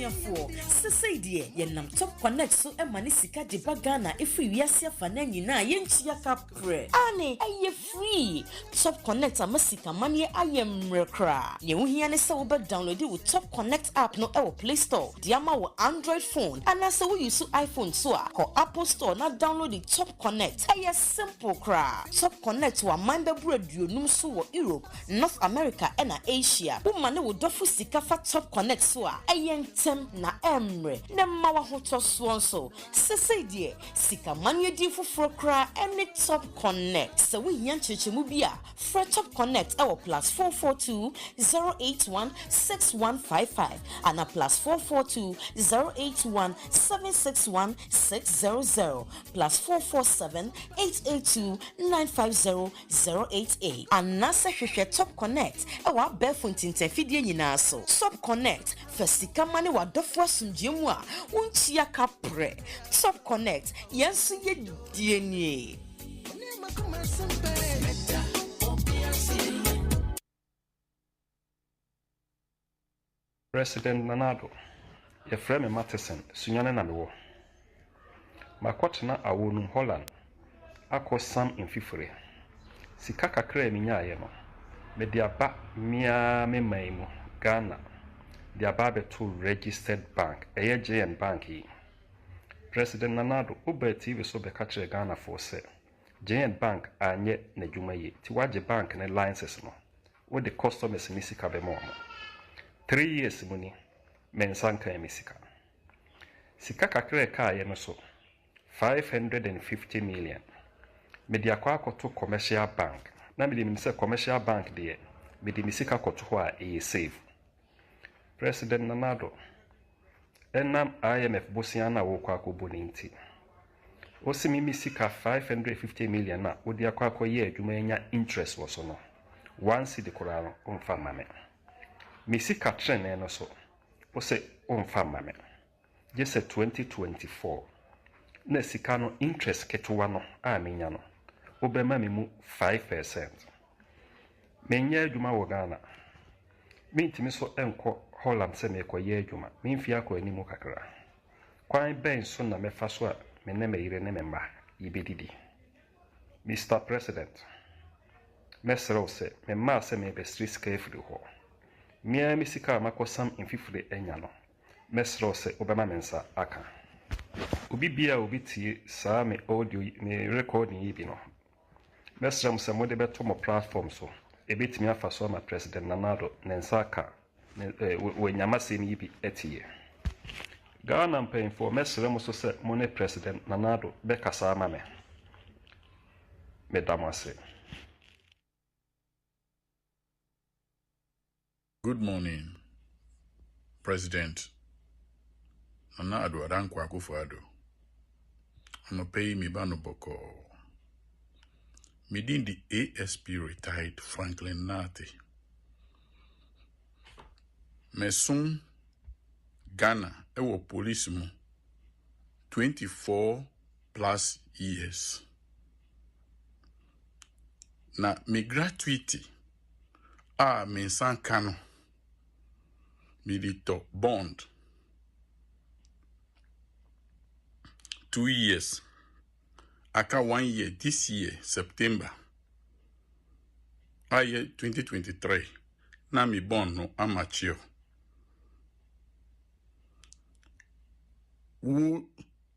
abusiafo sese die ye nam top connect so e mane sika de bagana efi wiase afa na nyina ye nchia kapre ane aye free top connect amasika mane aye mrekra ye wohia ne se wo be download wo top connect app no e wo Play Store di ama wo Android phone ana se wo use iPhone so a ko Apple Store na download the top connect aye simple kra top connect wa manda buraduonum so wo Europe North America and Asia wo mane wo dofo sika fa top connect so a ayentem na emre na ma wa hoto so nso sese die sika mane di foforo kra any top connect so we yan chechemu bia fra top connect our +442 081 6155 and a +442 081 761 600 +447 882 950 088 and nasa hwehwe top connect our barefoot intafidie nyina so top connect fasika mane wa dofo asundjemu a wonchia kapre top connect yensu ye die nie President Nanado, ye frame Matheson, sunyane na mewo. Makwatena awonu Holland, ako Sam infifure. Sika kakra eminya ye no. Me dia ba mia me maimu Ghana. Dia ba beto registered bank, eye JN bank yi. President Nanado, ube TV so be kachire Ghana for se. JN bank anye ne dwuma yi. Ti waje bank ne licenses no. Wo the customers ni sika be mo. 3 years muni mensanka emisika. Sika kakre ka ye no so 550 million. Media kwa to commercial bank. Na me di se commercial bank de me di misika koto ho a e save. President Nanado enam IMF bosiana wo kwa ko boninti. Osimi misika 550 million na odi akwa ko ye adwuma nya interest wo so no. Once the Quran umfa mame. Misika trene no so. Ose umfa mame. Jese 2024. Na sika no interest ketuwa no a menya no. Obema me mu 5%. Menya adwuma wo Ghana. Mintimi so enko Holland se me koye adwuma. Mimfi akọ animu kakra. Kwan ben so na mefa so a me ne meyire ne memba yibedidi. Mr. President. Mesro se me ma se me be street carefully ho. Mia misika makosam infifure enya no. Mesro se obema mensa aka. Obi bia obi tie saa me audio me recording yi bi no. Mesro se mo de beto mo platform so. Ebetimi afa so ma President Nanado nensa aka. We nyamase ni bi etie. Ghana mpanyinfo mesro mo so se mo ne President Nanado be kasa ama me. Medamase. Good morning, President Nana Addo Dankwa Akufo-Addo. I'm paying me bano boko. Midin the ASP retired Franklin Nati. Mesun Ghana ewo police mu 24 plus years. Na me gratuity mensan kano. Milito bond 2 years aka 1 year this year September year 2023 na mi bond no amateur wo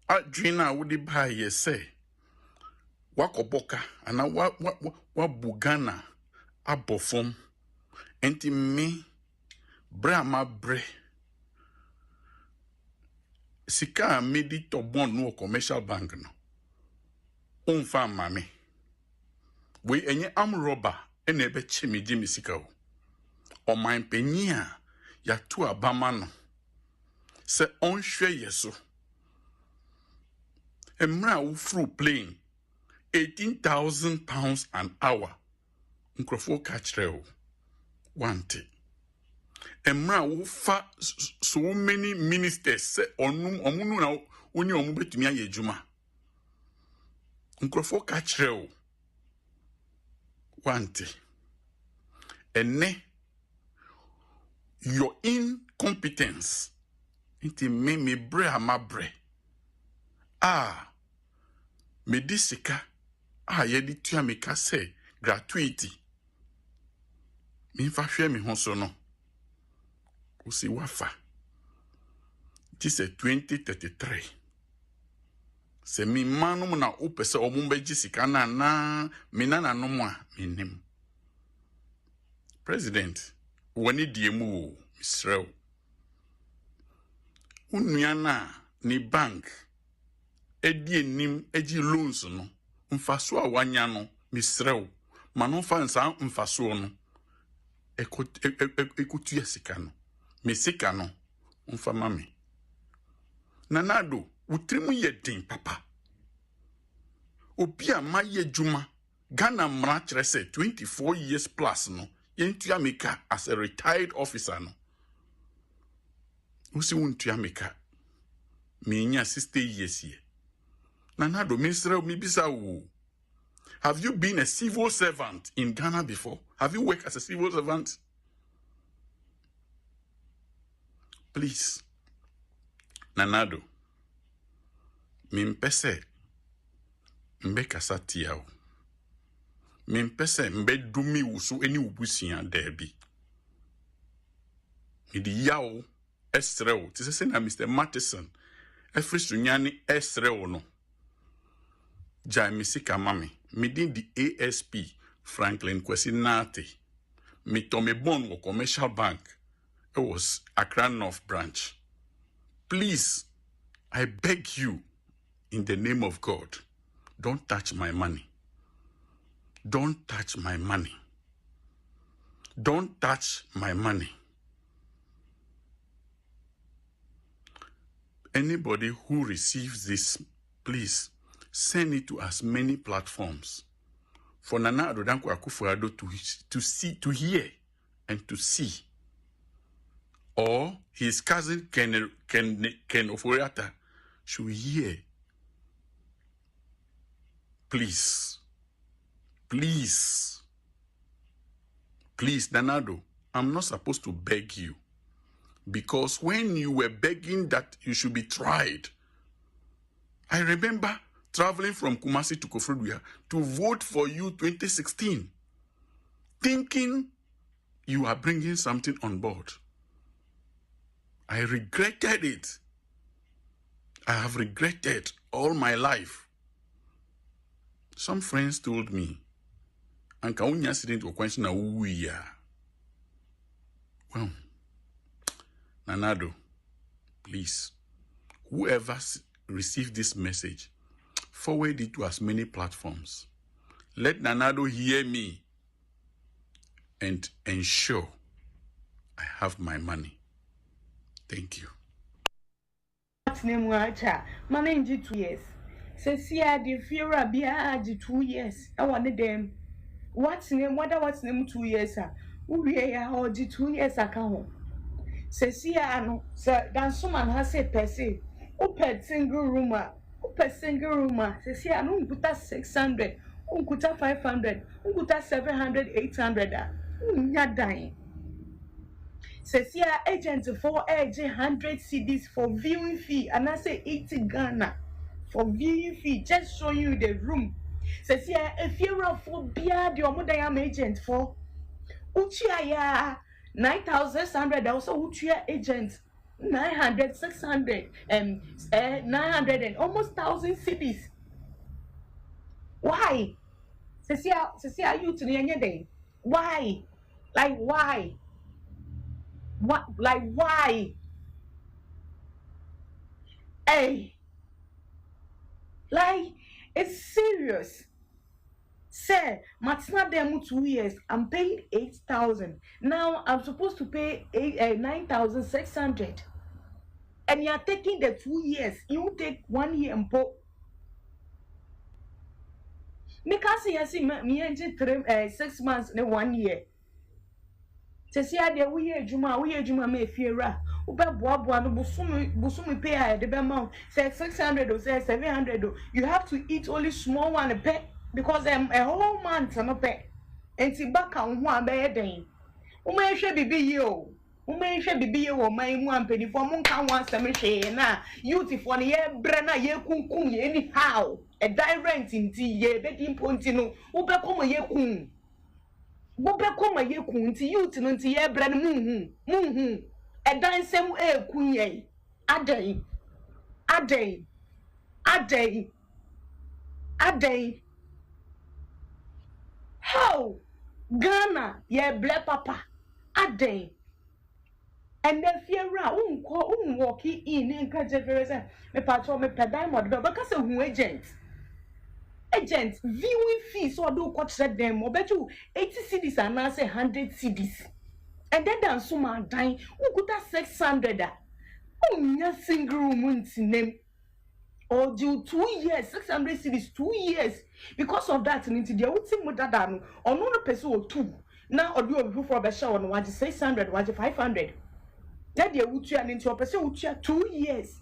adwina wo di ba ye say wakoboka ana wa bugana abofom enti me Brahma bre sika medi to bond no commercial bank no umfa mame we enye am robber ene be chimiji misika o man panyi a ya to abama no se onhwe yeso emra wo fru plane 18,000 pounds an hour nkrofo kachre o wante emra wo fa so many ministers se omunu na oni omu betumi aye adwuma nkrofo kachre o wante ene your incompetence Inti me bre ama bre. Me di sika. Yedi tua me ka se gratuity. Me fa hwe me ho so no. Usi wafa. This is 2033. Se mi manum na upese omumbeji sika na minana no mo a minim. President, wani diemu misrew. Unuana ni bank edi enim eji loans no mfaso a wanya no misrew. Mano fansa mfaso no ekutu sika no. Me sika no mfa mame. Nanado utrimu yedin papa. Opia ma ye juma Ghana mra kire se 24 years plus no yentua meka as a retired officer no. Usi untua meka me nya 60 years ye. Nanado minister mi bisa wo. Have you been a civil servant in Ghana before? Have you worked as a civil servant? Please. Nanado. Mimpese. Mbe kasati o. Mimpese mbe dumi wusu eni ubusian derby. Midi yao esreo. Tise na Mr. Matheson. Efri sunyani esreo no. Jai misika mami. Midin di ASP Franklin Kwesi Nate. Mi tome bon wo commercial bank. It was Accra North branch. Please, I beg you, in the name of God, don't touch my money. Don't touch my money. Don't touch my money. Anybody who receives this, please send it to as many platforms for Nana Adodanko Akufo-Addo to see, to hear, and to see. Or his cousin Ken Oforiatta should hear. Please. Please. Please, Nanado, I'm not supposed to beg you. Because when you were begging that you should be tried, I remember traveling from Kumasi to Koforidua to vote for you 2016, thinking you are bringing something on board. I regretted it. I have regretted all my life. Some friends told me, Anka unya accident or question na uya. Well, Nanado, please, whoever received this message, forward it to as many platforms. Let Nanado hear me and ensure I have my money. Thank you. What's name wacha? Manage 2 years. Says here the fear be 2 years. I want them. What's name? What's name 2 years? We are 2 years account. Says here no. Sir, then someone has a per se. Open single room. Open single room. Says here no put 600. Put 500. Put 700, 800. You're dying. Says here agent for age 100 CDs for viewing fee, and I say 80 Ghana for viewing fee. Just show you the room. Says here if you're a for beard your mother agent for Uchia 9,600 also Uchia agent 900 600 900 and almost 1,000 CDs. Why? Says here you to the end day. Why? Like why? What, like why? Hey, like it's serious. Say, Matsna demo 2 years. I'm paying 8,000. Now I'm supposed to pay 9,600. And you're taking the 2 years. You take 1 year and put. Because you see me 6 months and 1 year. Say there we hear Juma me feara. Uba boa no busumi pay the amount. Say 600 or say 700. You have to eat only small one a pay because a whole month I'm a pay. And see back on one bed. Uma should be yo. Umenhwe bibi ye wo man mu ampanifo mo nka ho asem hwe na youth for ne ye bre na ye kunkum ye anyhow a direct nti ye bedi mponti no ubekoma ye kun bobekoma ye kun nti youth no nti ye bre no munhu a dansem e kun ye adai how Ghana ye ble papa adai. And then fear walking in and catch a very me patron me pedimod, but because of who agents viewing fees or do coach said them or bet you 80 cities and now say 100 cities. And then dance so man dying who could have 600 nothing room name or do 2 years 600 cities 2 years because of that and into the ultimate data or no person or two now or do a roof for a show on what 600 what 500. That they would turn into a person who 2 years.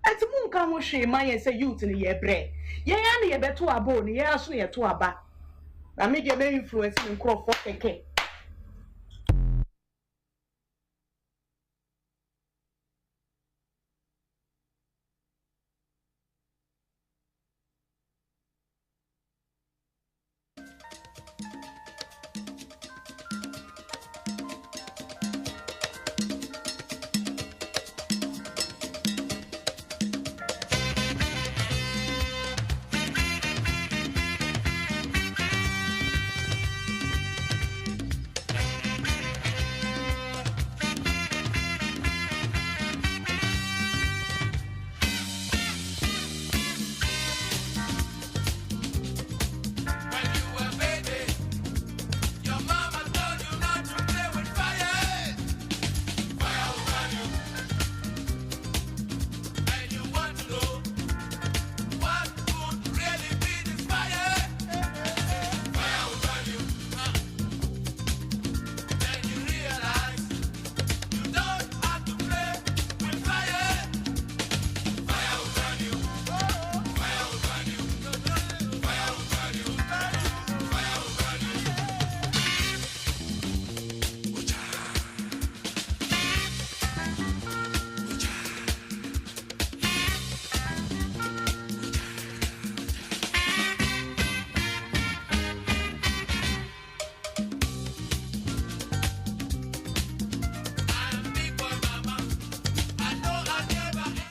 At the moon come she my say youth in the year bread. Ye and ye better a bone, ye are soon to a back. I make your main influence in crop for a cake.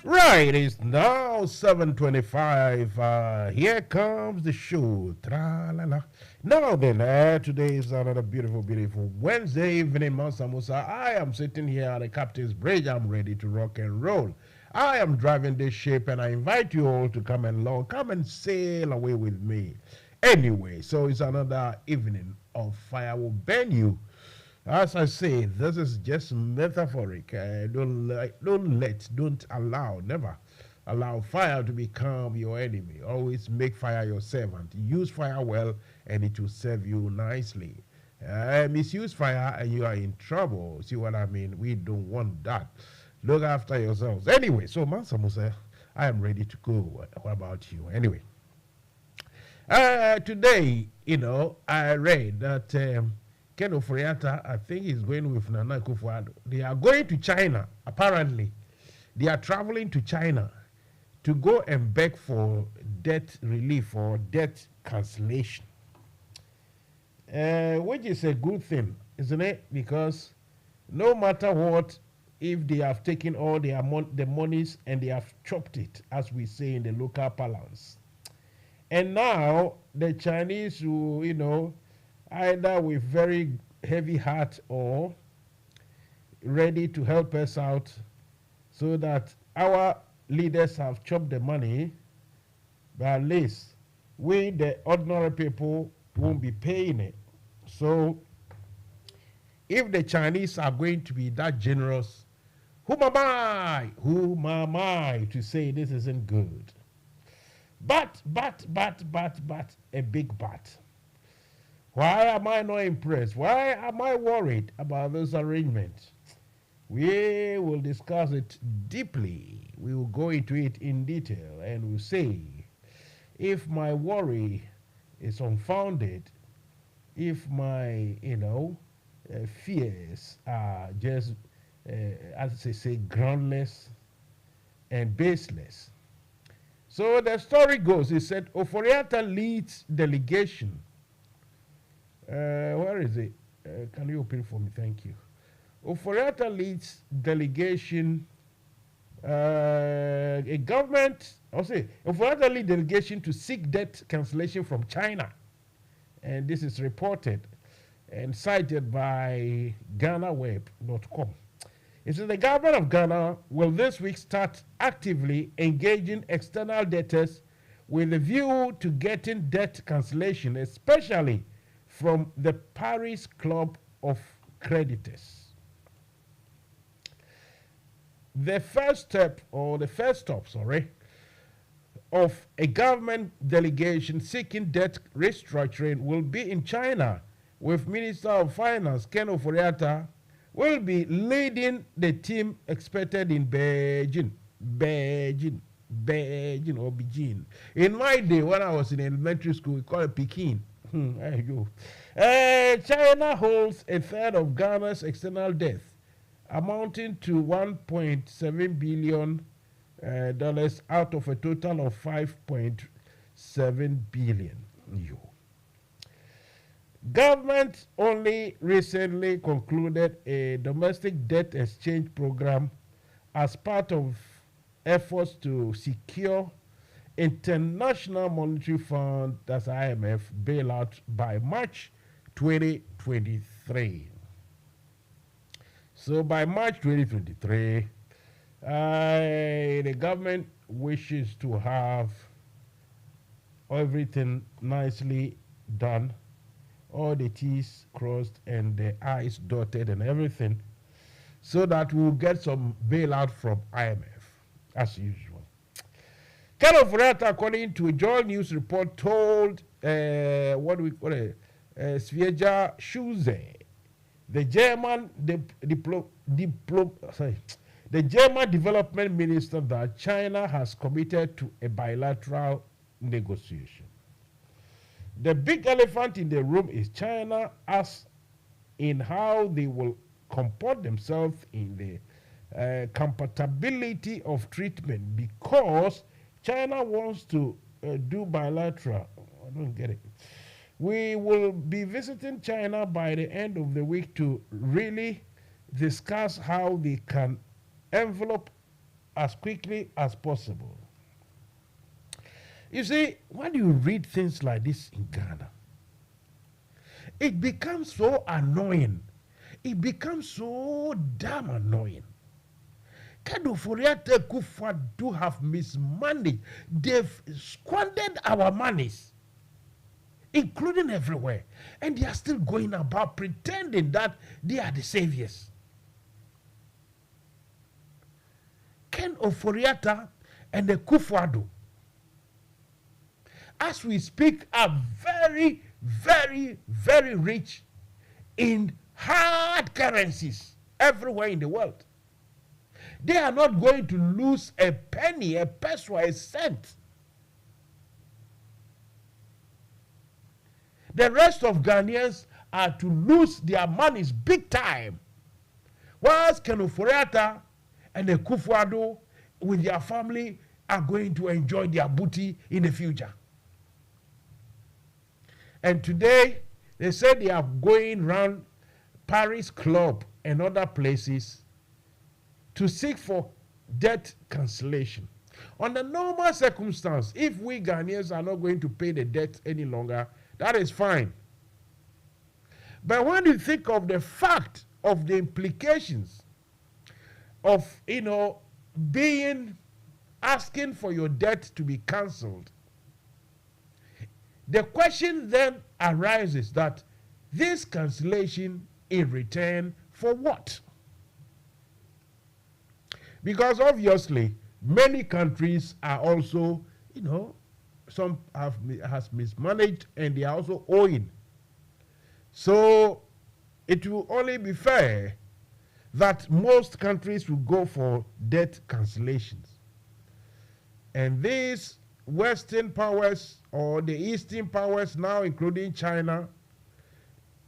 Right, it's now 7:25. Here comes the show. Tra-la-la. Now then, today is another beautiful Wednesday evening, Musa. I am sitting here at the Captain's Bridge. I'm ready to rock and roll. I am driving this ship, and I invite you all to come along. Come and sail away with me. Anyway, so it's another evening of Fire Will Burn You. As I say, this is just metaphoric. Don't allow, never allow fire to become your enemy. Always make fire your servant. Use fire well, and it will serve you nicely. Misuse fire, and you are in trouble. See what I mean? We don't want that. Look after yourselves. Anyway, so Mansa Musa, I am ready to go. What about you? Anyway, today, I read that. Ken Oforiatta, I think he's going with Nana Akufo-Addo. They are going to China, apparently. They are traveling to China to go and beg for debt relief or debt cancellation. Which is a good thing, isn't it? Because no matter what, if they have taken all their the monies and they have chopped it, as we say in the local parlance. And now the Chinese will, either with very heavy heart or ready to help us out so that our leaders have chopped the money, but at least we, the ordinary people, won't be paying it. So if the Chinese are going to be that generous, who am I to say this isn't good? But, a big but. Why am I not impressed? Why am I worried about this arrangement? We will discuss it deeply. We will go into it in detail and we'll say if my worry is unfounded, if my, fears are just, as they say, groundless and baseless. So the story goes, it said Oforiatta leads delegation. Where is it? Can you open it for me? Thank you. Oforiatta leads delegation, a government, I'll say, Oforiatta leads delegation to seek debt cancellation from China. And this is reported and cited by GhanaWeb.com. It says the government of Ghana will this week start actively engaging external debtors with a view to getting debt cancellation, especially from the Paris Club of Creditors. The first stop, of a government delegation seeking debt restructuring will be in China, with Minister of Finance Ken Oforiatta will be leading the team expected in Beijing or Beijing. In my day, when I was in elementary school, we called it Peking. There you go. China holds a third of Ghana's external debt, amounting to $1.7 billion out of a total of 5.7 billion euro. Government only recently concluded a domestic debt exchange program as part of efforts to secure International Monetary Fund, that's IMF, bailout by March 2023. So by March 2023, the government wishes to have everything nicely done, all the T's crossed and the I's dotted and everything, so that we'll get some bailout from IMF, as usual. Ken Oforiatta, according to a Joy News report, told Svieja Schuze, the German the German development minister, that China has committed to a bilateral negotiation. The big elephant in the room is China, as in how they will comport themselves in the compatibility of treatment, because China wants to do bilateral. I don't get it. We will be visiting China by the end of the week to really discuss how they can envelope as quickly as possible. You see, when you read things like this in Ghana, it becomes so annoying. It becomes so damn annoying. Ken Oforiatta Kufuor have mismanaged. They've squandered our monies, including everywhere. And they are still going about pretending that they are the saviors. Ken Oforiatta and the Kufuor, as we speak, are very, very, very rich in hard currencies everywhere in the world. They are not going to lose a penny, a peso, a cent. The rest of Ghanaians are to lose their monies big time, whilst Ken Oforiatta and the Kufuor with their family are going to enjoy their booty in the future. And today, they said they are going around Paris Club and other places to seek for debt cancellation. Under normal circumstance, if we Ghanaians are not going to pay the debt any longer, that is fine. But when you think of the fact of the implications of, asking for your debt to be cancelled, the question then arises that this cancellation in return for what? Because obviously, many countries are also, some has mismanaged and they are also owing. So it will only be fair that most countries will go for debt cancellations. And these Western powers or the Eastern powers now, including China,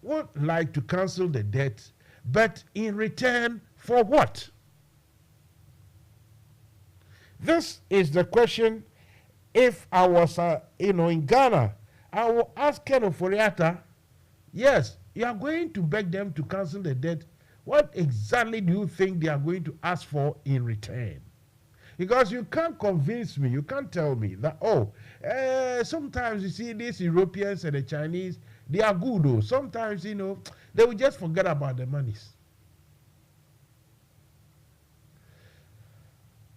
would like to cancel the debt, but in return for what? This is the question. If I was, in Ghana, I will ask Ken Oforiatta, yes, you are going to beg them to cancel the debt. What exactly do you think they are going to ask for in return? Because you can't convince me, you can't tell me that, sometimes you see these Europeans and the Chinese, they are good though. Sometimes, they will just forget about the monies.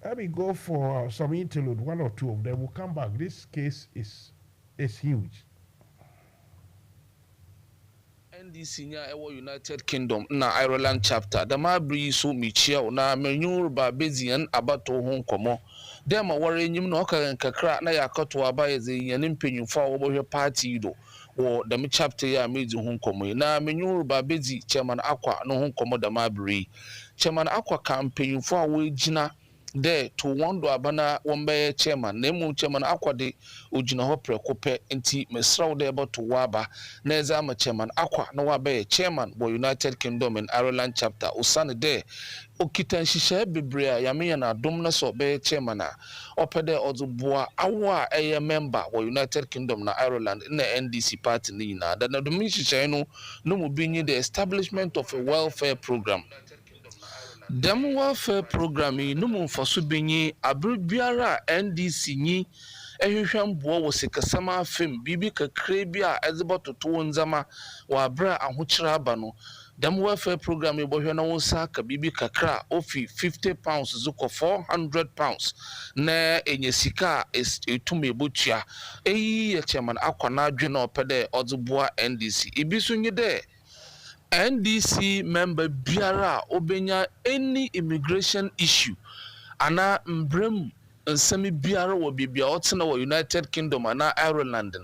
Let me go for some interlude, one or two of them. We'll come back. This case is huge. NDC nya ewo United Kingdom na Ireland chapter da ma bri so michia na menyu ba bezian abato ho nkomo dem wore enyim na oka kakra na yakoto aba yeze yane mpenyufo a wobohwe party do wo da me chapter ya mezi ho nkomo na menyu ba bezi chairman akwa no ho nkomo da ma bri chairman akwa kampenyufo a wo ejina there to wando abana wombe chairman nemu chairman akwade ojina ho prekope nti mesrawo de to waba na eza ma chairman akwa na wabe chairman bo United Kingdom and Ireland chapter osane there okita nhihye bebre a yame na dom na so be chairman a opede ozuboa awo a eye member bo United Kingdom na Ireland na NDC party ni na da na dom nhihye no mu binyi the establishment of a welfare program. Dem welfare program no mu faso benyi abribiara NDC nyi ehwehwam bo wo sikasama fem bibi kakre bi a ezebototo nzama wa abra ahokyera aba no dem welfare program ebohwe na wo saka bibi kakra ofi £50 zuko £400 na enyesika etume botua eyi chairman akwana adwe na opede ozuboa NDC ibiso nyi de NDC member biara obenya any immigration issue ana mbrem nsemi biara wo bibia otena wo United Kingdom ana Ireland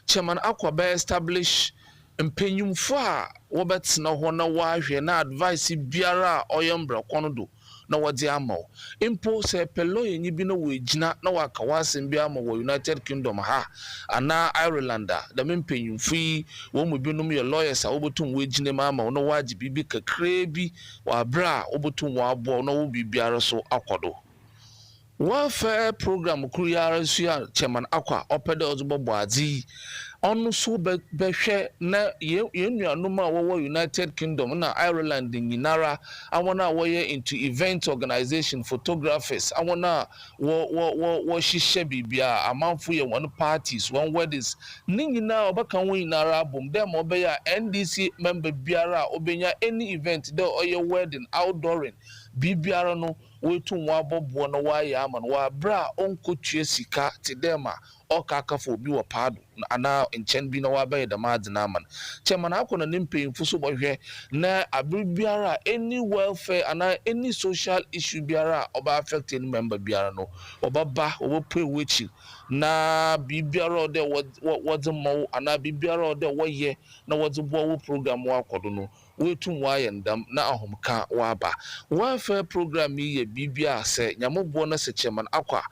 chairman akwa establish mpenyumfo a wobetena ho na wahwe na advice biara oyembra kono na wadi amaw impo se pelo yenyi bi na wejina na waka wasem bi amaw wo United Kingdom ha ana Ireland da mempenyumfi wo mu bi num ye lawyers a wobotum wejine ma amaw na waji bibi kakre bi wa bra wobotum wa abo na wo bibiara so akodo welfare program kuriyara su ya chairman akwa opede ozubobo azi onu so behwe na yenuanum a wo United Kingdom na Ireland nyinara awona woye into event organization photographers awona wo hihye bibia amanfo ye one parties one weddings ni nyina obaka wo nyinara abom dem obeya NDC member biara obenya any event there oye wedding outdooring bibiara no wetu nwa bobo no wa ya ama no wa bra onkotue sika ti dem a okakafo bi wo pado ana enchen bi na wa ba da mad na man chairman akona nimpemfu so bohwe na abribiara any welfare ana any social issue biara oba affect any member biara no obaba obope wechi na bibiara de wodemo ana bibiara de woye na wodebo wo program wa kodo no wetum wa yendam na ahomka wa ba welfare program yi bibia se nyamobo na se chairman akwa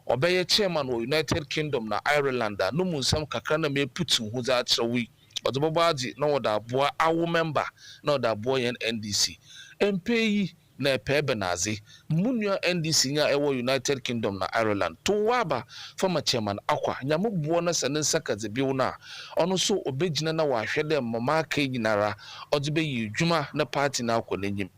obeye chairman wo United Kingdom na Ireland no munsam kakra na me putu hu za achewi odobobaji na woda aboa awo member na woda aboa yen NDC MPyi na pebe nazi munua NDC nya ewo United Kingdom na Ireland to waba former chairman akwa nyamobo na sene sakaze biwo na ono so obegina na wahwede mama ka nyinara odobe yi dwuma na party na akwa nanyim.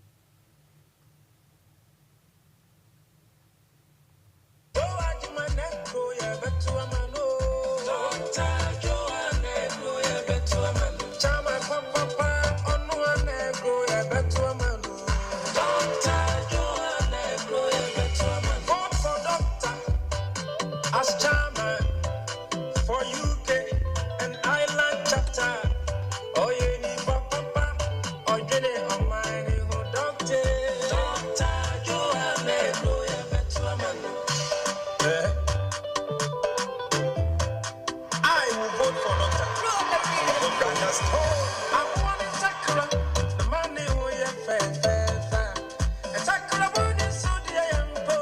As chairman for UK and Ireland chapter, oh you need papa, oh you need a money who doctor Joanne, I will vote for doctor. I want to tackle the money who you fair. And tackle about this so the ampo.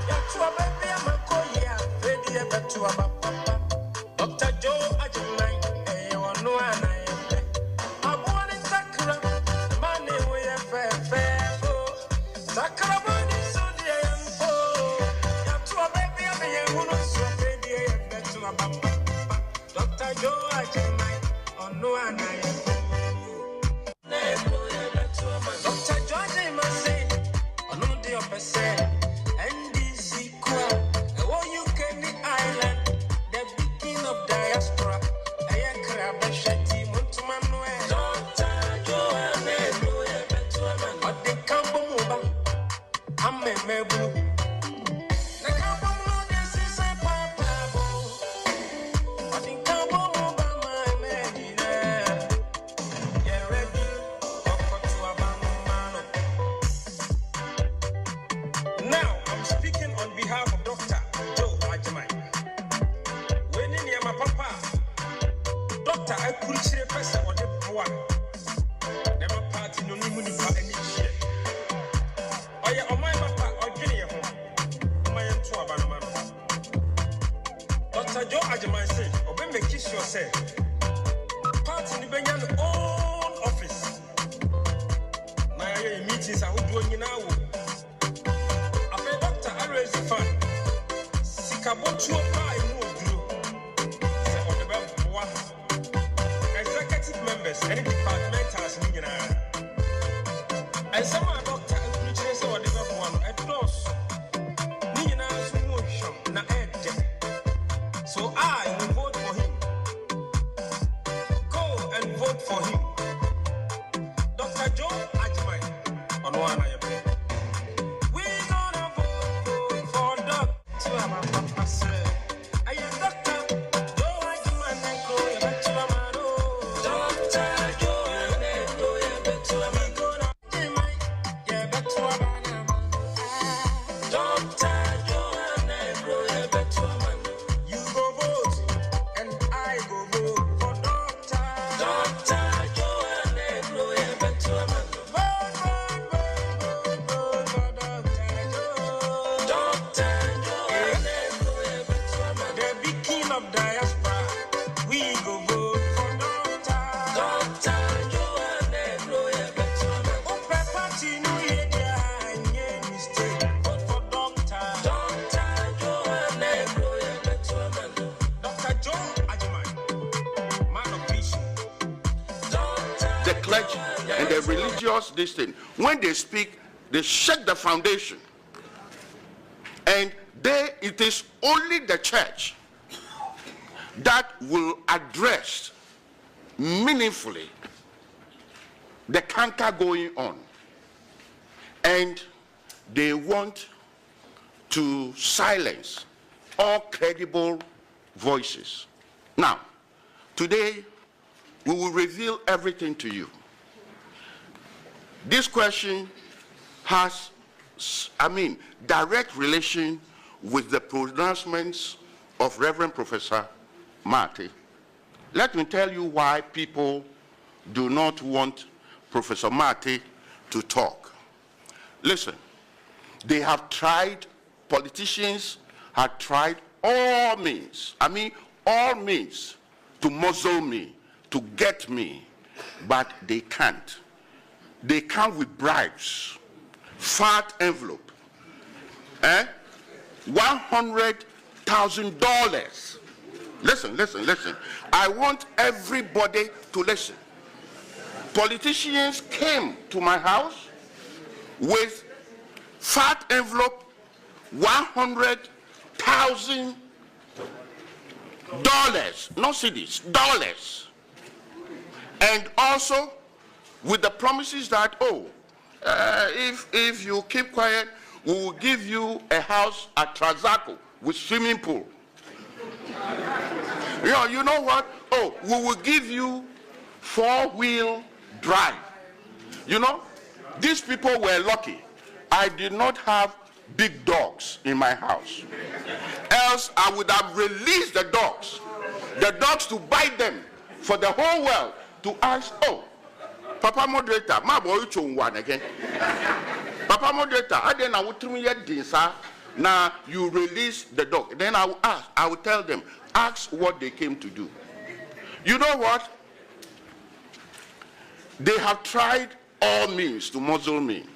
That's what baby I'm a koya. Dr. Joe Ajimai, you know, Joe, I can on no one. Dr. George must say, on no day of a say, and this equal, you can the island, the beginning of diaspora. I am crab and shetty, Montumanuel. Dr. Joe, but they can't move. I'm a mebu. The campo, this is a papa. But in campo, my man, you're ready. Now, I'm speaking on behalf of Dr. Joe Ajimai. When in my papa, Dr. I could say a person or the boy. Never party no munipa any share. Oh, yeah, on my papa or Guinea home. My own two abanamano. Dr. Joe Ajimai said, Obey me kiss yourself. Party in the Benyan own office. My meetings are doing now. Raise the fund. Sikabotu pie no duro. Say on the bell executive members and departmentals ni nyina. And some are doctor and preachers on the bell one at close. Ni nyina so mo sham na ede. So I will vote for him. Go and vote for him. Dr. Joe Ajimai on one eye. And the religious this thing, when they speak, they shake the foundation. And it is only the church that will address meaningfully the canker going on. And they want to silence all credible voices. Now, today, we will reveal everything to you. This question has, direct relation with the pronouncements of Reverend Professor Marty. Let me tell you why people do not want Professor Marty to talk. Listen, they have tried, politicians have tried all means, all means to muzzle me, to get me, but they can't. They come with bribes, fat envelope, $100,000. Listen. I want everybody to listen. Politicians came to my house with fat envelope, $100,000, not cedis, dollars. And also with the promises that, if you keep quiet, we will give you a house at Trazaco with swimming pool. You know what? We will give you 4-wheel drive. These people were lucky. I did not have big dogs in my house. Else I would have released the dogs to bite them for the whole world to ask, Papa Moderator, my boy one again. Papa Moderator, I then I will tell me now you release the dog. Then I will tell them, ask what they came to do. You know what? They have tried all means to muzzle me.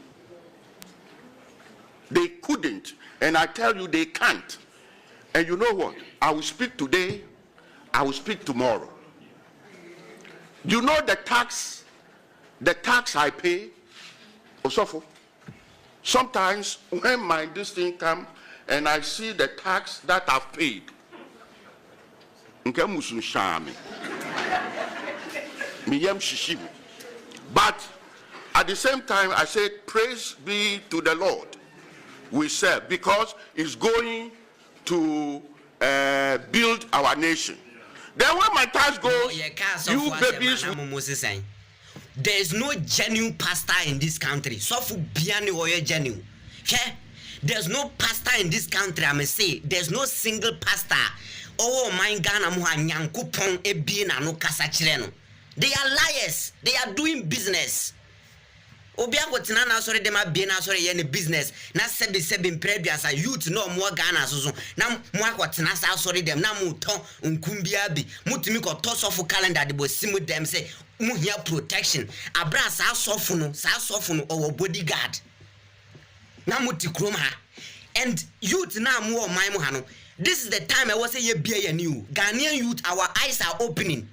They couldn't, and I tell you they can't. And you know what? I will speak today I will speak tomorrow. You know the tax I pay, Osofo. Sometimes when this thing come and I see the tax that I've paid, but at the same time I said, praise be to the Lord we serve, because it's going to build our nation. Then when my tax goes, you babies. There is no genuine pastor in this country. So for biani or genuine. Okay? There's no pastor in this country. I may say there's no single pastor. Oh my Ghana muha nyankupon ebina no kasachireno. They are liars. They are doing business. Obiango tinana sorry dem abina sorry ye business. Na sebi prebiasa youth no more Ghana so. Na mo akwatena sa sorry dem na mu ton nkumbia bi. Mutimi ko toss off calendar de bo simu dem say mu here protection. Abra sa sofuno or bodyguard. Na muti krom ha. And youth na mu o man mu ha no. This is the time I was say ye be new. Ghanaian youth, our eyes are opening.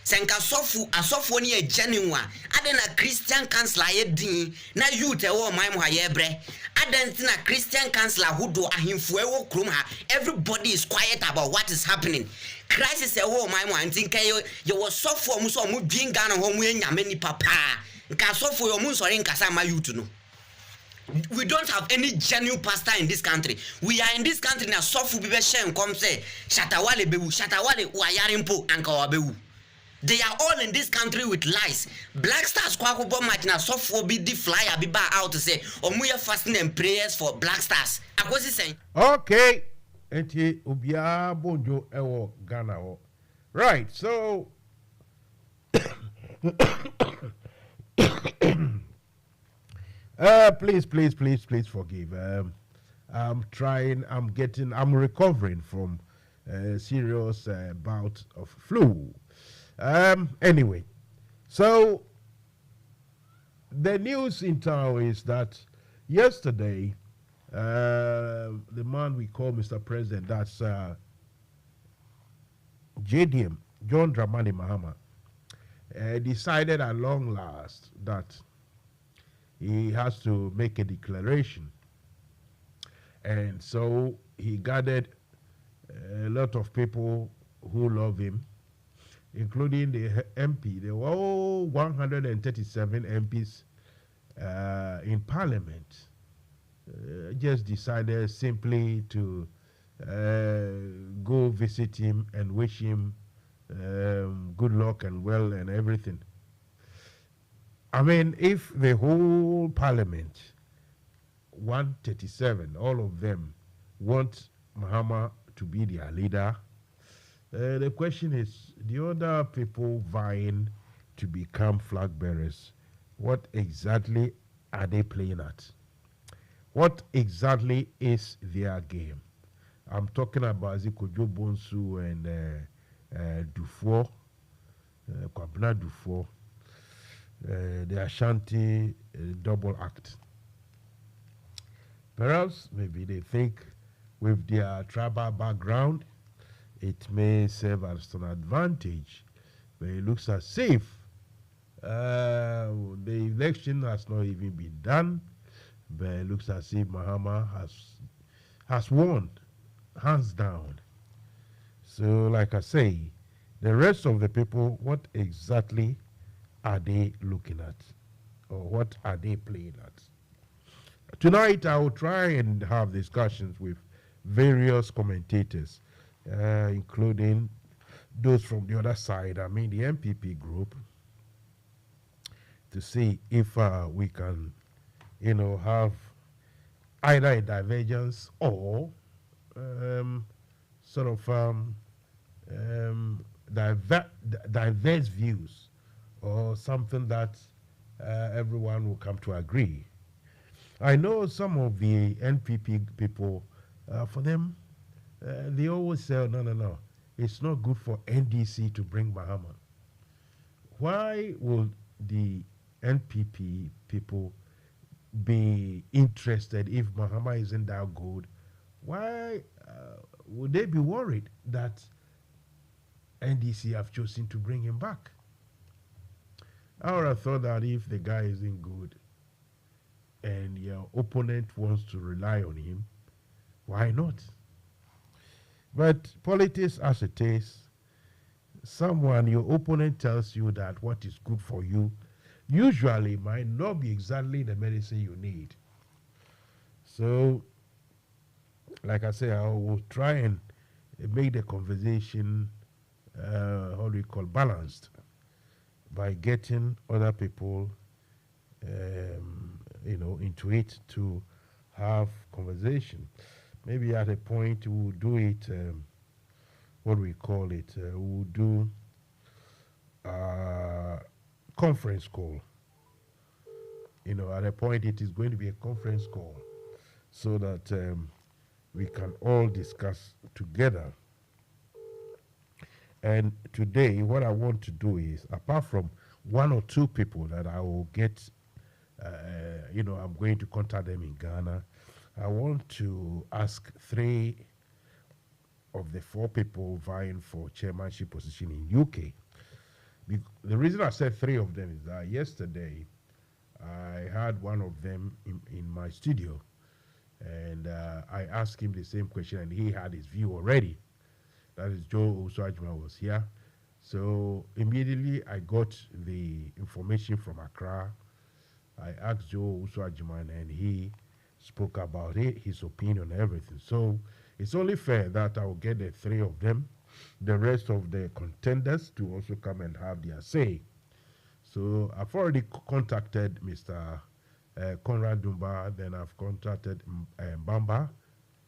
Senka sofu ni e genuine. Adena Christian counselor ye din na youth e wo man mu ha ye bre. Adentina Christian counselor who do ahimfu e wo krom ha. Everybody is quiet about what is happening. Crisis e wo man mu antinka ye wo sofu mu so mu dwin Ghana ho mu enyame ni papa. Nka sofu yo mu sori nkasa ma youth no. We don't have any genuine pastor in this country. We are in this country na sofu bibe shen come say shatawale wayarimpo anka wabewu. They are all in this country with lies. Black Stars kwako bo match na sofu bi di flyer bi ba out to say omuye fasting and prayers for Black Stars. Akosi saying. Okay. Enti ubia bonjo ewo Ghana wo. Right. So please forgive. I'm recovering from a serious bout of flu. Anyway, so the news in town is that yesterday, the man we call Mr. President, that's JDM, John Dramani Mahama, decided at long last that he has to make a declaration. And so he gathered a lot of people who love him, including the MP. There were all 137 MPs in Parliament. Just decided simply to go visit him and wish him good luck and well and everything. I mean, if the whole Parliament, 137, all of them, want Mahama to be their leader, the question is, the other people vying to become flag bearers, what exactly are they playing at? What exactly is their game? I'm talking about Zikojo Bonsu and Dufour, Kwabena Dufour, the Ashanti double act. Perhaps maybe they think with their tribal background, it may serve as an advantage. But it looks as if the election has not even been done, but it looks as if Mahama has won, hands down. So like I say, the rest of the people, what exactly are they looking at? Or what are they playing at? Tonight, I will try and have discussions with various commentators, including those from the other side, I mean the MPP group, to see if we can, have either a divergence or diverse views, or something that everyone will come to agree. I know some of the NPP people, for them, they always say, no, it's not good for NDC to bring Mahama. Why will the NPP people be interested if Mahama isn't that good? Why would they be worried that NDC have chosen to bring him back. I would have thought that if the guy isn't good and your opponent wants to rely on him, why not? But politics as it is, your opponent tells you that what is good for you usually might not be exactly the medicine you need. So, like I say, I will try and make the conversation, balanced by getting other people, into it to have conversation. Maybe at a point we'll do it, we'll do conference call. At a point it is going to be a conference call so that we can all discuss together. And today, what I want to do is, apart from one or two people that I will get, I'm going to contact them in Ghana, I want to ask 3 of the 4 people vying for chairmanship position in UK. The reason I said 3 of them is that yesterday I had one of them in my studio, and I asked him the same question, and he had his view already. That is Joe Oswajima was here. So immediately I got the information from Accra. I asked Joe Oswajima, and he spoke about it, his opinion and everything. So it's only fair that I will get the 3 of them, the rest of the contenders to also come and have their say. So I've already contacted Mr. Conrad Dumba, then I've contacted Mbamba,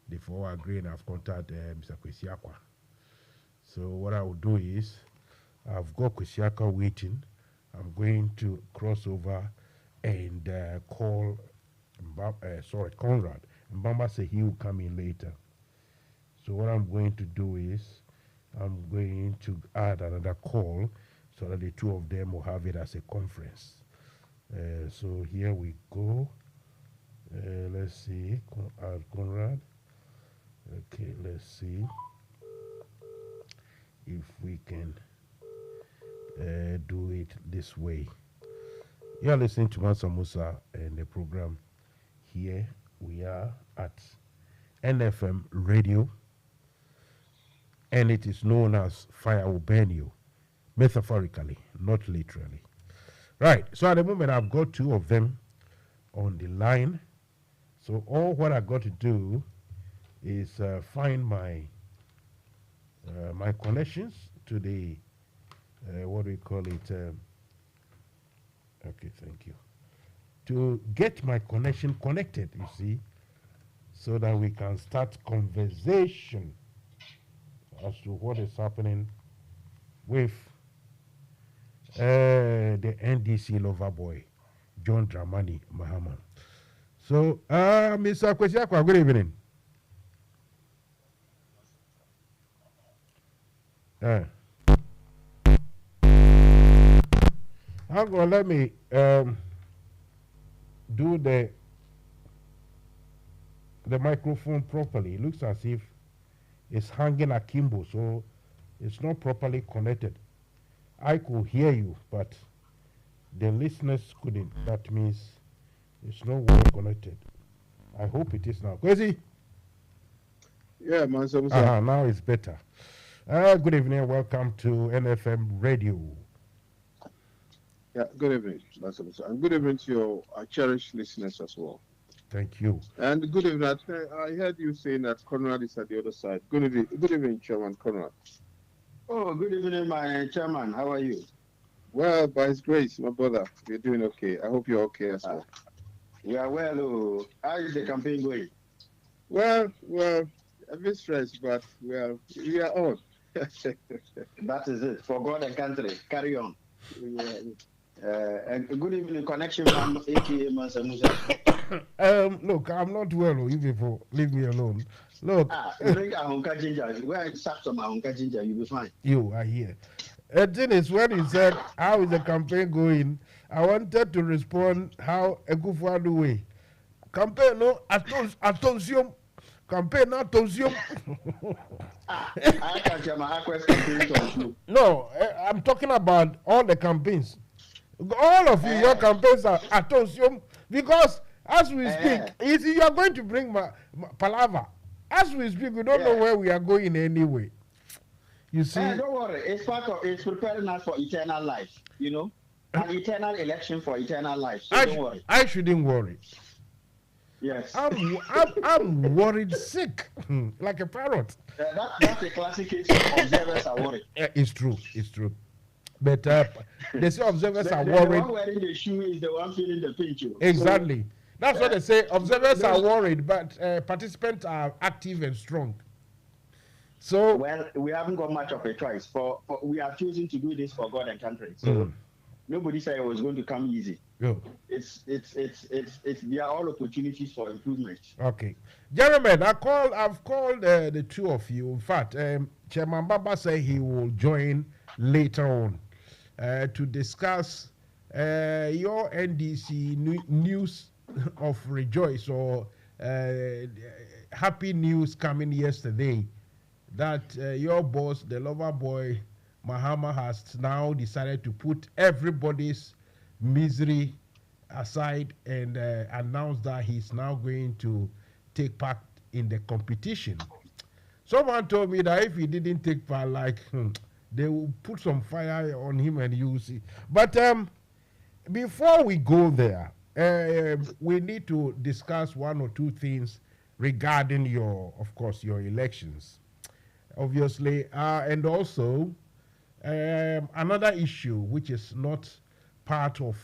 the 4 agree, and I've contacted Mr. Kwesiakwa. So what I will do is, I've got Kwesiakwa waiting. I'm going to cross over and call Conrad. Mbamba said he will come in later. So what I'm going to do is, I'm going to add another call so that the 2 of them will have it as a conference. So here we go. Let's see, add Conrad. Okay, let's see if we can do it this way. You're listening to Mansa Musa and the program. Here we are at NFM Radio, and it is known as Fire Will Burn You, metaphorically, not literally. Right, so at the moment I've got 2 of them on the line. So all what I got to do is find my my connections to the okay, thank you. To get my connection connected, you see, so that we can start conversation as to what is happening with the NDC lover boy, John Dramani Mahama. So, Mr. Kwesiakwa, good evening. I'm going to let me do the microphone properly. It looks as if it's hanging akimbo, so it's not properly connected. I could hear you, but the listeners couldn't. That means it's not well connected. I hope it is now. Kwesi? Yeah, man. Now it's better. Good evening. Welcome to NFM Radio. Yeah, good evening, and good evening to your cherished listeners as well. Thank you. And good evening. I heard you saying that Conrad is at the other side. Good evening, Chairman Conrad. Oh, good evening, my chairman. How are you? Well, by His grace, my brother, we're doing okay. I hope you're okay as well. We are well. Oh, how is the campaign going? Well, a bit stressed, but we are on. That is it. For God and country, carry on. And good evening, connection from AKA Mansa Musa. Look, I'm not well. You people, leave me alone. Look. Drink ahunka ginger. Where I suck some ahunka ginger, you'll be fine. You are here. The thing is, when he said, how is the campaign going, I wanted to respond how Ekufuadu way. Campaign, no, attention. campaign not Tonsium. I can't hear my Aquas campaign to No, I'm talking about all the campaigns. All of you, your campaigns are at Tonsium because as we speak, you are going to bring palaver. As we speak, we don't know where we are going anyway. You see? Don't worry. It's preparing us for eternal life. You know, an eternal election for eternal life. So don't worry. I shouldn't worry. Yes. I'm worried sick, like a parrot. That's a classic case of observers are worried. It's true. But they say observers are worried. The one wearing the shoe is the one feeling the pinch. Exactly. So, that's what they say. Observers are worried, but participants are active and strong. So well, we haven't got much of a choice. For we are choosing to do this for God and country. So nobody said it was going to come easy. Oh. It's they are all opportunities for improvement. Okay, gentlemen, I've called the two of you. In fact, Chairman Baba said he will join later on to discuss your NDC news of rejoice or happy news coming yesterday that your boss, the lover boy Mahama, has now decided to put everybody's misery aside and announce that he's now going to take part in the competition. Someone told me that if he didn't take part, they will put some fire on him and you will see. But before we go there, we need to discuss one or two things regarding your elections, obviously, and also another issue which is not part of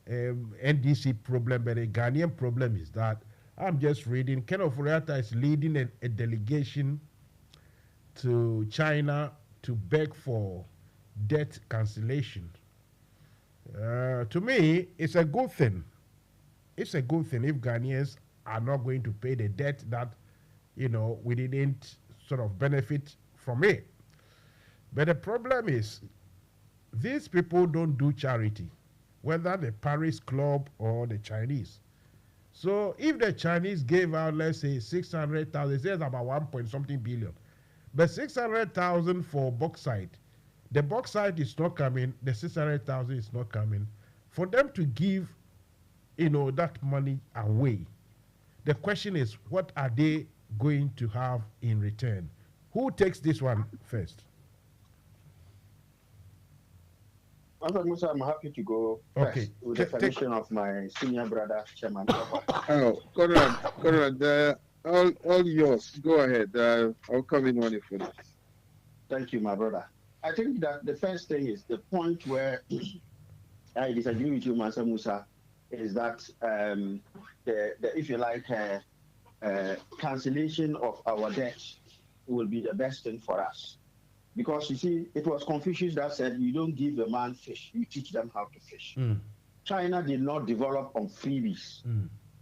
NDC problem, but a Ghanaian problem is that I'm just reading Kenneth Furiata is leading a delegation to China to beg for debt cancellation. To me, it's a good thing. It's a good thing if Ghanaians are not going to pay the debt that, we didn't sort of benefit from it. But the problem is, these people don't do charity, whether the Paris Club or the Chinese. So if the Chinese gave out, let's say, 600,000, it says about 1 billion, but 600,000 for bauxite, the bauxite is not coming, the 600,000 is not coming. For them to give, that money away, the question is, what are they going to have in return? Who takes this one first? Musa, I'm happy to go first with the permission of my senior brother, Chairman. Conrad, all yours. Go ahead. I'll come in when you finish. Thank you, my brother. I think that the first thing is the point where I disagree with you, Master Musa, is that if you like, cancellation of our debt will be the best thing for us. Because you see, it was Confucius that said, you don't give a man fish, you teach them how to fish. China did not develop on freebies.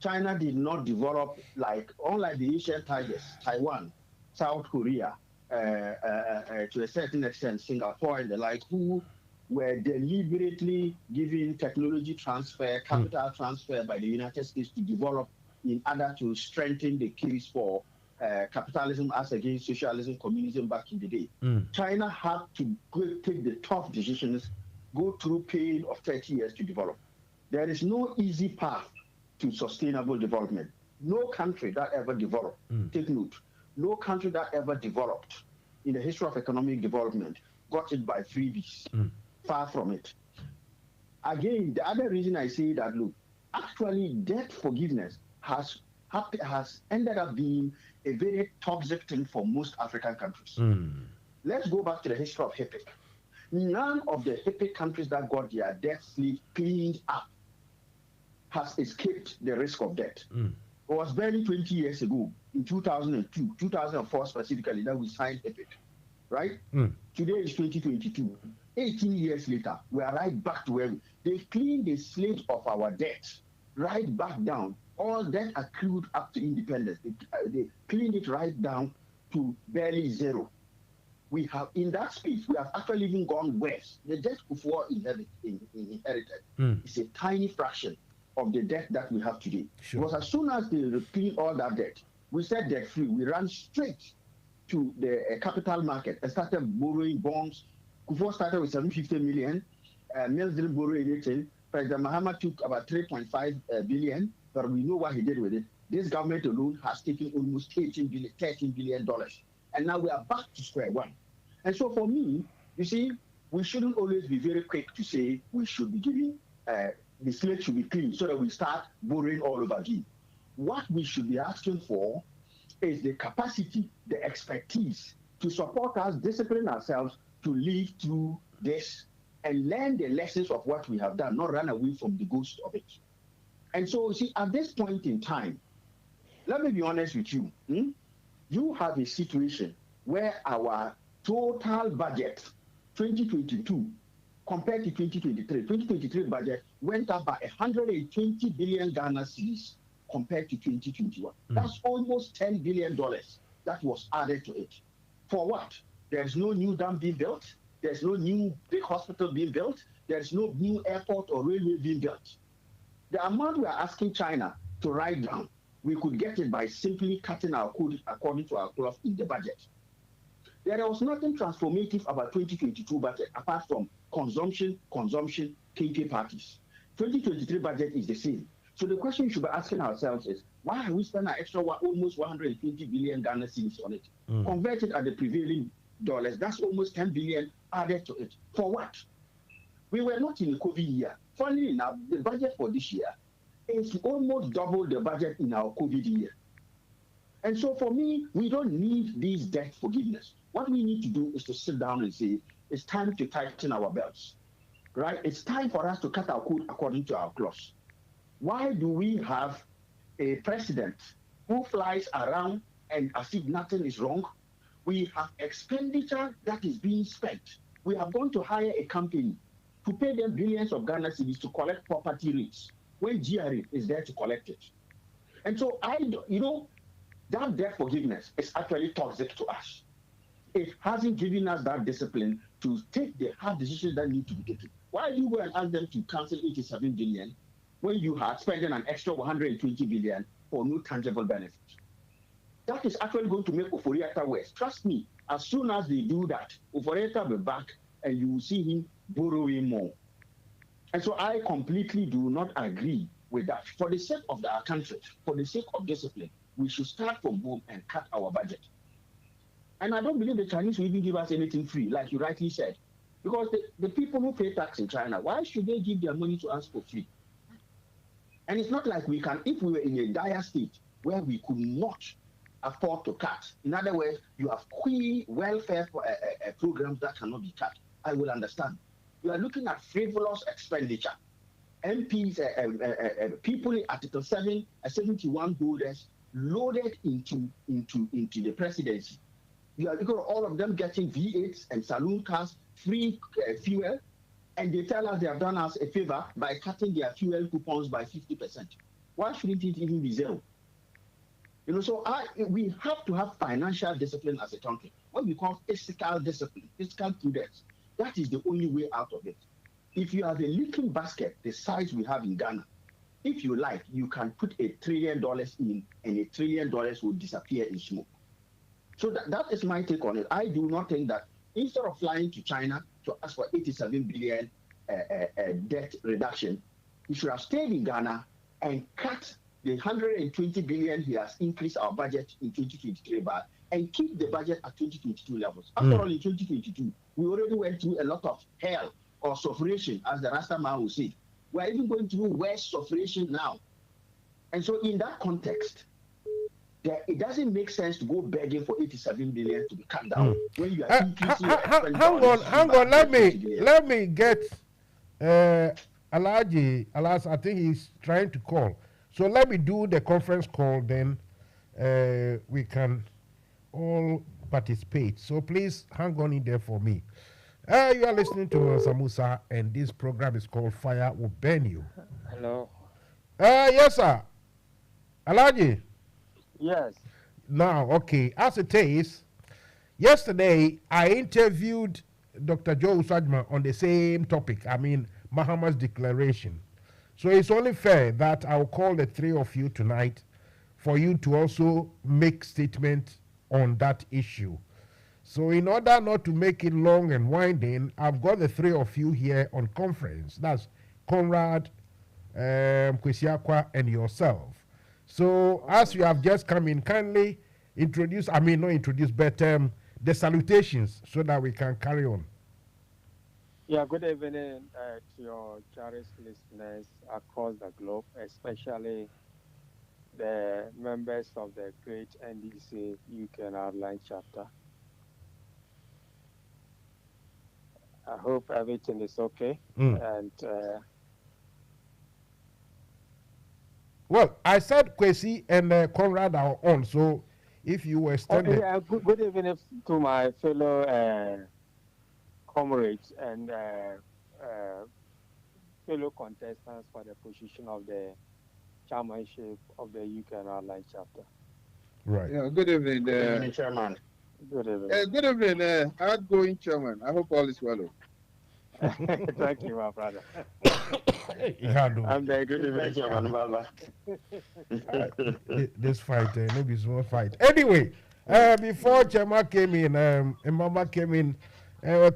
China did not develop unlike the Asian tigers, Taiwan, South Korea, to a certain extent, Singapore and the like, who were deliberately giving technology transfer, capital transfer by the United States to develop in order to strengthen the case for capitalism as against socialism, communism back in the day. China had to take the tough decisions, go through pain of 30 years to develop. There is no easy path to sustainable development. No country that ever developed, take note, no country that ever developed in the history of economic development got it by freebies. Far from it. Again, the other reason I say that, look, actually debt forgiveness has ended up being a very toxic thing for most African countries. Let's go back to the history of HIPC. None of the HIPC countries that got their debt sleeve cleaned up has escaped the risk of debt. It was barely 20 years ago, in 2002, 2004 specifically, that we signed HIPC, right? Today is 2022. 18 years later, we are right back to where they cleaned the slate of our debt right back down. All debt accrued up to independence. They cleaned it right down to barely zero. We have, in that space, we have actually even gone worse. The debt Kufuor inherited is a tiny fraction of the debt that we have today. Because as soon as they clean all that debt, We said debt free. We ran straight to the capital market and started borrowing bonds. Kufuor started with 750 million. Mills didn't borrow anything. President Mahama took about 3.5 billion, but we know what he did with it. This government alone has taken almost $13 billion. And now we are back to square one. And so for me, you see, we shouldn't always be very quick to say we should be giving, the slate should be clean so that we start borrowing all over again. What we should be asking for is the capacity, the expertise to support us, discipline ourselves to live through this and learn the lessons of what we have done, not run away from the ghost of it. And so, see, at this point in time, let me be honest with you. You have a situation where our total budget, 2022, compared to 2023 budget went up by 120 billion Ghana cedis compared to 2021. That's almost $10 billion that was added to it. For what? There's no new dam being built. There's no new big hospital being built. There's no new airport or railway being built. The amount we are asking China to write down, we could get it by simply cutting our code according to our cloth in the budget. There was nothing transformative about 2022 budget apart from consumption, KK parties. 2023 budget is the same. So the question we should be asking ourselves is, why are we spending an extra almost 120 billion Ghana cedis on it? Converted at the prevailing dollars, that's almost 10 billion added to it. For what? We were not in a COVID year. Funnily enough, the budget for this year is almost double the budget in our COVID year. And so for me, we don't need these debt forgiveness. What we need to do is to sit down and say, it's time to tighten our belts, right? It's time for us to cut our code according to our clause. Why do we have a president who flies around and as if nothing is wrong? We have expenditure that is being spent. We are going to hire a company to pay them billions of Ghana cedis to collect property rates when GRA is there to collect it. And so that debt forgiveness is actually toxic to us. It hasn't given us that discipline to take the hard decisions that need to be taken. Why do you go and ask them to cancel 87 billion when you are spending an extra 120 billion for no tangible benefit? That is actually going to make Oforiatta worse. Trust me, as soon as they do that, Oforiatta will be back and you will see him borrowing more. And so I completely do not agree with that. For the sake of our country, for the sake of discipline, we should start from home and cut our budget. And I don't believe the Chinese will even give us anything free, like you rightly said. Because the people who pay tax in China, why should they give their money to us for free? And it's not like we can, if we were in a dire state where we could not afford to cut. In other words, you have key welfare programs that cannot be cut. I will understand. You are looking at frivolous expenditure. MPs, people in Article 7, 71 holders loaded into the presidency. You are looking at all of them getting V8s and saloon cars, free fuel, and they tell us they have done us a favor by cutting their fuel coupons by 50%. Why shouldn't it even be zero? So we have to have financial discipline as a country. What we call fiscal discipline, fiscal prudence. That is the only way out of it. If you have a leaking basket the size we have in Ghana, if you like, you can put $1 trillion in and $1 trillion will disappear in smoke. So that is my take on it. I do not think that instead of flying to China to ask for 87 billion debt reduction, he should have stayed in Ghana and cut the 120 billion he has increased our budget in 2023 by and keep the budget at 2022 levels. After all, in 2022, we already went through a lot of hell or sufferation, as the Rasta man will say. We're even going through worse sufferation now. And so in that context, it doesn't make sense to go begging for 87 billion to be cut down when you are increasing your expenditure. Hang on, let me get Alaji. Alas, I think he's trying to call. So let me do the conference call, then we can all participate. So please hang on in there for me. You are listening to Samusa, and this program is called Fire Will Burn You. Hello. Yes, sir. Alaji. Yes. Now, okay. As it is, yesterday I interviewed Dr. Joe Usajma on the same topic. I mean, Mahama's declaration. So it's only fair that I'll call the three of you tonight for you to also make statement on that issue. So in order not to make it long and winding, I've got the three of you here on conference. That's Conrad, Kwesiakwa, and yourself. So as you have just come in, kindly introduce, not introduce, but the salutations so that we can carry on. Yeah, good evening to your cherished listeners across the globe, especially the members of the great NDC UK and Ireland chapter. I hope everything is okay. And well, I said Kwesi and Conrad are on, so if you were standing. Good evening to my fellow comrades and fellow contestants for the position of the chairmanship of the UK and Ireland chapter. Right. Yeah, good evening, Chairman. Good evening. Good evening, outgoing chairman. I hope all is well. Thank you, my brother. I'm the good evening, chairman. This fight, maybe small fight. Anyway, before Chema came in, and Mama came in,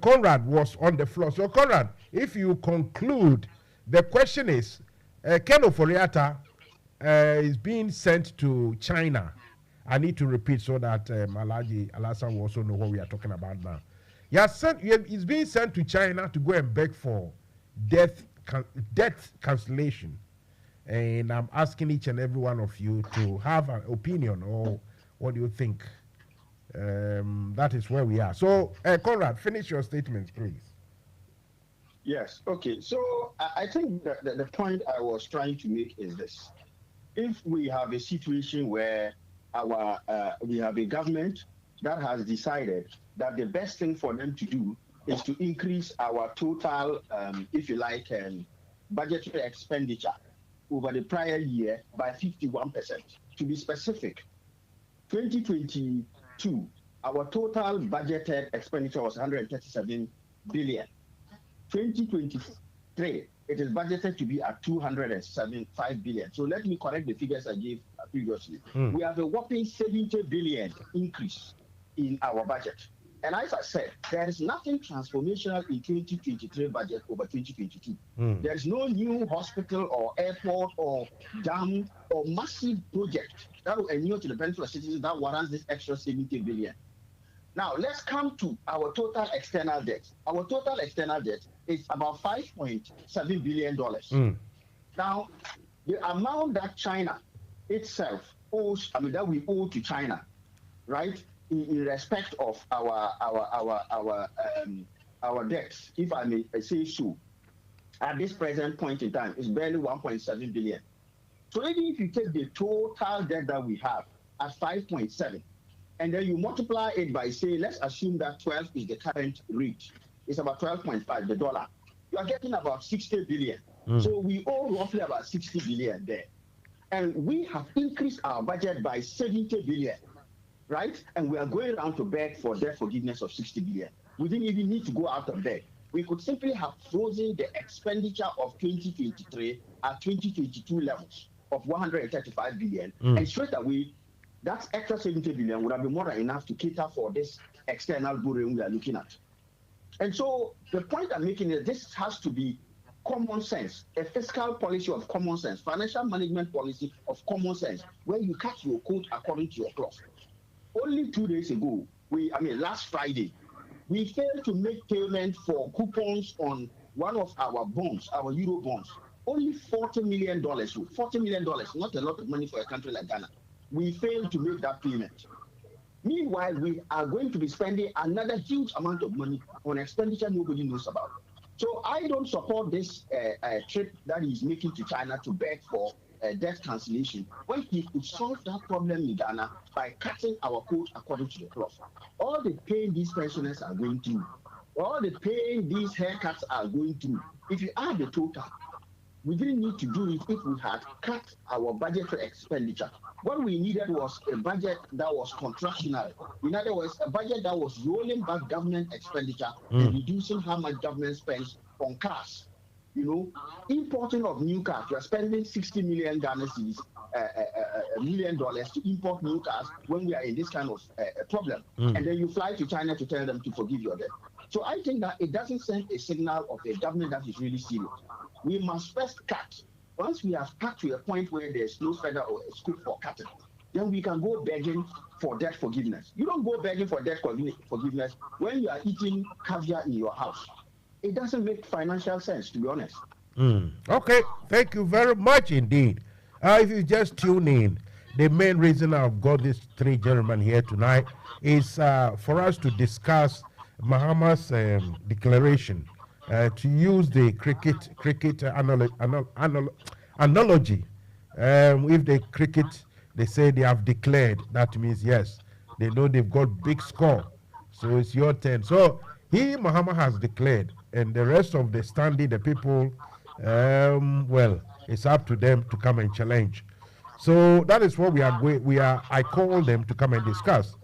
Conrad was on the floor. So, Conrad, if you conclude, the question is, Ken Oforiatta is being sent to China. I need to repeat so that Alaji Alasan will also know what we are talking about now. He's being sent to China to go and beg for debt cancellation. And I'm asking each and every one of you to have an opinion, or what do you think? That is where we are. So, Conrad, finish your statements, please. Yes, okay. So I think that the point I was trying to make is this. If we have a situation where we have a government that has decided that the best thing for them to do is to increase our total, if you like, budgetary expenditure over the prior year by 51%. To be specific, 2022, our total budgeted expenditure was 137 billion. 2023, it is budgeted to be at 275 billion. So let me correct the figures I gave previously. We have a whopping 70 billion increase in our budget. And as I said, there is nothing transformational in 2023 budget over 2022. There's no new hospital or airport or dam or massive project that will inure to the benefit of citizens that warrants this extra 70 billion. Now, let's come to our total external debt. Our total external debt is about $5.7 billion. Now, the amount that China itself owes, that we owe to China, right, in respect of our debts, if I may say so, at this present point in time, is barely 1.7 billion. So even if you take the total debt that we have at 5.7, and then you multiply it by, say, let's assume that 12 is the current rate. It's about 12.5, the dollar. You are getting about 60 billion. So we owe roughly about 60 billion there. And we have increased our budget by 70 billion, right? And we are going around to beg for debt forgiveness of 60 billion. We didn't even need to go out of debt. We could simply have frozen the expenditure of 2023 at 2022 levels of 135 billion. And straight away, that extra 70 billion would have been more than enough to cater for this external borrowing we are looking at. And so the point I'm making is this has to be common sense, a fiscal policy of common sense, financial management policy of common sense, where you cut your coat according to your cloth. Only 2 days ago, last Friday, we failed to make payment for coupons on one of our bonds, our Euro bonds. Only $40 million, $40 million, not a lot of money for a country like Ghana. We failed to make that payment. Meanwhile, we are going to be spending another huge amount of money on expenditure nobody knows about. So I don't support this trip that he's making to China to beg for debt cancellation when he could solve that problem in Ghana by cutting our coat according to the cloth. All the pain these pensioners are going through, all the pain these haircuts are going through, if you add the total, we didn't need to do it if we had cut our budgetary expenditure. What we needed was a budget that was contractional. In other words, a budget that was rolling back government expenditure and reducing how much government spends on cars. Importing of new cars, we are spending 60 million Ghana cedis $1 million to import new cars when we are in this kind of problem. And then you fly to China to tell them to forgive your debt. So I think that it doesn't send a signal of a government that is really serious. We must first cut. Once we have cut to a point where there's no further scope for cutting, then we can go begging for debt forgiveness. You don't go begging for debt forgiveness when you are eating caviar in your house. It doesn't make financial sense, to be honest. Okay, thank you very much indeed. If you just tune in, the main reason I've got these three gentlemen here tonight is for us to discuss Mahama's declaration, to use the cricket analogy. If the cricket, they say they have declared, that means yes, they know they've got big score, so it's your turn. So Mahama has declared, and the rest of the standing, the people, well, it's up to them to come and challenge. So that is what I call them to come and discuss.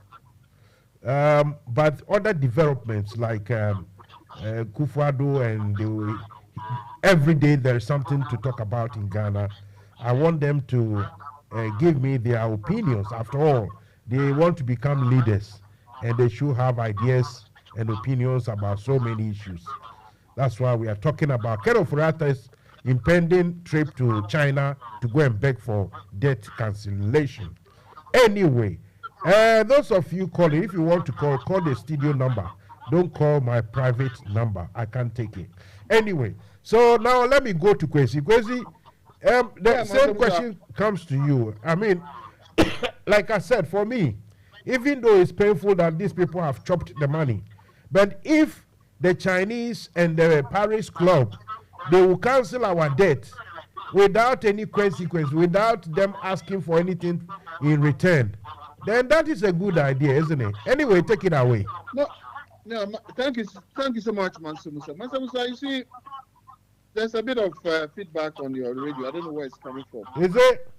But other developments like Kufuor and every day there is something to talk about in Ghana. I want them to give me their opinions. After all, they want to become leaders, and they should have ideas and opinions about so many issues. That's why we are talking about Kenneth Furata's impending trip to China to go and beg for debt cancellation. Anyway, those of you calling, if you want to call the studio number. Don't call my private number. I can't take it. Anyway, so now let me go to Kwesi. Kwesi, the same question comes to you. I mean, like I said, for me, even though it's painful that these people have chopped the money, but if the Chinese and the Paris Club, they will cancel our debt without any consequence, without them asking for anything in return, then that is a good idea, isn't it? Anyway, take it away. No, thank you so much, Mansa Musa. Mansa Musa, you see, there's a bit of feedback on your radio. I don't know where it's coming from. Is it?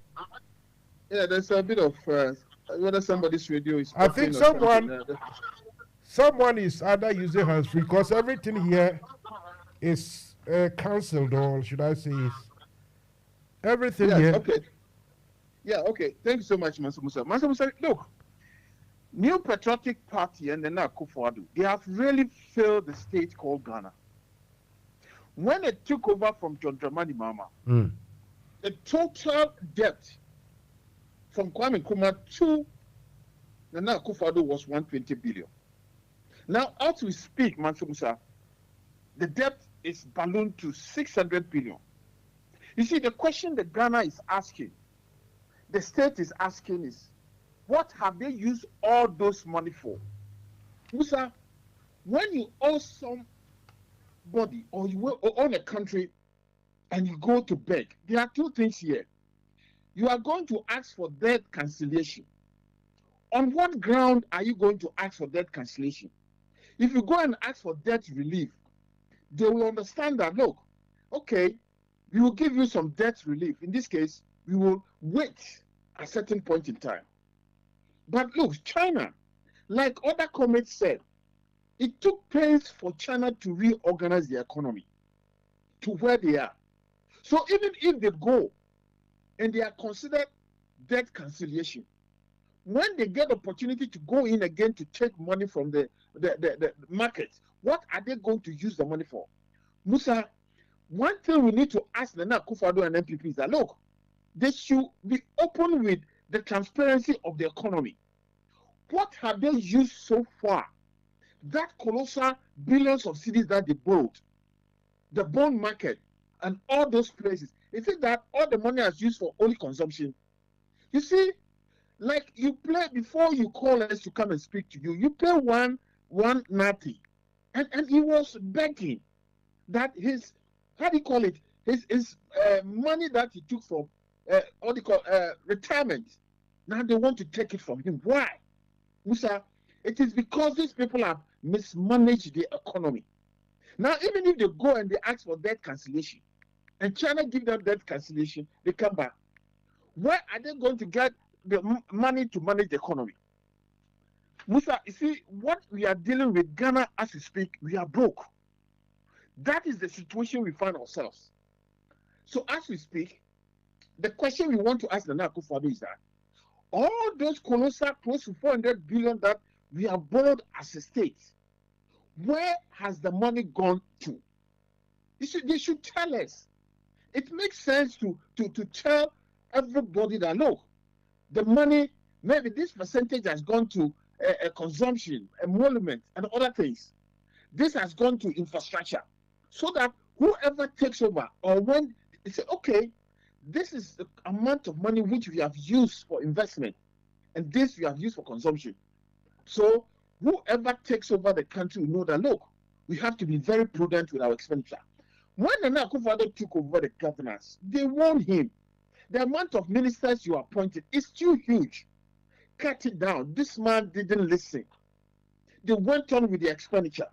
Yeah, there's a bit of whether somebody's radio is. I think someone is either using hands free because everything here is cancelled, or should I say, is everything here. Okay. Yeah, okay. Thank you so much, Mansa Musa. Mansa Musa, look, New Patriotic Party and the Kufuor, they have really failed the state called Ghana. When it took over from John Dramani Mahama, the total debt from Kwame Nkrumah to Nana Akufo-Addo was 120 billion. Now, as we speak, Mansa Musa, the debt is ballooned to 600 billion. You see, the question that Ghana is asking, the state is asking is, what have they used all those money for? Musa, when you owe somebody or you own a country and you go to beg, there are two things here. You are going to ask for debt cancellation. On what ground are you going to ask for debt cancellation? If you go and ask for debt relief, they will understand that, look, okay, we will give you some debt relief. In this case, we will wait a certain point in time. But look, China, like other comments said, it took pains for China to reorganize the economy to where they are. So even if they go and they are considered debt cancellation, when they get opportunity to go in again to take money from the market, what are they going to use the money for? Musa, one thing we need to ask Nana Akufo-Addo and MPP is that, look, they should be open with the transparency of the economy. What have they used so far? That colossal billions of cedis that they borrowed, the bond market, and all those places. Is it that all the money is used for only consumption? You see, like you play before you call us to come and speak to you, you pay one natty, and he was begging that his, how do you call it, his money that he took from what do you call retirement. Now they want to take it from him. Why? Musa, it is because these people have mismanaged the economy. Now, even if they go and they ask for debt cancellation, and China give them debt cancellation, they come back. Where are they going to get the money to manage the economy? Musa, you see, what we are dealing with Ghana as we speak, we are broke. That is the situation we find ourselves. So as we speak, The question we want to ask Nana Akufo-Addo is that all those colossal close to 400 billion that we have borrowed as a state, where has the money gone to? They should tell us. It makes sense to tell everybody that, look, the money, maybe this percentage has gone to a consumption, emolument, and other things. This has gone to infrastructure, so that whoever takes over, or when they say, okay, this is the amount of money which we have used for investment, and this we have used for consumption. So whoever takes over the country will know that, look, we have to be very prudent with our expenditure. When Nana Akufo-Addo took over the governance, they warned him. The amount of ministers you appointed is too huge. Cut it down. This man didn't listen. They went on with the expenditure.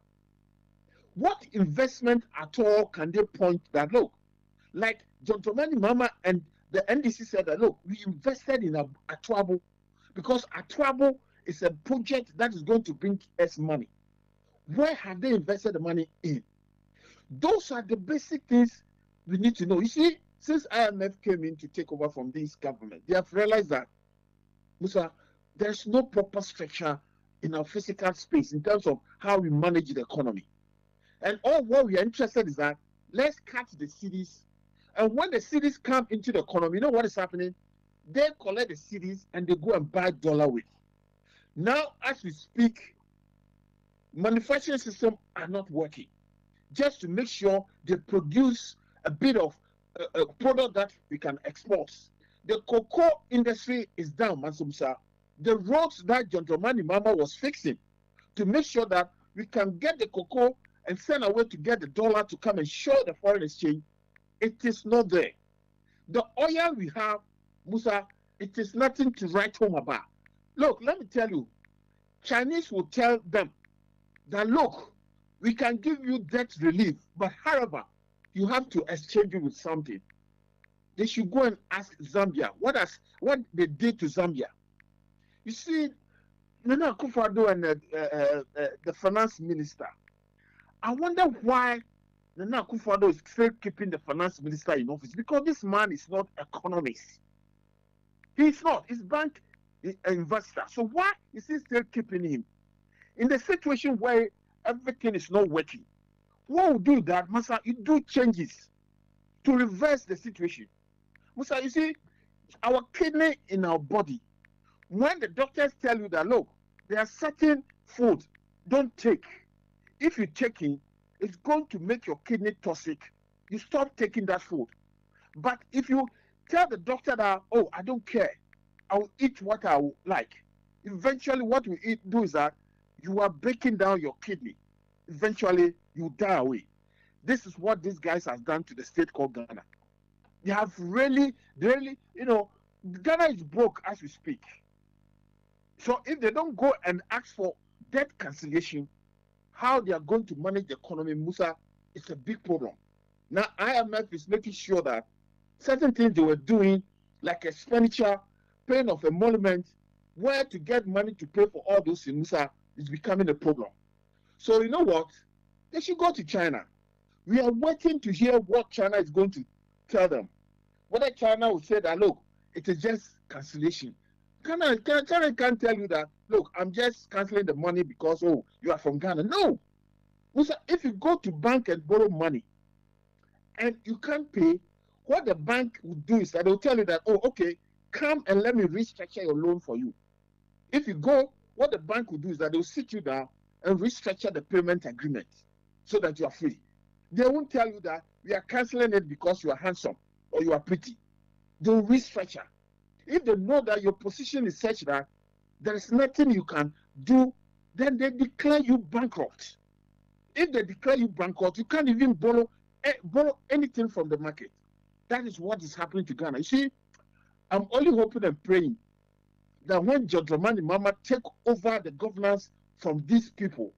What investment at all can they point that, look, like John Dramani Mahama and the NDC said that, look, we invested in Atuabo because Atuabo is a project that is going to bring us money. Where have they invested the money in? Those are the basic things we need to know. You see, since IMF came in to take over from this government, they have realized that, Musa, there's no proper structure in our physical space in terms of how we manage the economy. And all what we are interested in is that let's cut the cities. And when the cities come into the economy, you know what is happening? They collect the cities and they go and buy dollar with. Now, as we speak, manufacturing systems are not working. Just to make sure they produce a bit of a product that we can export. The cocoa industry is down, Mansumsa. The roads that John Dramani Mahama was fixing to make sure that we can get the cocoa and send away to get the dollar to come and show the foreign exchange, it is not there. The oil we have, Musa, it is nothing to write home about. Look, let me tell you, Chinese will tell them that, look, we can give you debt relief, but however, you have to exchange it with something. They should go and ask Zambia what they did to Zambia. You see, Nana Akufo-Addo and the finance minister, I wonder why Nana Akufo-Addo is still keeping the finance minister in office, because this man is not economist. He's not. He's bank investor. So why is he still keeping him? In the situation where everything is not working, what will do that, Musa? You do changes to reverse the situation. Musa, you see, our kidney in our body, when the doctors tell you that, look, there are certain food don't take. If you take it, it's going to make your kidney toxic. You stop taking that food. But if you tell the doctor that, oh, I don't care, I will eat what I will like, eventually what we do is that you are breaking down your kidney. Eventually, you die away. This is what these guys have done to the state called Ghana. They have really, Ghana is broke as we speak. So if they don't go and ask for debt cancellation, how they are going to manage the economy, Musa, it's a big problem. Now, IMF is making sure that certain things they were doing, like expenditure, paying of emolument, where to get money to pay for all those things, Musa, is becoming a problem. So you know what? They should go to China. We are waiting to hear what China is going to tell them. Whether China will say that, look, it is just cancellation. China can't tell you that, look, I'm just cancelling the money because, oh, you are from Ghana. No. Musa, if you go to bank and borrow money and you can't pay, what the bank will do is that they'll tell you that, oh, okay, come and let me restructure your loan for you. If you go, what the bank will do is that they'll sit you down and restructure the payment agreement so that you are free. They won't tell you that we are canceling it because you are handsome or you are pretty. They'll restructure. If they know that your position is such that there is nothing you can do, then they declare you bankrupt. If they declare you bankrupt, you can't even borrow anything from the market. That is what is happening to Ghana. You see, I'm only hoping and praying that when John Dramani Mahama take over the governance from these people,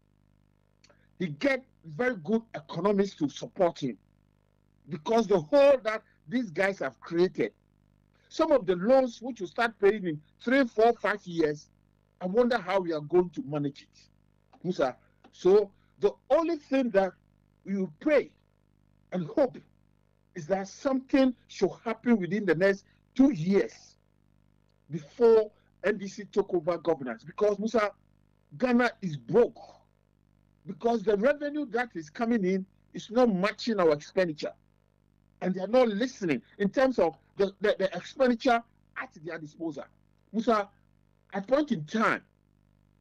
he get very good economists to support him. Because the whole that these guys have created, some of the loans which will start paying in 3, 4, 5 years, I wonder how we are going to manage it. Musa, so the only thing that we will pray and hope is that something should happen within the next 2 years before NDC took over governance, because Musa, Ghana is broke, because the revenue that is coming in is not matching our expenditure, and they are not listening in terms of the expenditure at their disposal. Musa, at point in time,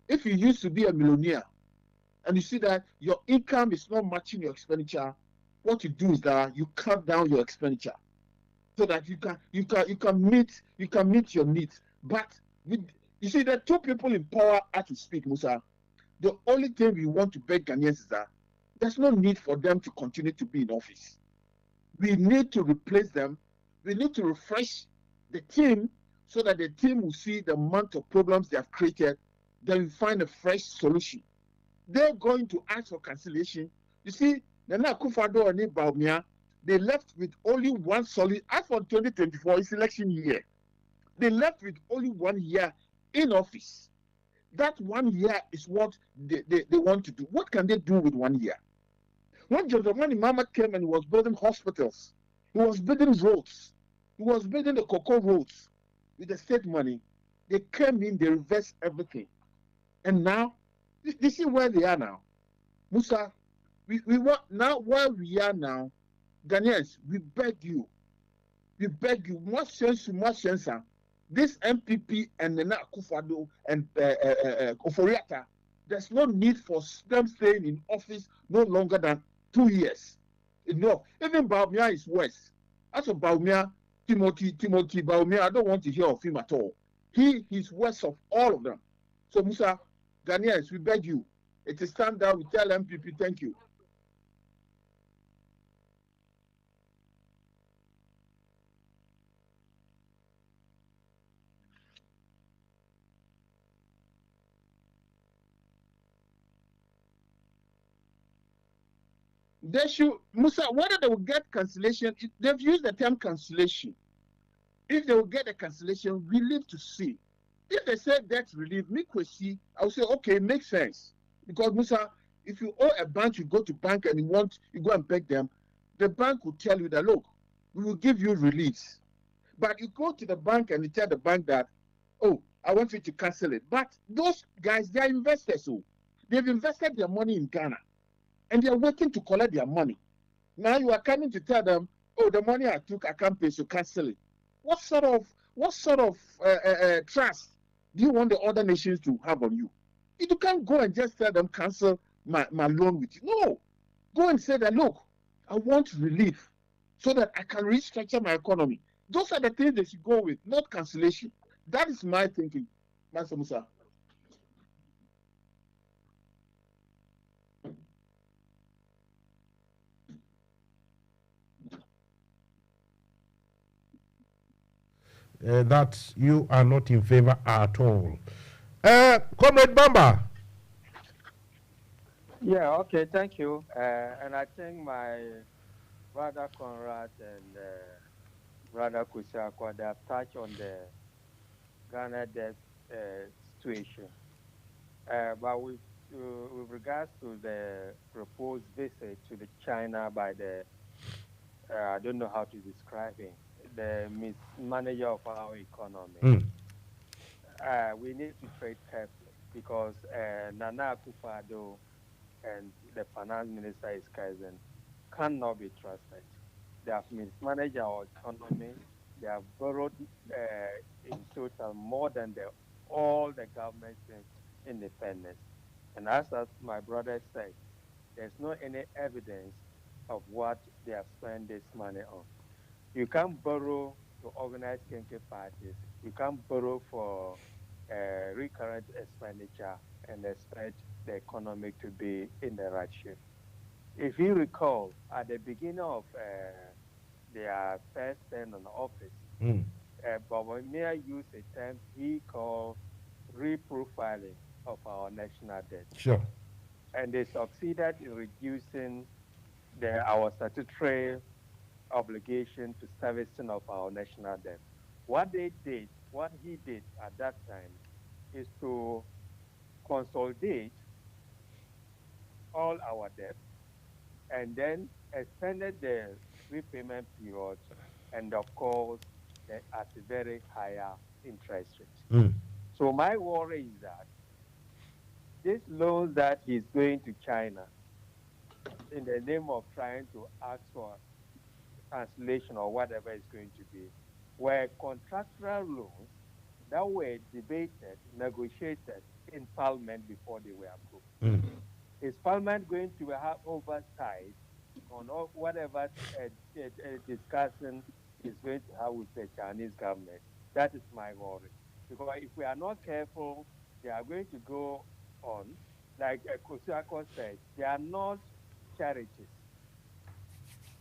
if you used to be a millionaire and you see that your income is not matching your expenditure, what you do is that you cut down your expenditure so that you can meet your needs. But you see, the two people in power are to speak, Musa. The only thing we want to beg Ghanaians is that there's no need for them to continue to be in office. We need to replace them. We need to refresh the team so that the team will see the amount of problems they have created, then we find a fresh solution. They're going to ask for cancellation. You see, Nana Akufo-Addo and Bawumia, they left with only one solid, as for 2024, it's election year. They left with only 1 year in office. That 1 year is what they want to do. What can they do with 1 year? When Joseph Mama came and he was building hospitals, he was building roads, he was building the cocoa roads with the state money. They came in, they reversed everything. And now, this is where they are now. Musa, we want, now where we are now, Ghanaians, we beg you, more sense, this MPP and Nana Akufo-Addo and Oforiatta, there's no need for them staying in office no longer than 2 years. Enough. Even Bawumia is worse. As for Bawumia, Timothy Bawumia, I don't want to hear of him at all. He's worst of all of them. So Musa, Ghanaians, we beg you. It is time that we tell MPP thank you. They should, Musa, whether they will get cancellation, they've used the term cancellation. If they will get a cancellation, we live to see. If they say debt relief, I will say, okay, it makes sense. Because Musa, if you owe a bank, you go to bank and you go and beg them, the bank will tell you that, look, we will give you release. But you go to the bank and you tell the bank that, oh, I want you to cancel it. But those guys, they are investors. So they've invested their money in Ghana. And they are waiting to collect their money. Now you are coming to tell them, oh, the money I took, I can't pay, so cancel it. What sort of trust do you want the other nations to have on you? You can't go and just tell them, cancel my loan with you. No. Go and say that, look, I want relief so that I can restructure my economy. Those are the things they should go with, not cancellation. That is my thinking, Master Musa. That you are not in favor at all. Comrade Bamba. Yeah, okay, thank you. And I think my brother Conrad and brother Kusiakwa, they have touched on the Ghana debt situation. But with regards to the proposed visit to the China by the, I don't know how to describe him, the mismanager of our economy. We need to trade carefully because Nana Akufo-Addo and the finance minister is cousin cannot be trusted. They have mismanaged our economy. They have borrowed in total more than all the government since independence. And as my brother said, there's no any evidence of what they have spent this money on. You can't borrow to organize kinky parties. You can't borrow for recurrent expenditure and expect the economy to be in the right shape. If you recall, at the beginning of their first term in office, Bawumia used a term he called reprofiling of our national debt. Sure. And they succeeded in reducing our statutory obligation to servicing of our national debt. What he did at that time is to consolidate all our debt and then extended the repayment period, and of course, at a very higher interest rate. So my worry is that this loan that he's going to China in the name of trying to ask for cancellation or whatever it's going to be, were contractual loans that were debated, negotiated in Parliament before they were approved. Is Parliament going to have oversight on whatever discussion is going to have with the Chinese government? That is my worry. Because if we are not careful, they are going to go on, like Kosiako said, they are not charities.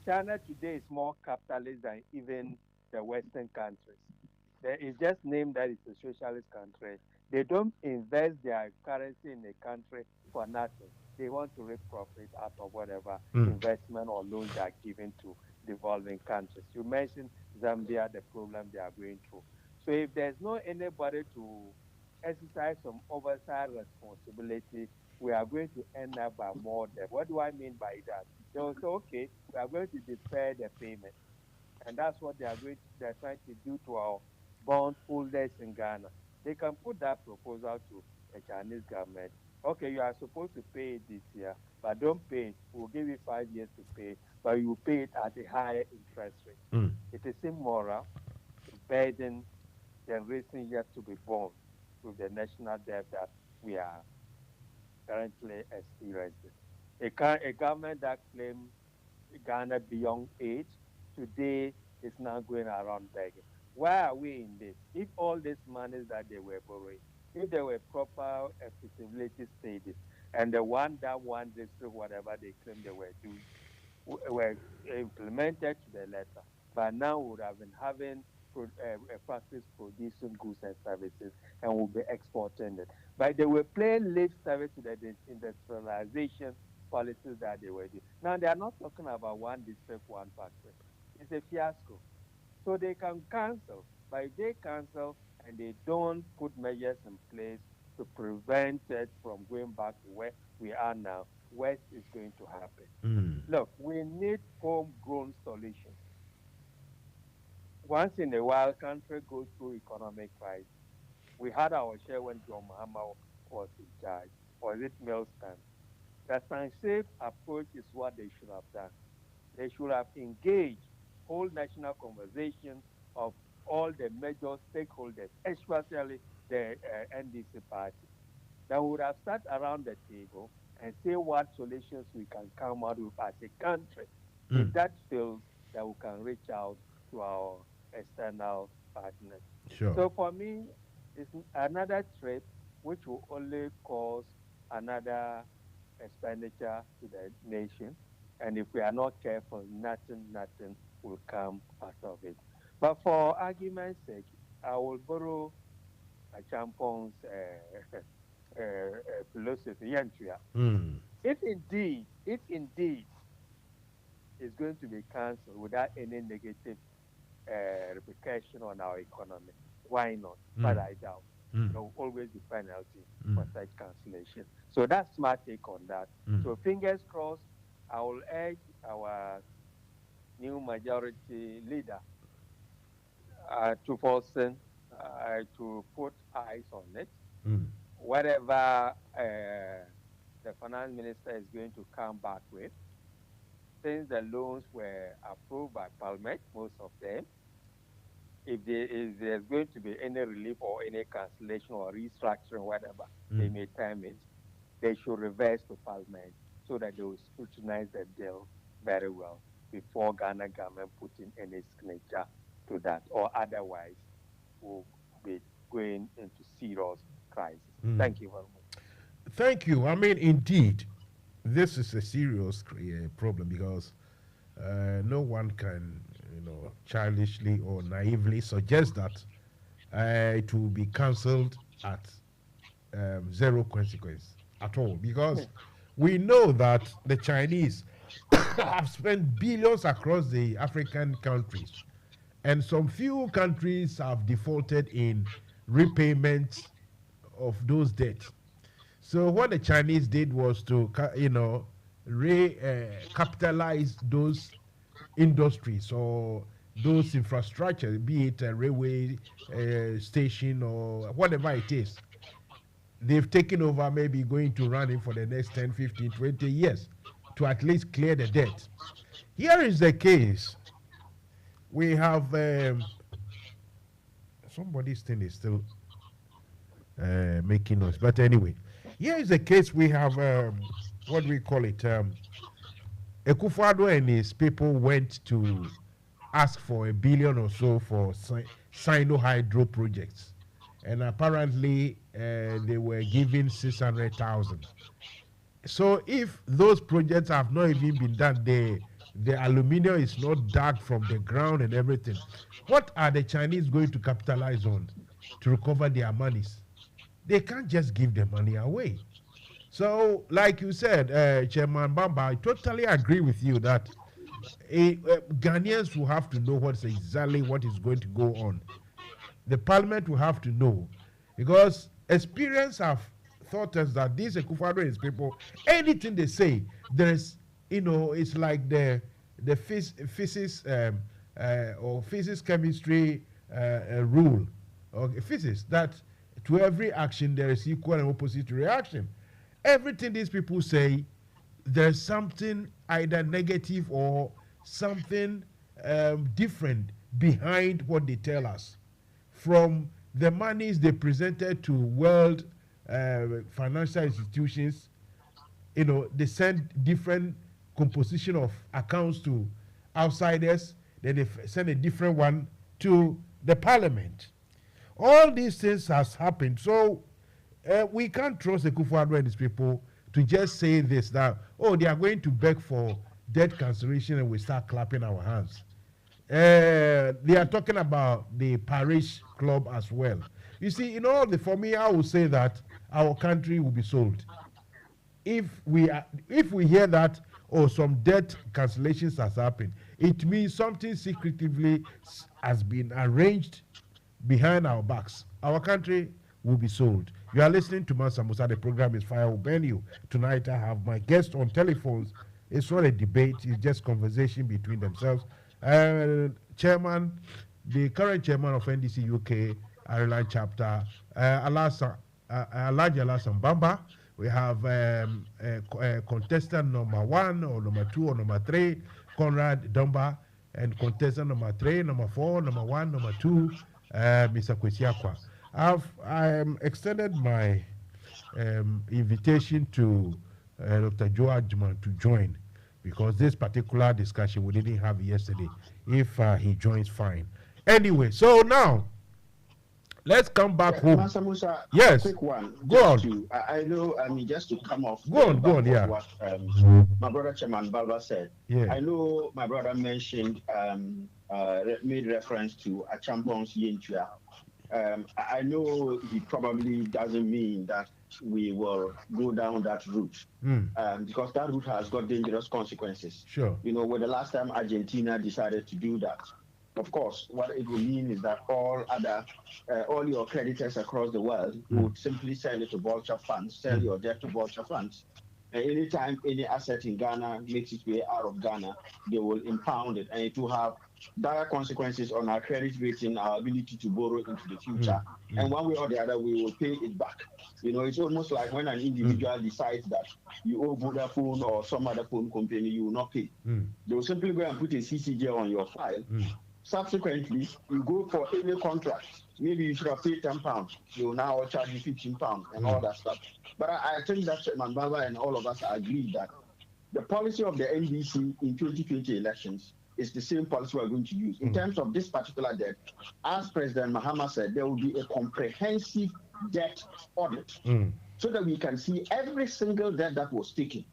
China today is more capitalist than even the Western countries. There is just named that it's a socialist country. They don't invest their currency in a country for nothing. They want to reap profit out of whatever investment or loans they are given to developing countries. You mentioned Zambia, the problem they are going through. So if there's no anybody to exercise some oversight responsibility, we are going to end up by more debt. What do I mean by that? They will say, okay, we are going to defer the payment. And that's what they're trying to do to our bond holders in Ghana. They can put that proposal to the Chinese government. Okay, you are supposed to pay it this year, but don't pay it. We'll give you 5 years to pay, but you pay it at a higher interest rate. It is immoral to burden generation yet to be born with the national debt that we are currently experiencing. A government that claims Ghana beyond age today is now going around begging. Why are we in this? If all these monies that they were borrowing, if there were proper feasibility studies, and the one district, whatever they claim they were doing, were implemented to the letter, by now we would have been having a practice producing goods and services, and will be exporting it. But they were playing lip service to the industrialization policies that they were doing. Now they are not talking about one district, one factory. It's a fiasco. So they can cancel. But if they cancel and they don't put measures in place to prevent it from going back to where we are now, what is going to happen? Look, we need homegrown solutions. Once in a while, country goes through economic crisis. We had our share when John Mahama was in charge. Or is it Milston? The safe approach is what they should have done. They should have engaged whole national conversation of all the major stakeholders, especially the NDC party. That would have sat around the table and say what solutions we can come out with as a country. If that fails, that we can reach out to our external partners. Sure. So for me, it's another trip which will only cause another expenditure to the nation. And if we are not careful, nothing will come out of it. But for argument's sake, I will borrow a Champon's philosophy. If indeed it's going to be cancelled without any negative repercussion on our economy, why not? But I doubt. There will always be penalty for such cancellation. So that's my take on that. So fingers crossed. I will urge our new majority leader to force to put eyes on it. Whatever the finance minister is going to come back with, since the loans were approved by Parliament, most of them, if there's going to be any relief or any cancellation or restructuring, whatever they may term it, they should reverse to Parliament so that they will scrutinize the bill very well before Ghana government putting any signature to that, or otherwise we'll be going into serious crisis. Thank you very much. Thank you. I mean, indeed, this is a serious problem because no one can, childishly or naively suggest that it will be cancelled at zero consequence at all, because we know that the Chinese have spent billions across the African countries, and some few countries have defaulted in repayment of those debts. So what the Chinese did was to, capitalize those, industries or those infrastructure, be it a railway station or whatever it is. They've taken over, maybe going to run it for the next 10, 15, 20 years to at least clear the debt. Here is the case. We have somebody's thing is still making noise. But anyway, here is the case. We have, what do we call it? Akufo-Addo and his people went to ask for $1 billion or so for Sino hydro projects. And apparently they were given 600,000. So if those projects have not even been done, the aluminium is not dug from the ground and everything, what are the Chinese going to capitalize on to recover their monies? They can't just give the money away. So, like you said, Chairman Bamba, I totally agree with you that Ghanaians will have to know exactly what is going to go on. The parliament will have to know, because experience have taught us that these Akufo-Addo and his people, anything they say, there's, it's like the physics or physics chemistry rule, or physics, that to every action there is equal and opposite reaction. Everything these people say, there's something either negative or something different behind what they tell us. From the monies they presented to world financial institutions, they send different composition of accounts to outsiders, then they send a different one to the parliament. All these things has happened. So we can't trust the Akufo-Addo and these people to just say this, that, oh, they are going to beg for debt cancellation and we start clapping our hands. They are talking about the parish club as well. You see, for me, I would say that our country will be sold. If we hear that, some debt cancellations has happened, it means something secretively has been arranged behind our backs. Our country will be sold. You are listening to Mansa Musa. The program is Fire Will Burn You. Tonight I have my guests on telephones. It's not a debate, it's just conversation between themselves. Chairman, the current chairman of NDC UK Ireland chapter, Alhaji Alassane Bamba. We have contestant number 1 or number 2 or number 3, Conrad Dumba, and contestant number 3, number 4, number 1, number 2, Mr. Kwesiakwa. I've extended my invitation to Dr. Joe Ajman to join, because this particular discussion we didn't have yesterday. If he joins, fine. Anyway, so now let's come back home. Mansa Musa, yes, quick one. Go on. I know, just to come off. Go on, yeah. What my brother Chairman Baba said. Yeah. I know my brother mentioned, made reference to Achampong's Yentua. I know he probably doesn't mean that we will go down that route, because that route has got dangerous consequences. Sure. When the last time Argentina decided to do that, of course, what it will mean is that all your creditors across the world would simply sell it to vulture funds, sell your debt to vulture funds. And anytime any asset in Ghana makes its way out of Ghana, they will impound it, and it will have dire consequences on our credit rating, our ability to borrow into the future. And one way or the other, we will pay it back. It's almost like when an individual decides that you owe Vodafone or some other phone company, you will not pay. They will simply go and put a CCJ on your file. Subsequently, you go for any contract. Maybe you should have paid £10. They will now charge you £15 and all that stuff. But I think that Chairman Baba and all of us agree that the policy of the NDC in 2020 elections is the same policy we're going to use. In terms of this particular debt, as President Mahama said, there will be a comprehensive debt audit so that we can see every single debt that was taken.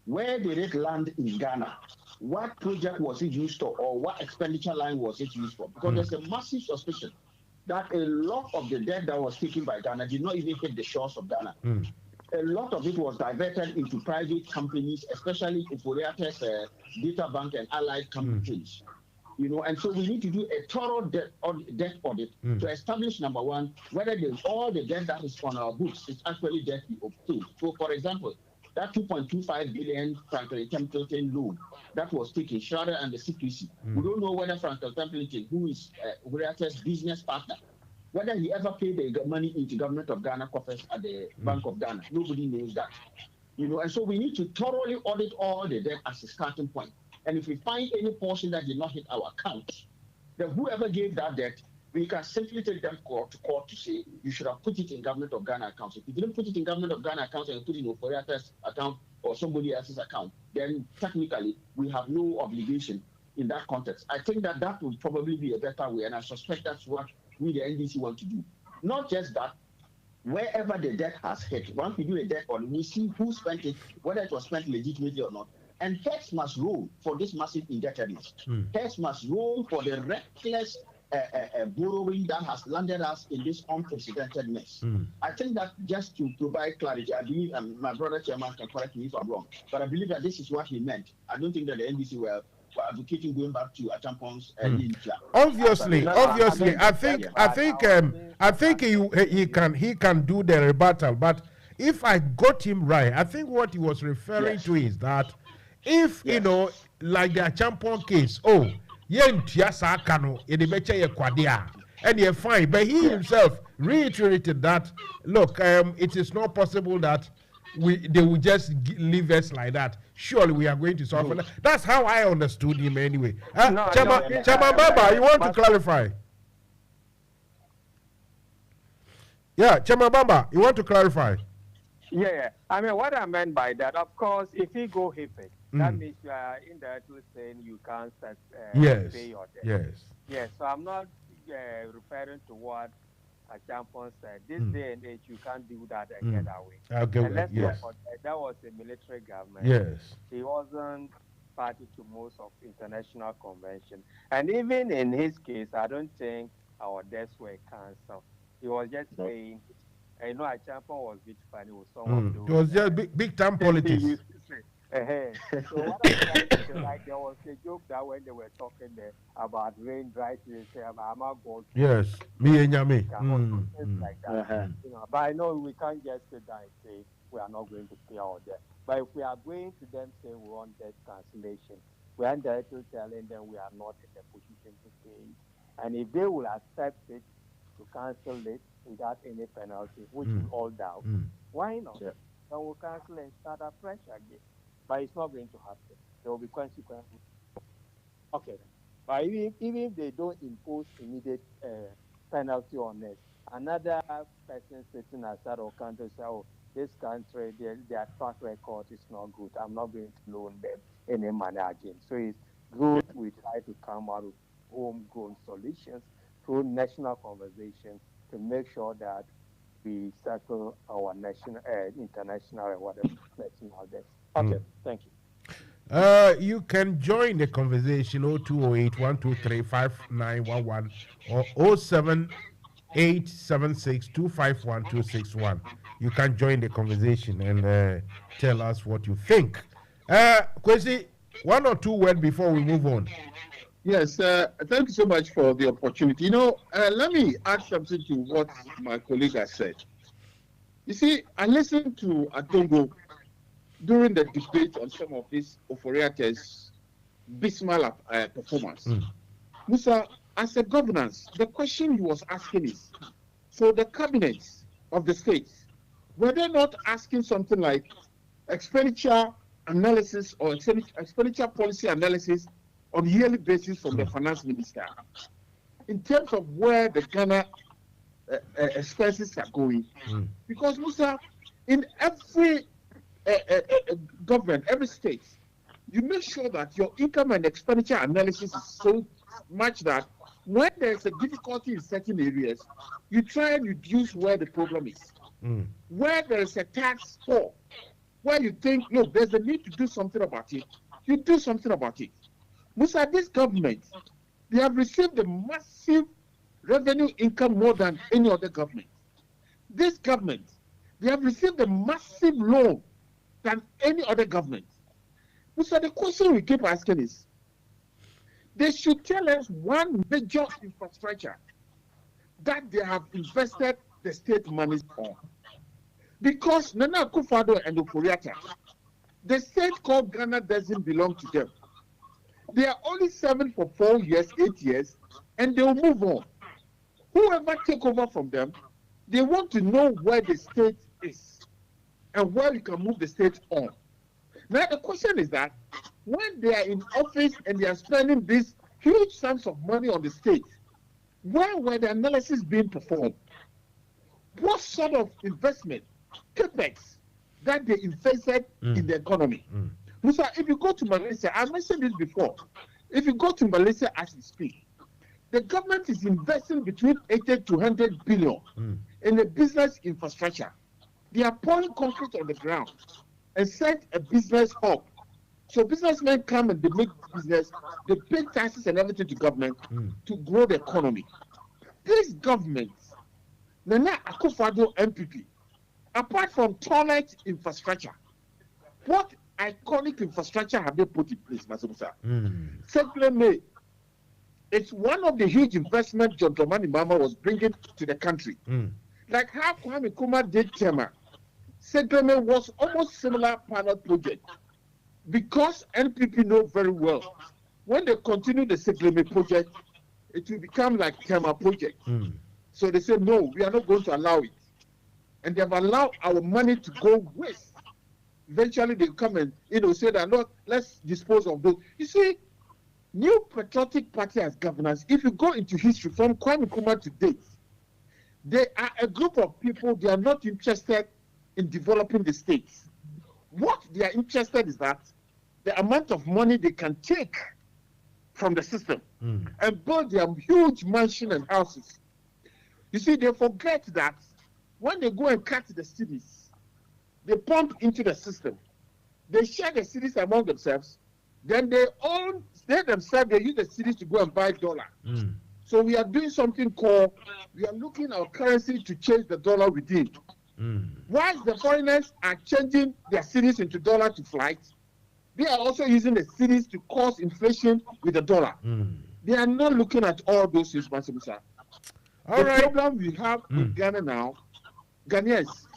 Where did it land in Ghana? What project was it used for, or what expenditure line was it used for? Because there's a massive suspicion that a lot of the debt that was taken by Ghana did not even hit the shores of Ghana. A lot of it was diverted into private companies, especially Iforiate's data bank and allied companies. And so we need to do a thorough debt audit to establish, number one, whether all the debt that is on our books is actually debt we obtained. So, for example, that 2.25 billion Franklin Templeton loan that was taken, shrouded under secrecy. We don't know whether Franklin Templeton, who is Uriate's business partner, whether he ever paid the money into government of Ghana coffers at the Bank of Ghana. Nobody knows that. And so we need to thoroughly audit all the debt as a starting point. And if we find any portion that did not hit our account, then whoever gave that debt, we can simply take them to court to say you should have put it in government of Ghana accounts. If you didn't put it in government of Ghana accounts and you put it in Oforiate's account or somebody else's account, then technically we have no obligation in that context. I think that would probably be a better way, and I suspect that's what we, the NDC, want to do. Not just that, wherever the debt has hit, once we do a debt audit, we see who spent it, whether it was spent legitimately or not. And heads must roll for this massive indebtedness. Heads must roll for the reckless borrowing that has landed us in this unprecedented mess. I think that just to provide clarity, I believe, and my brother chairman can correct me if I'm wrong, but I believe that this is what he meant. I don't think that the NDC were advocating going back to Achampon's Obviously, I think he can do the rebuttal. But if I got him right, I think what he was referring to is that if like the Achampon case, and you're fine, but he himself reiterated that look, it is not possible that they will just leave us like that. Surely we are going to solve it. That's how I understood him anyway. Chama Baba, you want to clarify? Yeah, Chama Baba, you want to clarify? Yeah. I mean, what I meant by that, of course, if you go HIPIC, that means you are indirectly saying you can't pay your debt. Yes. So I'm not referring to what Achampon said. This day and age, you can't do that and get away. That was a military government. Yes. He wasn't party to most of international convention. And even in his case, I don't think our debts were cancelled. He was just saying, Achampon was a bit funny with some of those. It was just big time politics. So what I'm trying to say, like there was a joke that when they were talking there about rain dry, they say, "I'm not going." Yes, me and Yami. Like that. But I know we can't just sit down and say we are not going to pay our debt. But if we are going to them saying we want debt cancellation, we are directly telling them we are not in a position to pay it. And if they will accept it to cancel it without any penalty, which we all doubt, why not? Then we'll cancel and start afresh again. But it's not going to happen. There will be consequences. Okay. But even if they don't impose immediate penalty on us, another person sitting outside our country say, this country, their track record is not good. I'm not going to loan them any money again. So it's good we try to come out with homegrown solutions through national conversation to make sure that we settle our national, international, or whatever national debts. Okay, thank you. You can join the conversation 0208 123 5911 or 07876 251 261. You can join the conversation and tell us what you think. Kwesi, one or two words before we move on. Yes, thank you so much for the opportunity. Let me add something to what my colleague has said. You see, I listened to Atongo during the debate on some of these Oforiate's abysmal performance. Musa, as a governance, the question he was asking is, so the cabinets of the states, were they not asking something like expenditure analysis or expenditure policy analysis on a yearly basis from the finance minister in terms of where the Ghana expenses are going? Because Musa, in every government, every state, you make sure that your income and expenditure analysis is so much that when there's a difficulty in certain areas, you try and reduce where the problem is. Where there is a tax fall, where you think, look, there's a need to do something about it, you do something about it. Musa, this government, they have received a massive revenue income more than any other government. This government, they have received a massive loan than any other government. So the question we keep asking is, they should tell us one major infrastructure that they have invested the state money on. Because Nana Akufo-Addo and Oforiata, The state called Ghana doesn't belong to them. They are only serving for 4 years, 8 years, and they will move on. Whoever take over from them, they want to know where the state is and where we can move the state on. Now the question is that when they are in office and they are spending these huge sums of money on the state, where were the analysis being performed? What sort of investment, capex, that they invested in the economy? Musa, if you go to Malaysia, I mentioned this before. If you go to Malaysia as we speak, the government is investing between 80 to 100 billion in the business infrastructure. They are pouring concrete on the ground and set a business hub. So businessmen come and they make business, they pay taxes and everything to government to grow the economy. This government, Nana Akufo-Addo MPP, apart from toilet infrastructure, what iconic infrastructure have they put in place, Masumusa? Secondly, it's one of the huge investments John Dramani Mahama was bringing to the country. Like how Kwame Nkrumah did Tema. Secondly, was almost similar pilot project. Because NPP know very well, when they continue the Segleme project, it will become like Tema project. So they say, no, we are not going to allow it. And they have allowed our money to go waste. Eventually they come and say that, no, let's dispose of those. You see, New Patriotic Party as governance, if you go into history from Kwame Nkrumah to date, they are a group of people, they are not interested in developing the states. What they are interested is that the amount of money they can take from the system and build their huge mansion and houses. You see, they forget that when they go and cut the cities, they pump into the system. They share the cities among themselves. Then they themselves, they use the cities to go and buy dollar. So we are doing something called, we are looking our currency to change the dollar within. Whilst the foreigners are changing their cities into dollar to flight, they are also using the cities to cause inflation with the dollar. They are not looking at all those things, Masamusa. The problem we have with Ghana now, Ghanaians,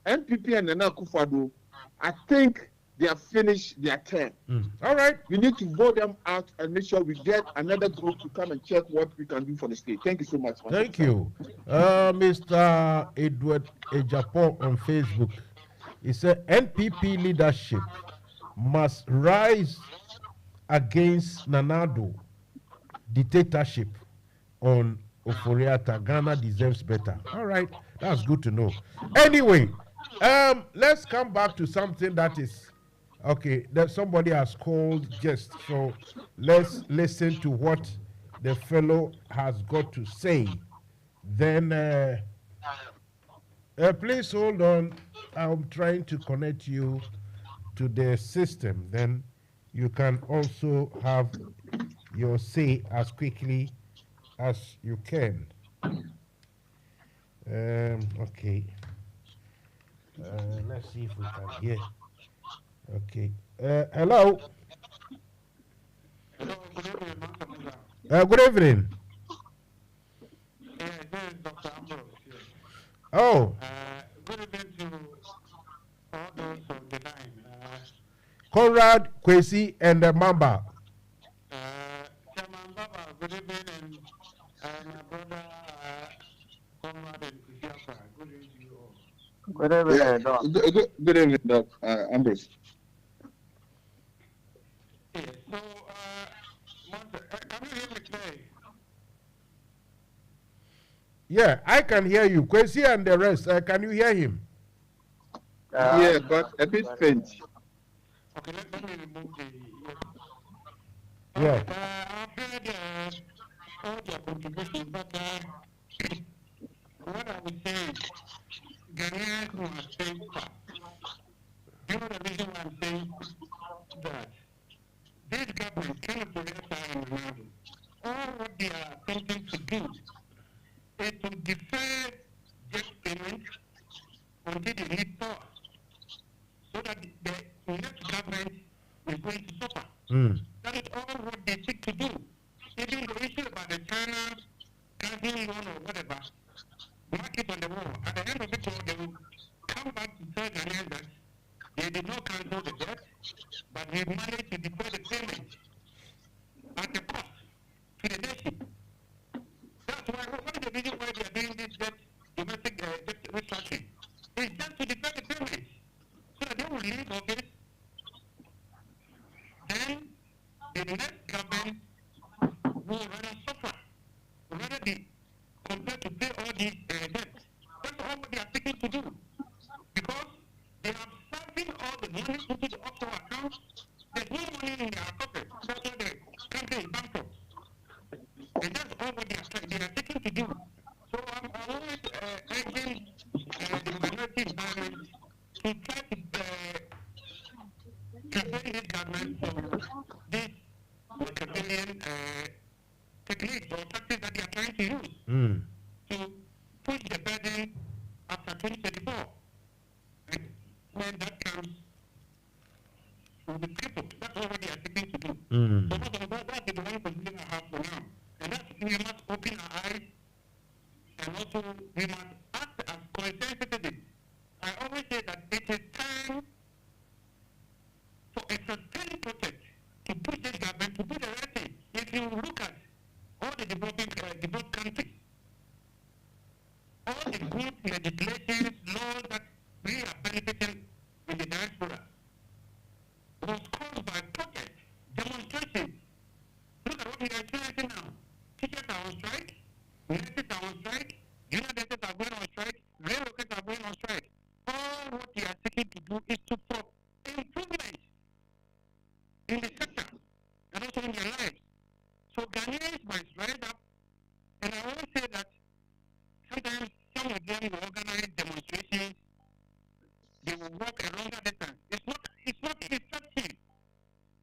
NPP and Nana Akufo-Addo, I think they have finished their term. All right. We need to vote them out and make sure we get another group to come and check what we can do for the state. Thank you so much. Thank you. Mr. Edward Ejapo on Facebook. He said NPP leadership must rise against Nanado dictatorship on Oforiata. Ghana deserves better. All right. That's good to know. Anyway, let's come back to something that is okay, that somebody has called just. So let's listen to what the fellow has got to say. Then please hold on. I'm trying to connect you to the system. Then you can also have your say as quickly as you can. Okay. Let's see if we can hear. Okay. Hello. Good evening. This is Dr. Ambrose. Oh. Good evening to all those on the line. Conrad, Kwesi, and Mamba. Chairman Baba, good evening, and my brother Conrad and Kwesi. Good evening to you all. Good evening, Doc. Good evening, Doc. Ambrose. Yeah, so, can you hear me today? Yeah, I can hear you. Kwesi and the rest, can you hear him? Yeah, but a bit faint. Okay, let me remove the... Yeah. I've heard all their contributions, but what I would say is Ghanaians must think fast. You know the reason why I'm saying that this government cannot protect all what they are attempting to do is to defer debt payment until they need power, so that the next government is going to suffer. That is all what they seek to do. Even the issue about the China canceling loan or whatever, mark it on the wall. At the end of it all, they will come back to tell Ghanaians that they did not cancel the debt. today bankrupt. And that's all what they are taking to do. So I'm always urging the minority environment to try to prevent this government from this Machiavellian techniques or tactics that they are trying to use to push the burden after 2034. And when that comes, will be crippled. That's all what they are seeking to do. So that's the one position I have for now. And that's, we must open our eyes, and also we must act as concerned citizens. I always say that it is time for a sustained protest to push this government to do the right thing. If you look at all the developed countries, all the good legislations, laws that we are benefiting in the diaspora was caused by protests, demonstrations. Look at what we are experiencing now. Teachers are on strike, nurses are on strike, universities are going on strike, railroads are going on strike. All what they are seeking to do is to for improvement in the sector and also in their lives. So Ghanaians must rise up, and I always say that sometimes some of them will organize demonstrations, they will walk a longer distance. It's not effective.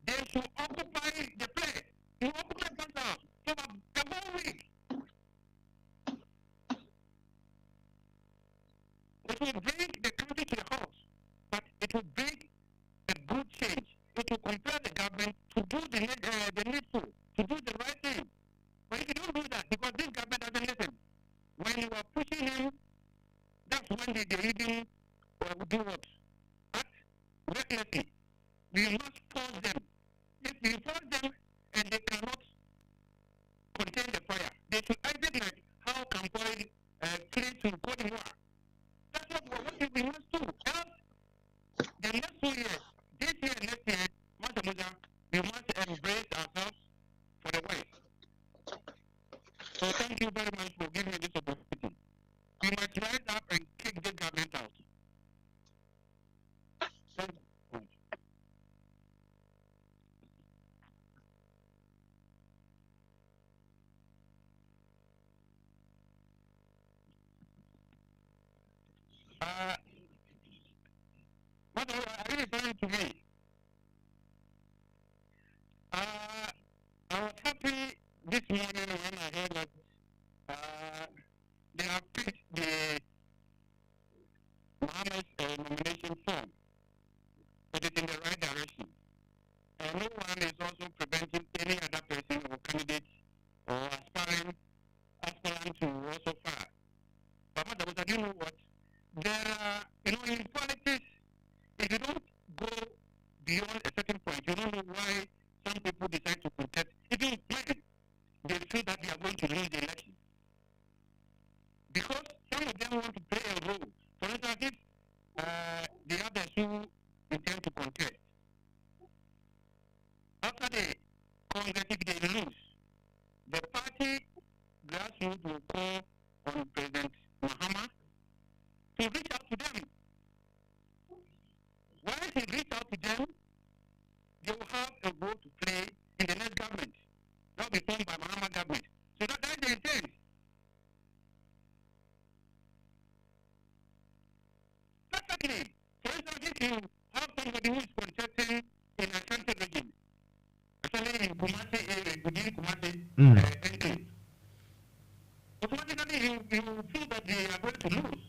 They should occupy the place. You occupy themselves for the whole week. It will bring the country to a halt, but it will bring a good change. It will compel the government to do the needful, to do the right thing. But if you don't do that, because this government doesn't listen, when you are pushing him, that's when they even will do what? Act recklessly. We must force them. If we force them and they cannot contain the fire, they should exit like how Campoy flee to Cote d'Ivoire. That's what we must do. Else, the next 2 years, this year and next year, we must embrace ourselves for the West. So thank you very much for giving me this opportunity. We must rise up and kick this government out. Thank you. What are you referring to me? I was happy this morning when I heard that they have picked the Mohammed's nomination form. It is in the right direction. And no one is also preventing any other person or candidate or aspirant to also fire. But you know what? There are, in politics, if you don't go beyond a certain point, you don't know why some people decide to contest. Even when they feel that they are going to lose the election. Because some of them want to play a role. For instance, if the others who intend to contest, after the Congress, if they lose, the party grassroots will call on President Mahama to reach out to them. Once he reach out to them, they will have a role to play in the next government. That will be formed by Mahama government. So that's the intent. Perfectly. For instance, if you have somebody who is contesting in a central region, especially in Kumasi area, within Kumasi entry, automatically you feel that they are going to lose.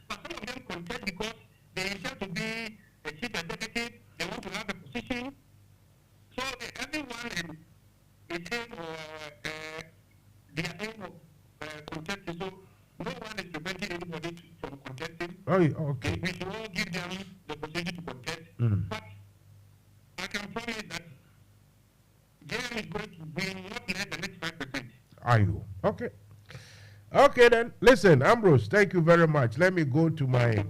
But some of them contest because they intend to be a chief executive, they want to have a position. So everyone is aim or their aim of contesting. So no one is preventing anybody from contesting. Oh, okay. We should all give them the opportunity to contest. But I can promise that JM is going to win not less than 85%. Are you? Okay. Okay then. Listen, Ambrose, thank you very much. Let me go to my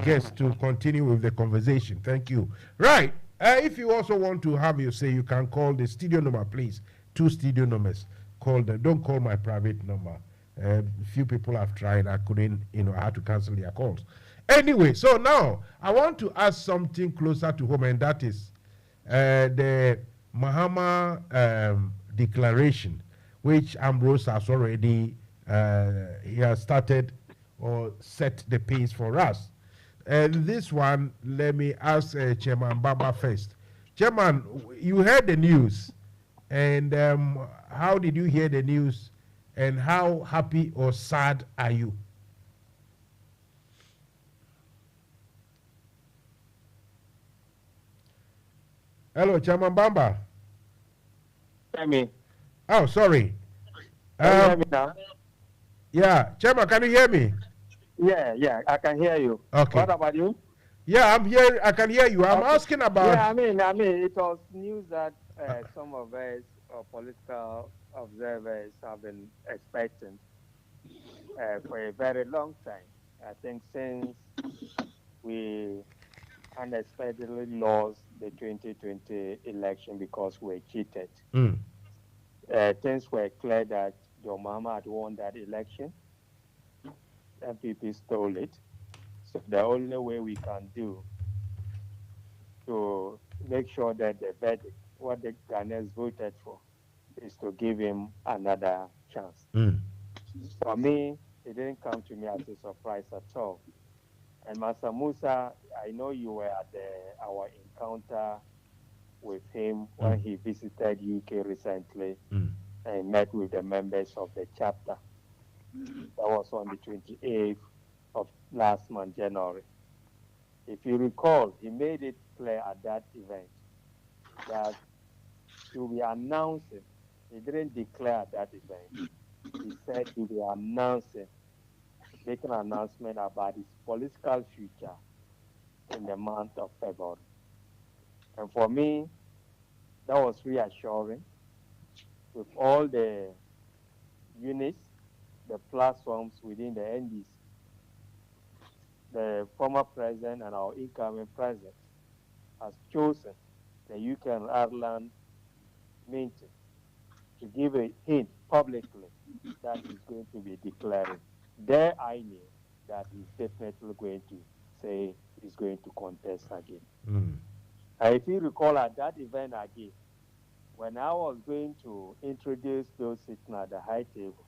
guest to continue with the conversation. Thank you. Right. If you also want to have your say, you can call the studio number, please. 2 studio numbers. Call them. Don't call my private number. Few people have tried. I couldn't, I had to cancel their calls. Anyway, so now I want to ask something closer to home, and that is the Mahama declaration, which Ambrose has already he has started or set the pace for us. And this one, let me ask Chairman Baba first. Chairman, you heard the news, and how did you hear the news, and how happy or sad are you? Hello, Chairman Bamba. Hear me. Oh, sorry. Can you hear me now? Yeah, Chairman, can you hear me? Yeah, I can hear you. Okay. What about you? Yeah, I'm here. I can hear you. I'm asking about. Yeah, I mean, it was news that some of us, political observers, have been expecting for a very long time. I think since we unexpectedly lost the 2020 election because we were cheated. Things were clear that John Mahama had won that election. MPP stole it. So the only way we can do to make sure that the verdict, what the Ghanaians voted for, is to give him another chance. For me, it didn't come to me as a surprise at all. And Master Musa, I know you were at our encounter with him when he visited UK recently and met with the members of the chapter. That was on the 28th of last month, January. If you recall, he made it clear at that event that he will be announcing. He didn't declare at that event. He said he will be announcing, making an announcement about his political future in the month of February. And for me, that was reassuring. With all the units, the platforms within the NDC, the former president and our incoming president has chosen the UK and Ireland meeting to give a hint publicly that he's going to be declaring. There I knew that he's definitely going to say he's going to contest again. And if you recall at that event again, when I was going to introduce those sitting at the high table,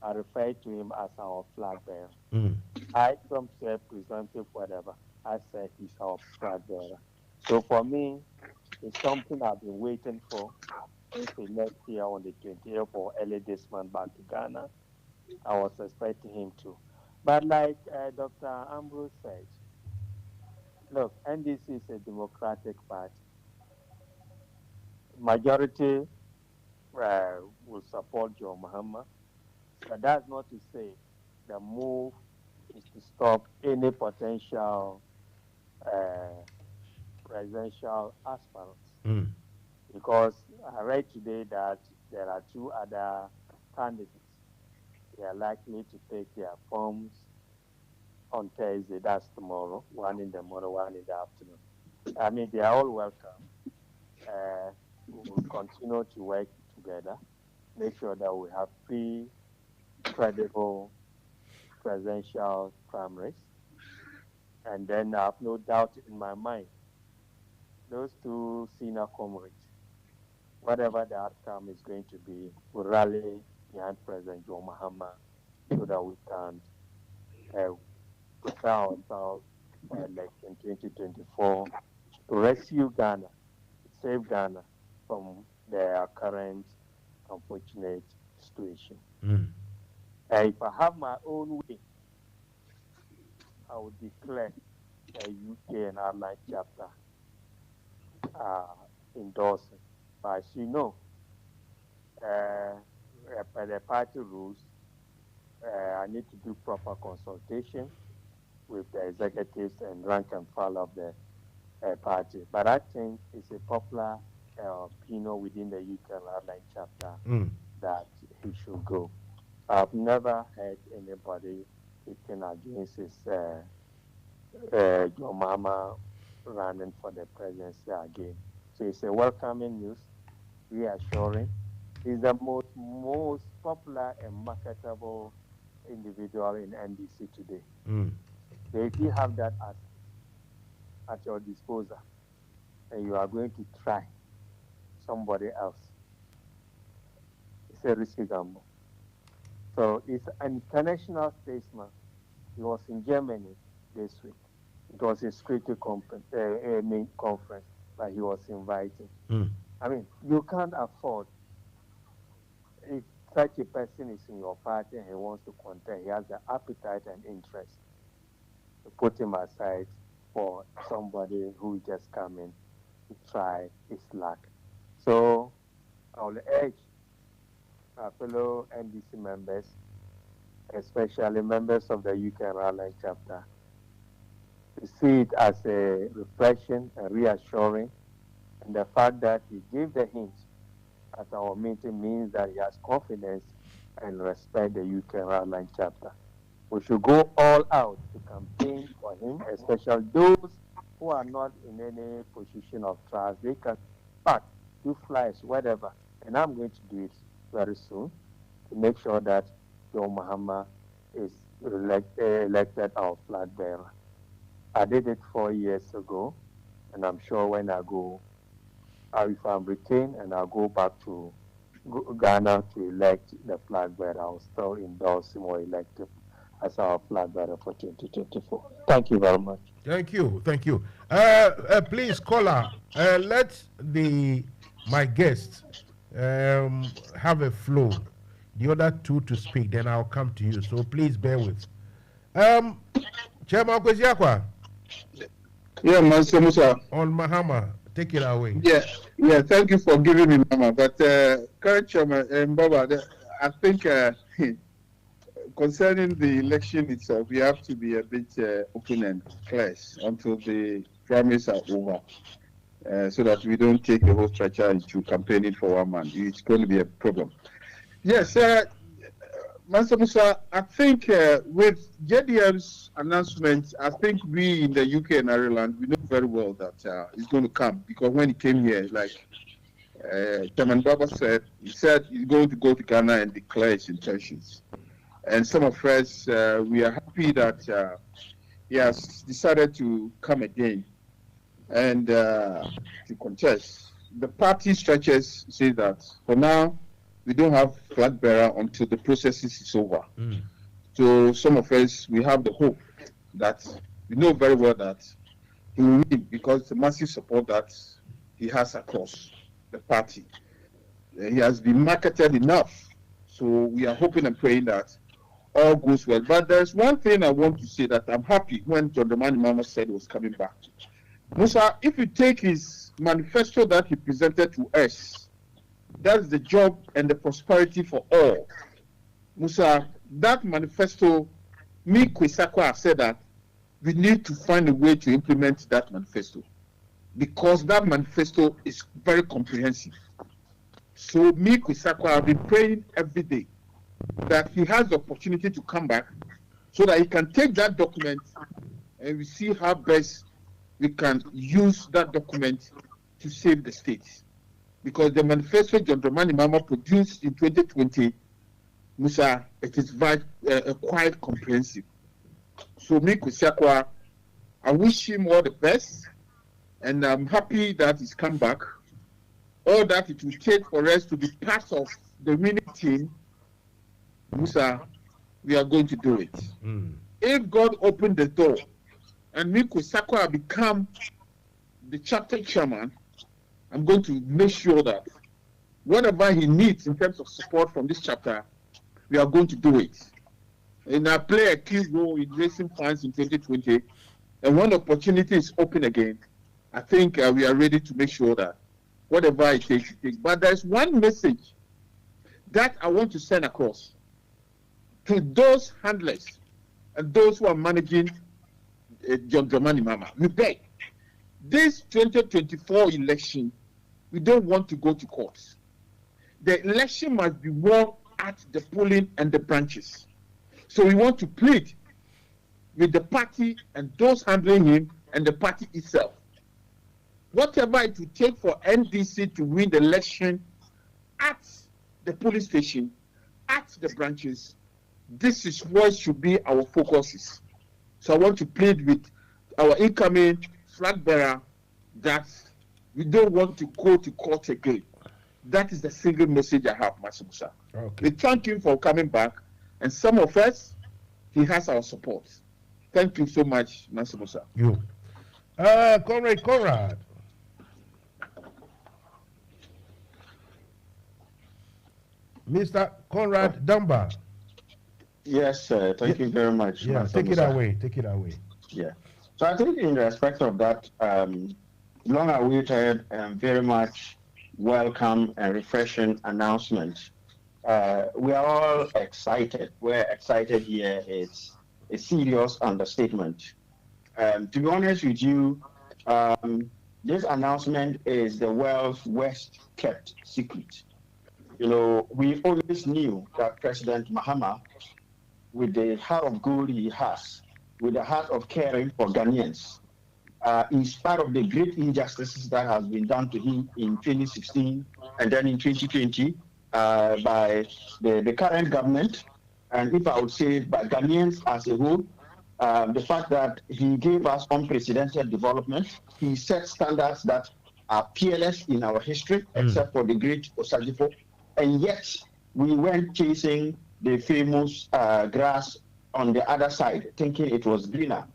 I referred to him as our flag bearer. I don't say presumptive, whatever. I said he's our flag bearer. So for me, it's something I've been waiting for since the next year on the 28th or early this month back to Ghana. I was expecting him to. But like Dr. Ambrose said, look, NDC is a democratic party. Majority will support John Mahama. But that's not to say the move is to stop any potential presidential aspirants. Because I read today that there are two other candidates. They are likely to take their forms on Thursday, that's tomorrow, one in the morning, one in the afternoon. I mean, they are all welcome. We will continue to work together, make sure that we have free, credible presidential primaries. And then I have no doubt in my mind, those two senior comrades, whatever the outcome is going to be, will rally behind President John Mahama so that we can prepare ourselves for election 2024 to rescue Ghana, save Ghana from their current unfortunate situation. If I have my own way, I would declare a UK and Ireland chapter endorsing. But as you know, by the party rules, I need to do proper consultation with the executives and rank and file of the party. But I think it's a popular opinion within the UK and Ireland chapter that he should go. I've never heard anybody speaking against his John Mahama running for the presidency again. So it's a welcoming news, reassuring. He's the most popular and marketable individual in NDC today. So if you have that at your disposal, and you are going to try somebody else, a risky gamble. So it's an international statesman. He was in Germany this week. It was a security main conference that he was invited. I mean, you can't afford, if such a person is in your party and he wants to contest, he has the appetite and interest to put him aside for somebody who will just come in to try his luck. So I will urge our fellow NDC members, especially members of the UK and Ireland chapter, to see it as a reflection and reassuring. And the fact that he gave the hint at our meeting means that he has confidence and respect the UK and Ireland chapter. We should go all out to campaign for him, especially those who are not in any position of trust. They can pack, do flyers, whatever. And I'm going to do it very soon to make sure that John Mahama is elected our flag bearer. I did it 4 years ago, and I'm sure when I go, if I'm retained and I'll go back to Ghana to elect the flag bearer, I'll still endorse him or elect him as our flag bearer for 2024. Thank you very much. Thank you. Please, caller, let my guests have a flow. The other two to speak, then I'll come to you. So please bear with. Chairman Kwesiakwa. Yeah, Master Musa. On Mahama, take it away. Yeah. Thank you for giving me Mama. But current Chairman Baba, I think concerning the election itself, we have to be a bit open and clear until the primaries are over, so that we don't take the whole structure into campaigning for one man. It's going to be a problem. Yes, Master Musa, I think with JDM's announcement, I think we in the UK and Ireland, we know very well that it's going to come, because when he came here, like Chairman Baba said, he's going to go to Ghana and declare his intentions. And some of us, we are happy that he has decided to come again and to contest. The party structures say that for now, we don't have flag bearer until the process is over. So some of us, we have the hope that we know very well that he will win, because the massive support that he has across the party. He has been marketed enough. So we are hoping and praying that all goes well. But there's one thing I want to say, that I'm happy when John Dramani Mahama said he was coming back. Musa, if you take his manifesto that he presented to us, that's the job and the prosperity for all. Musa, that manifesto, me, Kwesakwa, have said that we need to find a way to implement that manifesto, because that manifesto is very comprehensive. So me, Kwesakwa, have been praying every day that he has the opportunity to come back so that he can take that document and we see how best we can use that document to save the state. Because the manifesto John Dramani Mahama produced in 2020, Musa, it is quite comprehensive. So me, Kwesiakwa, I wish him all the best, and I'm happy that he's come back. All that it will take for us to be part of the winning team, Musa, we are going to do it. If God opened the door and me, Kwesiakwa, become the chapter chairman, I'm going to make sure that whatever he needs in terms of support from this chapter, we are going to do it. And I play a key role in raising funds in 2020. And when opportunity is open again, I think we are ready to make sure that whatever it takes, it takes. But there's one message that I want to send across to those handlers and those who are managing John Dramani Mahama. We beg, this 2024 election, we don't want to go to courts. The election must be won at the polling and the branches. So we want to plead with the party and those handling him and the party itself. Whatever it will take for NDC to win the election at the police station, at the branches, this is what should be our focuses. So I want to plead with our incoming flag bearer that we don't want to go to court again. That is the single message I have, Master Musa. Okay. We thank him for coming back, and some of us, he has our support. Thank you so much, Master Musa. You. Comrade Conrad. Mr. Conrad Dunbar. Yes, thank you very much. Yeah, Master take it Musa. away. Take it away. Yeah. So I think in respect of that, long awaited and very much welcome and refreshing announcement. We are all excited. We're excited here. It's a serious understatement. To be honest with you, this announcement is the world's worst kept secret. You know, we always knew that President Mahama, with the heart of gold he has, with the heart of caring for Ghanaians, in spite of the great injustices that has been done to him in 2016 and then in 2020 by the current government, and if I would say by Ghanaians as a whole, the fact that he gave us unprecedented development, he set standards that are peerless in our history, except for the great Osagyefo, and yet we went chasing the famous grass on the other side, thinking it was greener,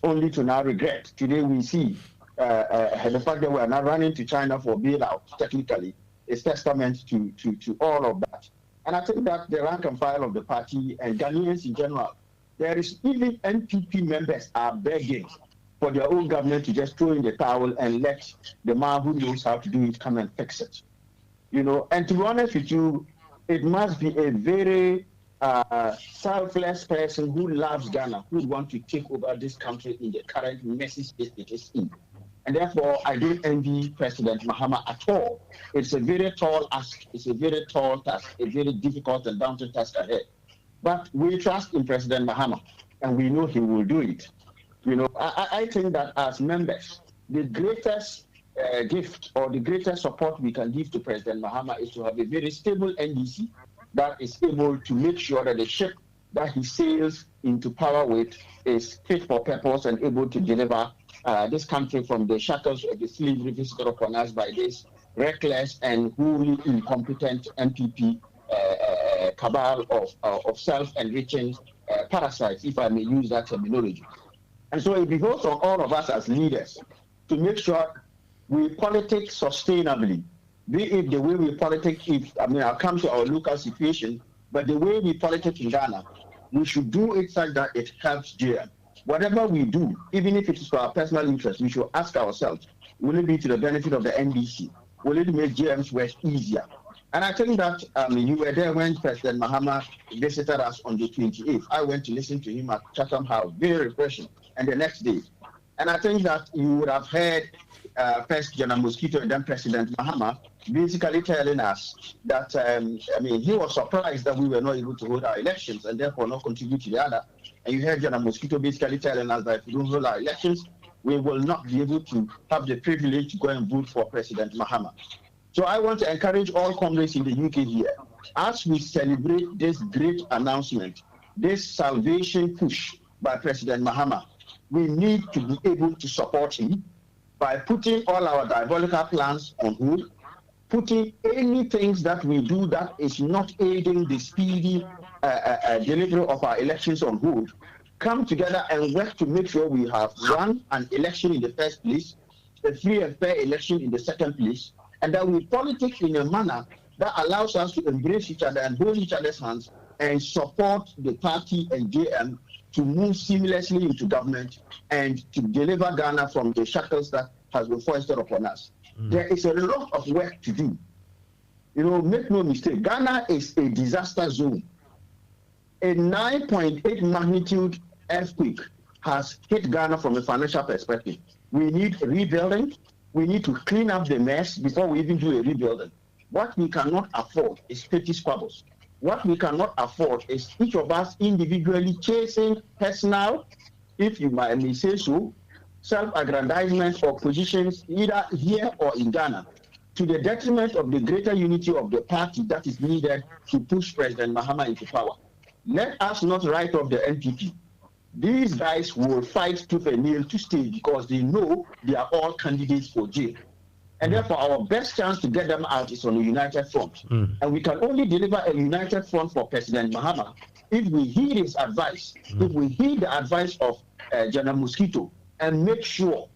only to now regret. Today we see the fact that we are now running to China for bailout, technically, is testament to all of that. And I think that the rank and file of the party and Ghanaians in general, there is even NPP members are begging for their own government to just throw in the towel and let the man who knows how to do it come and fix it. You know, and to be honest with you, it must be a very selfless person who loves Ghana, who would want to take over this country in the current messy state it is in. And therefore, I don't envy President Mahama at all. It's a very tall ask. It's a very tall task, a very difficult and daunting task ahead. But we trust in President Mahama, and we know he will do it. You know, I think that as members, the greatest gift or the greatest support we can give to President Mahama is to have a very stable NDC that is able to make sure that the ship that he sails into power with is fit for purpose and able to deliver this country from the shackles of the slavery visited upon us by this reckless and wholly incompetent MPP cabal of self-enriching parasites, if I may use that terminology. And so it behoves on all of us as leaders to make sure we politic sustainably, be it the way we politic, I'll come to our local situation, but the way we politic in Ghana, we should do it such that it helps JM. Whatever we do, even if it is for our personal interest, we should ask ourselves, will it be to the benefit of the NDC? Will it make JM's work easier? And I think that you were there when President Mahama visited us on the 28th. I went to listen to him at Chatham House, very refreshing, and the next day. And I think that you would have heard first General Mosquito and then President Mahama basically telling us that, he was surprised that we were not able to hold our elections and therefore not contribute to the other. And you heard General Mosquito basically telling us that if we don't hold our elections, we will not be able to have the privilege to go and vote for President Mahama. So I want to encourage all comrades in the UK here, as we celebrate this great announcement, this salvation push by President Mahama, we need to be able to support him by putting all our diabolical plans on hold, putting any things that we do that is not aiding the speedy delivery of our elections on hold, come together and work to make sure we have won an election in the first place, a free and fair election in the second place, and that we politic in a manner that allows us to embrace each other and hold each other's hands and support the party and JM to move seamlessly into government and to deliver Ghana from the shackles that has been foisted upon us. There is a lot of work to do. You know, make no mistake, Ghana is a disaster zone. A 9.8 magnitude earthquake has hit Ghana from a financial perspective. We need rebuilding. We need to clean up the mess before we even do a rebuilding. What we cannot afford is petty squabbles. What we cannot afford is each of us individually chasing personal, if you may say so, self-aggrandizement or positions either here or in Ghana, to the detriment of the greater unity of the party that is needed to push President Mahama into power. Let us not write off the NPP. These guys will fight tooth and nail to stay because they know they are all candidates for jail. And therefore, our best chance to get them out is on a united front. And we can only deliver a united front for President Mahama if we heed his advice, if we heed the advice of General Mosquito, and make sure,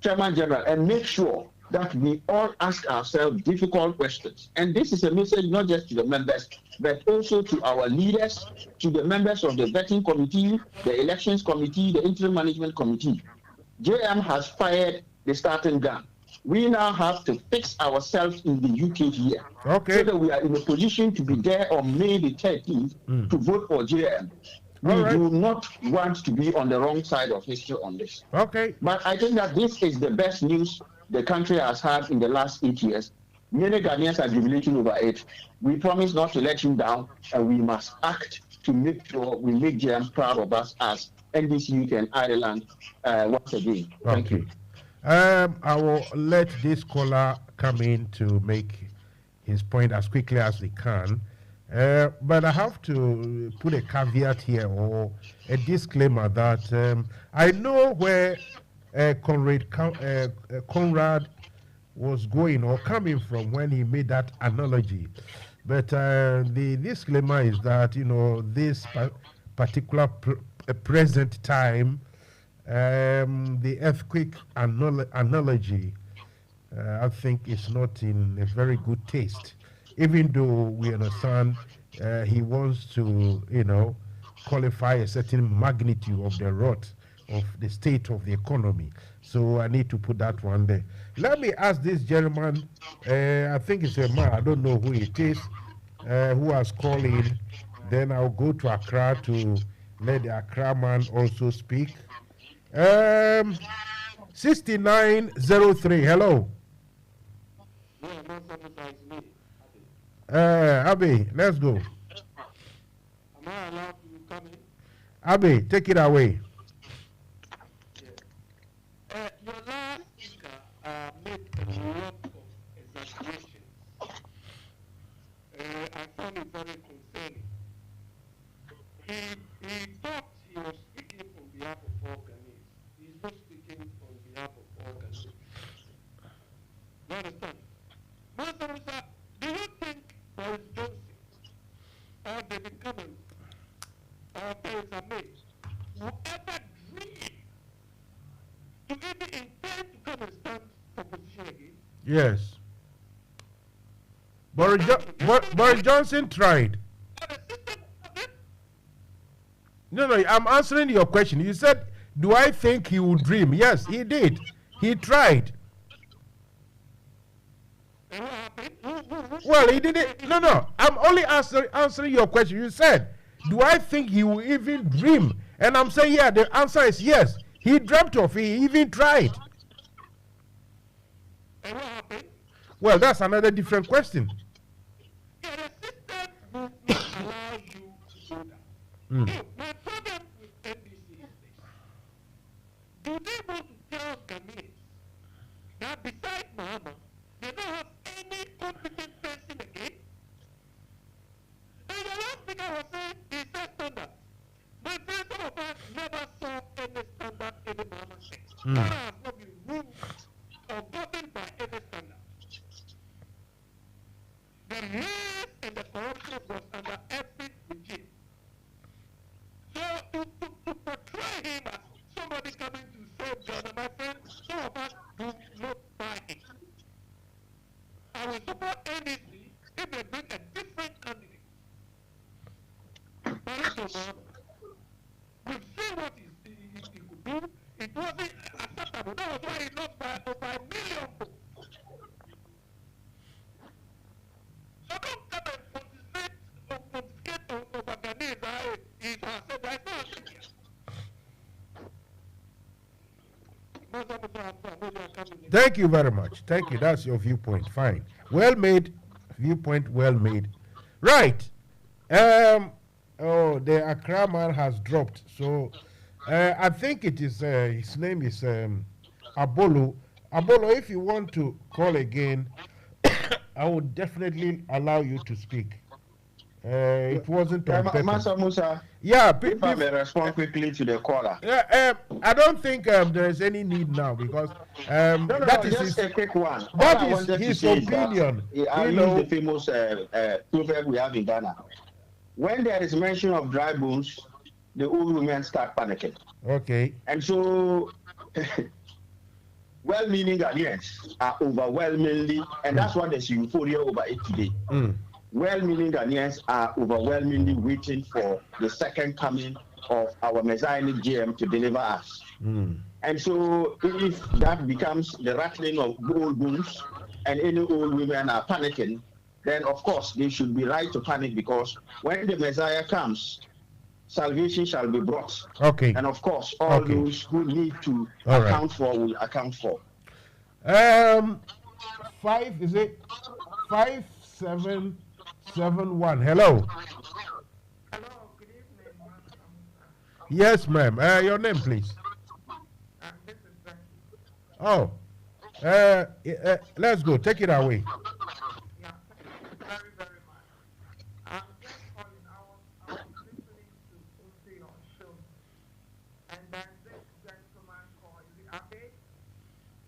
Chairman General, and make sure that we all ask ourselves difficult questions. And this is a message not just to the members, but also to our leaders, to the members of the vetting committee, the elections committee, the interim management committee. JM has fired the starting gun. We now have to fix ourselves in the UK here, so that we are in a position to be there on May the 13th to vote for JM. We do not want to be on the wrong side of history on this. But I think that this is the best news the country has had in the last 8 years. Many Ghanaians are jubilating over it. We promise not to let him down, and we must act to make sure we make JM proud of us as NDC UK and Ireland once again. Thank you. I will let this caller come in to make his point as quickly as he can. But I have to put a caveat here, or a disclaimer, that I know where Conrad was going or coming from when he made that analogy. But the disclaimer is that, this particular present time, the earthquake analogy, I think, is not in a very good taste. Even though we understand he wants to, qualify a certain magnitude of the rot of the state of the economy. So I need to put that one there. Let me ask this gentleman, I think it's a man, I don't know who it is, who has called in. Then I'll go to Accra to let the Accra man also speak. 6903, hello. Abe, let's go. Am I allowed to come in? Abe, take it away. Your last speaker made a lot of exaggerations. I found it very concerning. He thought he was speaking on behalf of all Ghanaians. He's not speaking on behalf of all Ghanaians. You understand? Master Musa, do you think Boris Johnson or David Cameron or Theresa May will ever dream to even intend to come and stand for position again? Yes. Boris Johnson tried. No, I'm answering your question. You said, do I think he would dream? Yes, he did. He tried. Well, he didn't. No. I'm only answering your question. You said, do I think he will even dream? And I'm saying, yeah, the answer is yes. He dreamt of it. He even tried. Well, that's another different question. Yeah, the system will not allow you to do that. My problem with NDC is this. Do they want to tell Ghanaians that besides Mahama, they don't have any competent person again? And the last speaker was saying he set standards. My friend, some of us never saw any standard any Mahama set. Ghana has not been ruled or governed by any standard. The lies and the corruption was under every regime. So to portray him as somebody coming to save Ghana, my friend, some of us do not buy it. I will support NDC if they bring a different candidate. We've seen what he could do. It wasn't acceptable. That was why he lost by over 1 million votes. So don't come and pontificate over Ghanaians. He's said that's not a Thank you very much. Thank you. That's your viewpoint. Fine. Well made. Viewpoint well made. Right. The Accra man has dropped. So I think it is his name is Abolo. Abolo, if you want to call again, I would definitely allow you to speak. It wasn't on purpose. Master Musa. Yeah, if I may respond quickly to the caller. I don't think there is any need now because that is just a quick one. That is his opinion. I'll use the famous proverb we have in Ghana. When there is mention of dry bones, the old women start panicking. Okay. And so, well-meaning Ghanaians are overwhelmingly, and that's why there's euphoria over it today. Well-meaning Ghanaians are overwhelmingly waiting for the second coming of our Messianic GM to deliver us. And so, if that becomes the rattling of old bones and any old women are panicking, then of course they should be right to panic, because when the Messiah comes, salvation shall be brought. Okay. And of course, all those who need to account for will account for. 5771. Hello. Hello, good evening, Master Musa. Yes, ma'am. Your name, please. This is Becky. Oh. Let's go. Take it away. Yeah, thank you very, very much. I'm just calling. I was listening to your show, and then this gentleman called. Is it Abe?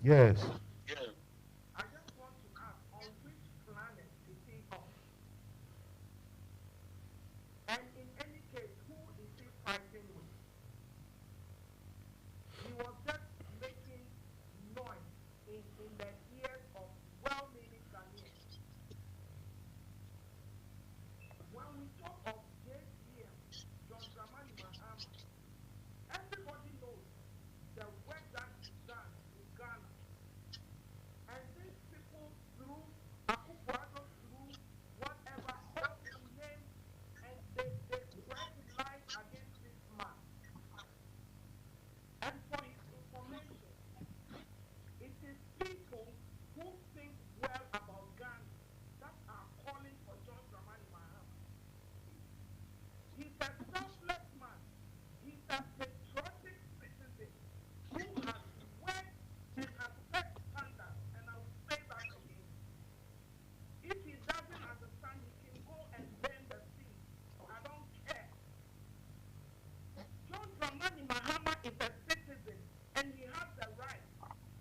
Yes. I just want to ask, on which planet is he on? And in any case, who is he fighting with? He was just making noise in the ears of well-meaning Ghanaians. When we talk of JCM, John Dramani Mahama, everybody knows the work that he's done in Ghana. And these people, through Akufo-Addo, through whatever else you name, and they spread lies against this man. And for his information, it is people who think well about Ghana that are calling for John Dramani Mahama. He's a selfless man. He's a patriotic citizen who has worked and has set standards. And I will say that again. If he doesn't understand, he can go and burn the sea. I don't care. John Dramani Mahama is a citizen, and he has the right.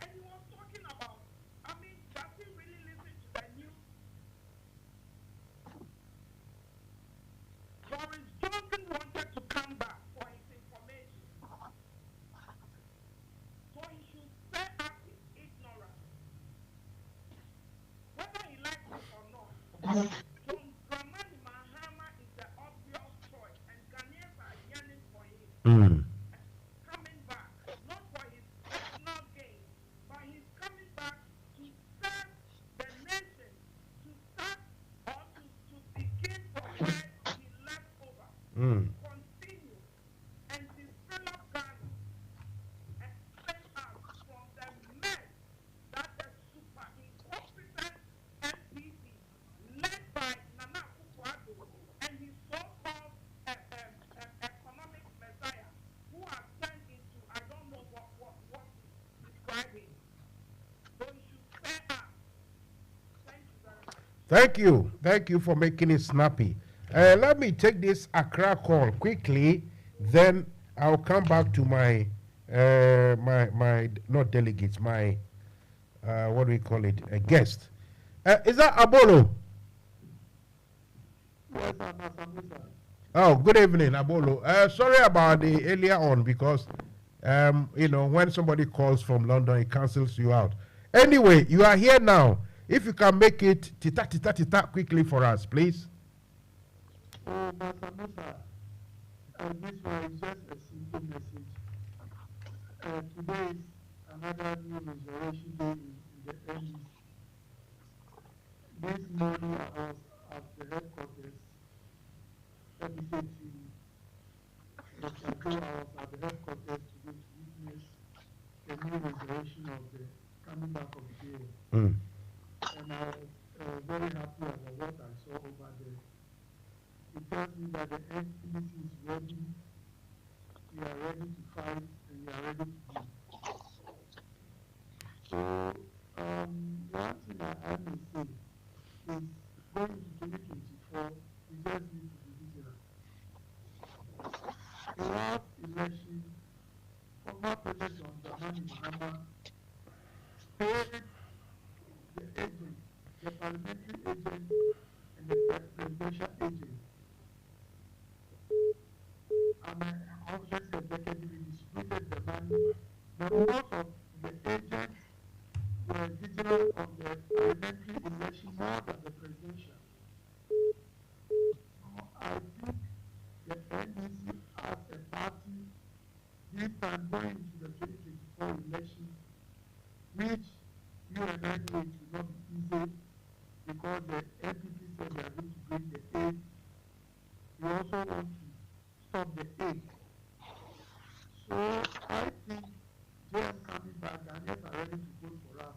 And he was talking about, does he really listen to the news? Boris Johnson wanted to come back for his information. So he should spare up his ignorance. Whether he likes it or not, John Dramani Mahama is the obvious choice, and Ghanaians are yearning for him. Coming back, not for his personal gain, but he's coming back to serve the nation, to start or to begin from where he left over, continue and develop Ghana, and save us from the mess that the super incompetent NPP led by Nana Akufo-Addo and his so-called economic messiah, who has turned into, I don't know what to describe him. So he should spare us. Thank you very much. Thank you for making it snappy. Let me take this Accra call quickly, then I'll come back to my my not delegates, my what do we call it, a guest. Is that Abolo? Yes, Master Musa. Oh, good evening, Abolo. Sorry about the earlier on, because when somebody calls from London, it cancels you out. Anyway, you are here now. If you can make it tita quickly for us, please. Oh, Master Musa, this one is just a simple message. Today is another new resurrection day in the NEC. This morning I was at the headquarters. Let me say to you, that I was at the headquarters today to witness the new resurrection of the coming back of the day. And I was very happy about what I saw over there. It tells me that the NPC is ready, we are ready to fight, and we are ready to do. So, one thing I may say is, going into 2024, we just need number paid the agent, the parliamentary agent, and the presidential agent. And my office executive distributed the money, but most of the agents were vigilant of the parliamentary election more than the presidential. So I think the NDC as a party this time going into the 2024 election, which you and I know it will not be easy because the NPP said they are going to bring the aid. We also want to stop the aid. So I think JM coming back, Ghanaians are ready to vote for us.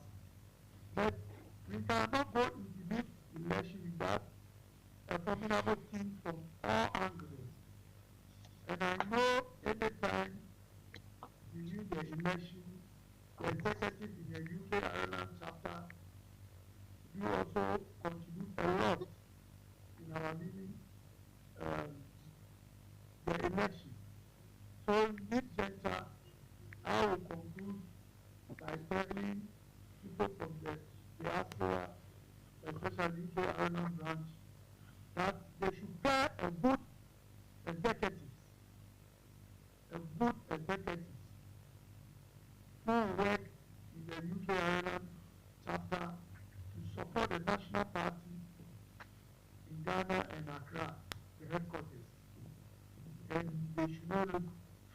But we cannot go into this election without a formidable team from all angles. And I know anytime you win the election, the executive in the UK Ireland chapter, you also contribute a lot in our winning the election. So in this juncture, I will conclude by telling people from the diaspora, especially UK Ireland branch, that they should pair a good executive who work in the UK Ireland chapter to support the national party in Ghana and Accra, the headquarters. And they should not look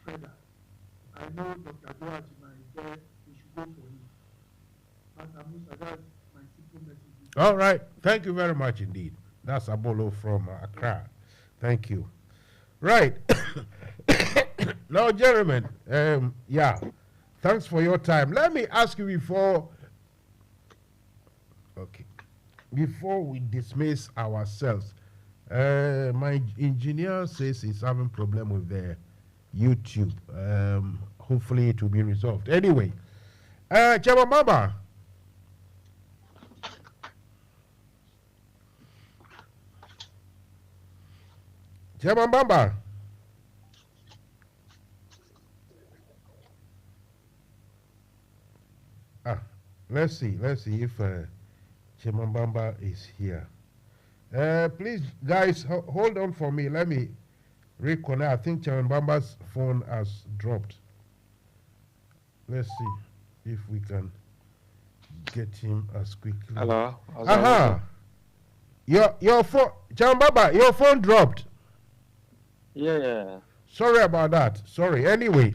further. I know Dr. Joachima is there, they should go for him. Pastor Musa, that's my simple message. All right. Thank you very much indeed. That's Abolo from Accra. Thank you. Right. Now, gentlemen, yeah, thanks for your time. Let me ask you before we dismiss ourselves. My engineer says he's having problem with the YouTube. Hopefully it will be resolved. Anyway, Chabababa. Chabababa. Let's see if Chimambamba is here. Please, guys, hold on for me. Let me reconnect. I think Chimambamba's phone has dropped. Let's see if we can get him as quickly. Hello. Aha. Your phone, Chimambamba, your phone dropped. Yeah. Sorry about that. Sorry. Anyway,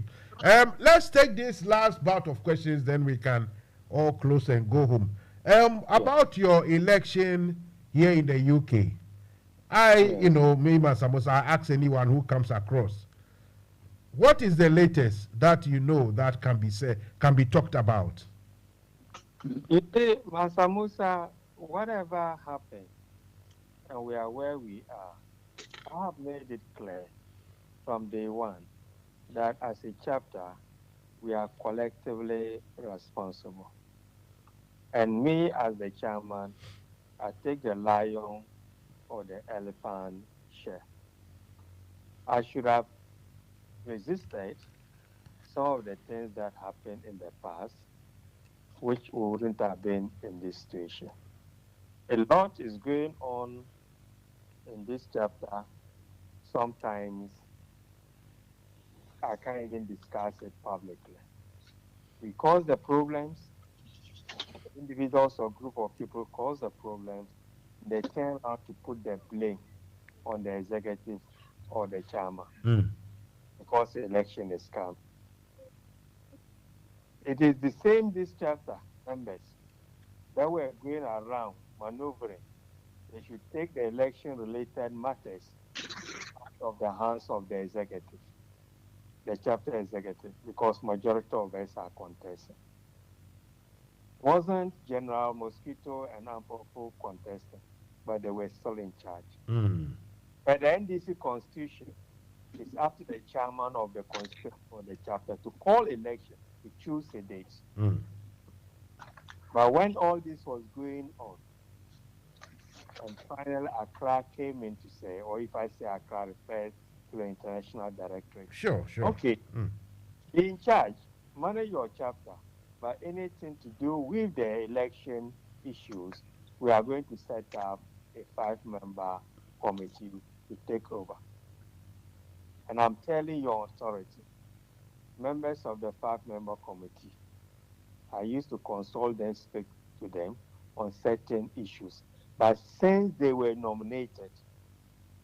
let's take this last bout of questions, then we can all close and go home. About your election here in the UK, me, Masamosa, I ask anyone who comes across, what is the latest that you know that can be said, can be talked about? You see, Masamusa, whatever happened, and we are where we are, I have made it clear from day one that as a chapter, we are collectively responsible. And me, as the chairman, I take the lion or the elephant share. I should have resisted some of the things that happened in the past, which wouldn't have been in this situation. A lot is going on in this chapter. Sometimes I can't even discuss it publicly. We cause the problems, individuals or group of people cause the problems, they turn out to put the blame on the executive or the chairman because the election is come. It is the same this chapter members that were going around maneuvering. They should take the election-related matters out of the hands of the executive, the chapter executive, because majority of us are contesting. Wasn't General Mosquito and Ampopo contesting, but they were still in charge. But the NDC constitution is up to the chairman of the constitution for the chapter to call election, to choose a date. But when all this was going on, and finally Accra came in to say, or if I say Accra, refers to the international directorate. Sure. Okay, be in charge. manage your chapter, but anything to do with the election issues, we are going to set up a 5-member committee to take over. And I'm telling your authority, members of the 5-member committee, I used to consult them, speak to them on certain issues. But since they were nominated,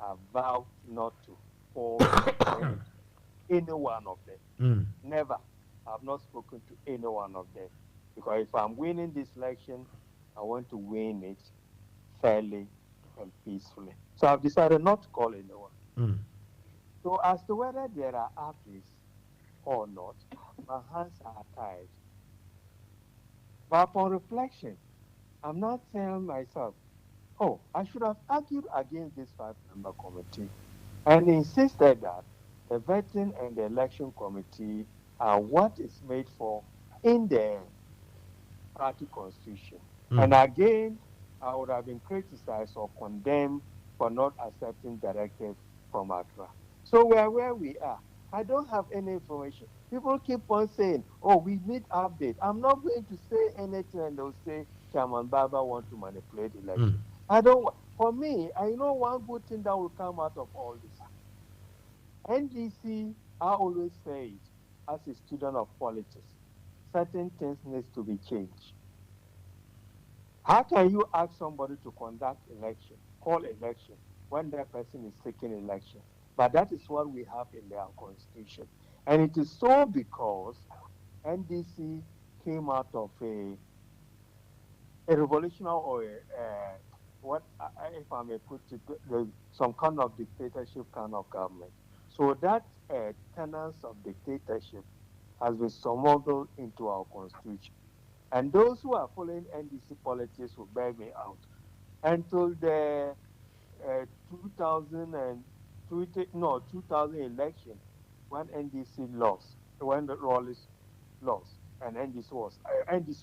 I vowed not to fall any one of them. Never. I've not spoken to any one of them. Because if I'm winning this election, I want to win it fairly and peacefully. So I've decided not to call anyone. So as to whether there are artists or not, my hands are tied. But upon reflection, I'm not telling myself, oh, I should have argued against this 5-member committee and insisted that the vetting and the election committee are what is made for in the party constitution. And again, I would have been criticized or condemned for not accepting directives from Accra. So we are where we are. I don't have any information. People keep on saying, oh, we need update. I'm not going to say anything and they'll say Chairman Baba wants to manipulate the election. I don't want. For me, I know one good thing that will come out of all this. NDC, I always say it, as a student of politics, certain things need to be changed. How can you ask somebody to conduct election, call election, when that person is seeking election? But that is what we have in their constitution. And it is so because NDC came out of a revolutionary or if I may put it, some kind of dictatorship kind of government. So that tenets of dictatorship has been smuggled into our constitution. And those who are following NDC politics will bear me out. Until the 2000 election, when NDC lost, when the Rawlings lost, and NDC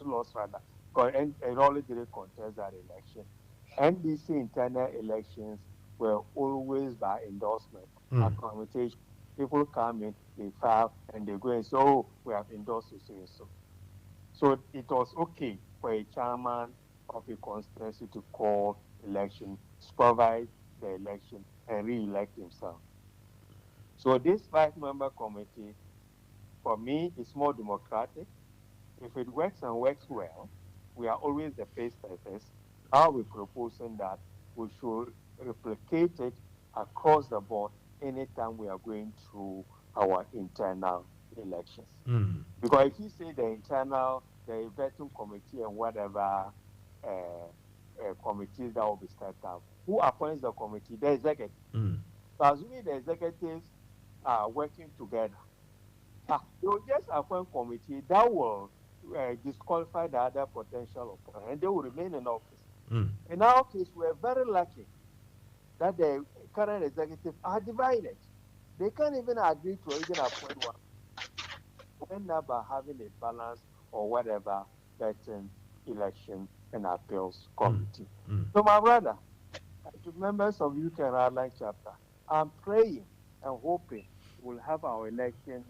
lost rather, because Rawlings didn't contest that election. NDC internal elections were always by endorsement, accreditation. People come in, they file, and they go and say, oh, we have endorsed so and so. So it was okay for a chairman of a constituency to call election, supervise the election, and re-elect himself. So this 5-member committee, for me, is more democratic. If it works and works well, we are always the pacesetters. I'll be proposing that we should replicate it across the board anytime we are going through our internal elections. Because if you say the vetting committee and whatever committees that will be set up, who appoints the committee? The executive. So assuming the executives are working together, they will just appoint a committee that will disqualify the other potential opponent, and they will remain in office. In our case, we are very lucky that the current executives are divided. They can't even agree to even appoint one. We end up by having a balance or whatever vetting, election, and appeals committee. So, my brother, to members of UK and Ireland chapter, I'm praying and hoping we'll have our election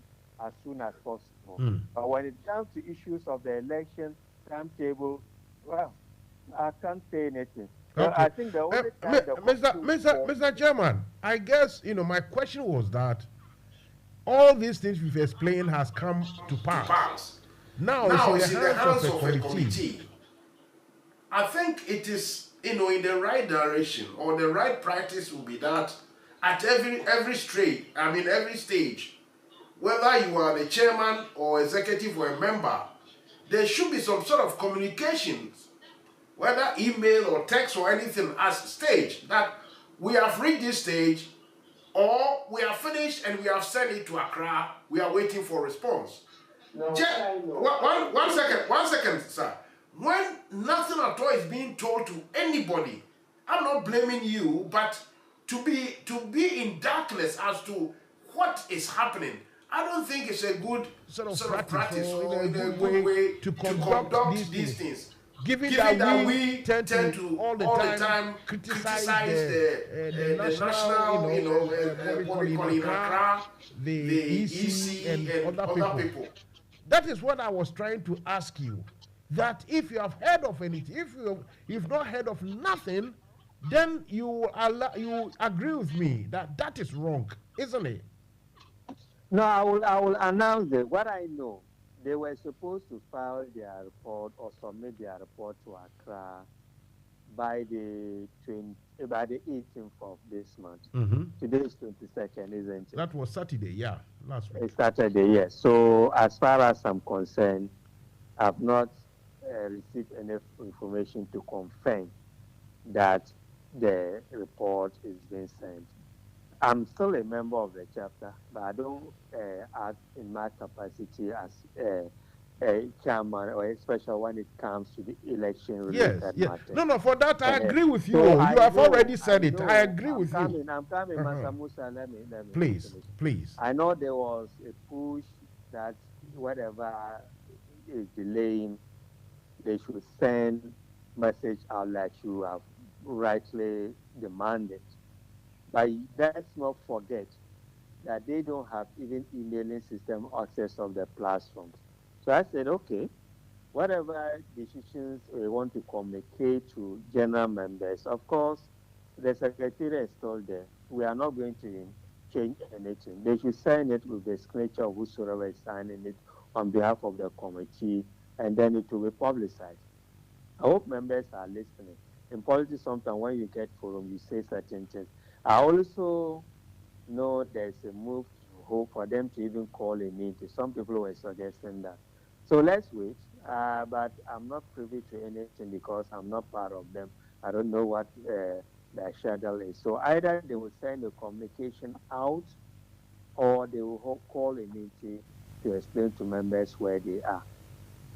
as soon as possible. But when it comes to issues of the election timetable, well, I can't say anything. Okay. I think the only time Mr. Chairman, I guess my question was that all these things we've explained has come to pass. Now it's in the hands of a committee. I think it is in the right direction, or the right practice will be that at every stage, whether you are the chairman or executive or a member, there should be some sort of communications, whether email or text or anything, as stage that we have reached this stage, or we are finished and we have sent it to Accra. We are waiting for response. No, one second, sir. When nothing at all is being told to anybody, I'm not blaming you, but to be in darkness as to what is happening, I don't think it's a good sort of practice or a good way to conduct these things. Given that we tend to all the time criticize the national, what we call in Accra, the EC and other people. That is what I was trying to ask you. That if you have heard of anything, if not heard of nothing, then you agree with me that that is wrong, isn't it? No, I will announce it. What I know, they were supposed to file their report or submit their report to Accra by the 18th of this month. Today is 22nd, isn't it? That was Saturday, yeah, last week. It's Saturday, yes. So as far as I'm concerned, I've not received any information to confirm that the report is being sent. I'm still a member of the chapter, but I don't act in my capacity as a chairman or especially when it comes to the election-related matters. No, for that I agree with you. So you have already said it. I agree with you. I'm coming, Master Musa. Let me please, finish. please. I know there was a push that whatever is delaying, they should send message out like you have rightly demanded. But let's not forget that they don't have even emailing system access of the platforms. So I said, okay, whatever decisions we want to communicate to general members, of course, the secretary is still there. We are not going to change anything. They should sign it with the signature of whosoever is signing it on behalf of the committee, and then it will be publicized. I hope members are listening. In politics, sometimes when you get forum, you say certain things. I also know there's a move to hope for them to even call a meeting. Some people were suggesting that. So let's wait. But I'm not privy to anything because I'm not part of them. I don't know what the schedule is. So either they will send a communication out or they will call a meeting to explain to members where they are.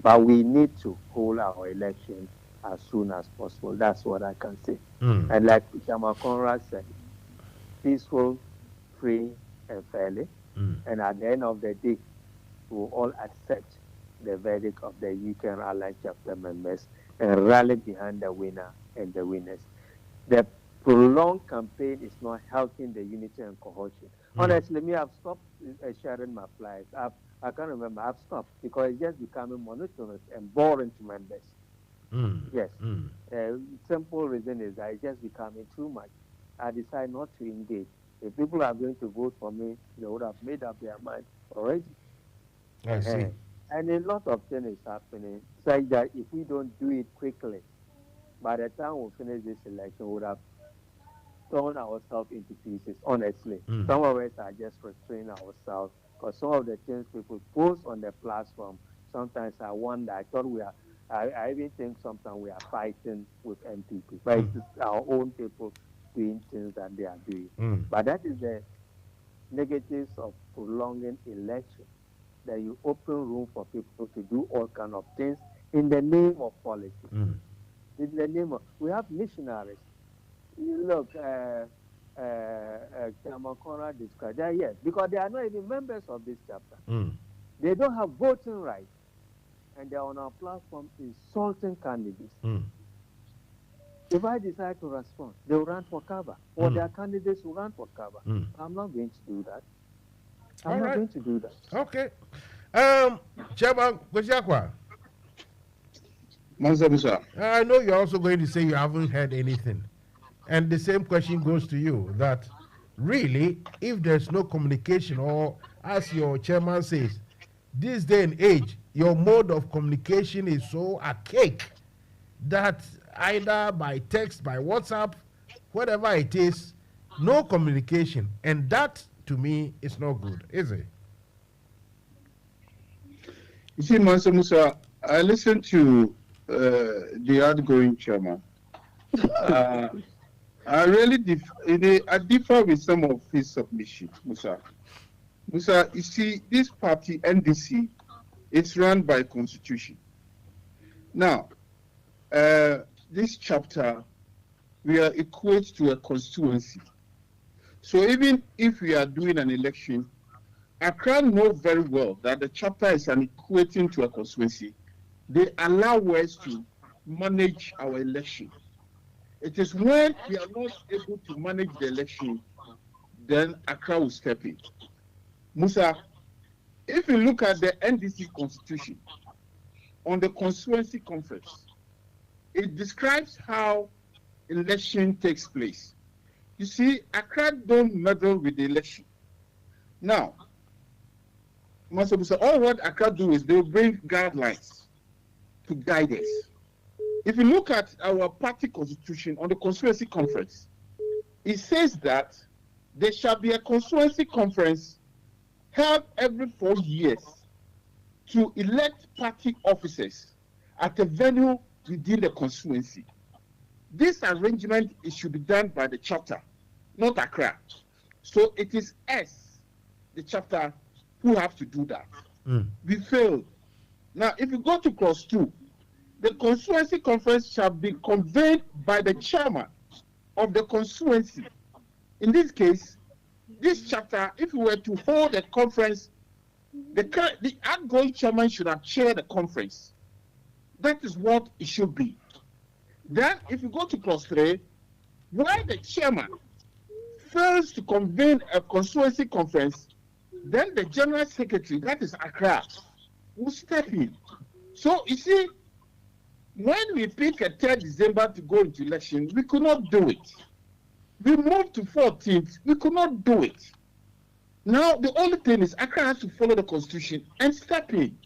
But we need to hold our election as soon as possible. That's what I can say. And like Chairman Conrad said, peaceful, free, and fairly. And at the end of the day, we will all accept the verdict of the UK and Allied chapter members and rally behind the winner and the winners. The prolonged campaign is not helping the unity and cohesion. Honestly, me, I've stopped sharing my flyers. I can't remember. I've stopped because it's just becoming monotonous and boring to members. Yes. Simple reason is that it's just becoming too much. I decide not to engage. If people are going to vote for me, they would have made up their mind already. I see. And a lot of things is happening, such that if we don't do it quickly, by the time we finish this election, we would have torn ourselves into pieces, honestly. Some of us are just restraining ourselves because some of the things people post on the platform, sometimes I wonder, I even think sometimes we are fighting with MPP, but it's our own people doing things that they are doing. But that is the negatives of prolonging election, that you open room for people to do all kinds of things in the name of politics. In the name of, we have missionaries. You look, Chairman Conrad described that, yes, because they are not even members of this chapter. They don't have voting rights, and they are on our platform insulting candidates. If I decide to respond, they will run for cover, or their candidates will run for cover. I'm not going to do that. I'm not going to do that. Okay. Chairman Kwesiakwa. I know you're also going to say you haven't heard anything. And the same question goes to you, that really, if there's no communication, or as your chairman says, this day and age, your mode of communication is so archaic that either by text, by WhatsApp, whatever it is, no communication. And that, to me, is not good, is it? You see, Master Musa, I listened to the outgoing chairman. I really differ with some of his submissions, Musa. Musa, you see, this party, NDC, it's run by constitution. Now, this chapter, we are equate to a constituency. So even if we are doing an election, Accra know very well that the chapter is an equating to a constituency. They allow us to manage our election. It is when we are not able to manage the election, then Accra will step in. Musa, if you look at the NDC constitution on the constituency conference, it describes how election takes place. You see, Accra don't meddle with the election. Now, all what Accra do is they bring guidelines to guide us. If you look at our party constitution on the constituency conference, it says that there shall be a constituency conference held every 4 years to elect party officers at a venue within the constituency. This arrangement, it should be done by the chapter, not Accra. So it is us, the chapter, who have to do that. We failed. Now, if you go to clause 2, the constituency conference shall be convened by the chairman of the constituency. In this case, this chapter, if we were to hold a conference, the outgoing chairman should have chaired the conference. That is what it should be. Then, if you go to clause 3, why the chairman fails to convene a constituency conference, then the general secretary, that is Accra, will step in. So, you see, when we pick a 3rd December to go into election, we could not do it. We moved to 14th, we could not do it. Now, the only thing is Accra has to follow the constitution and step in.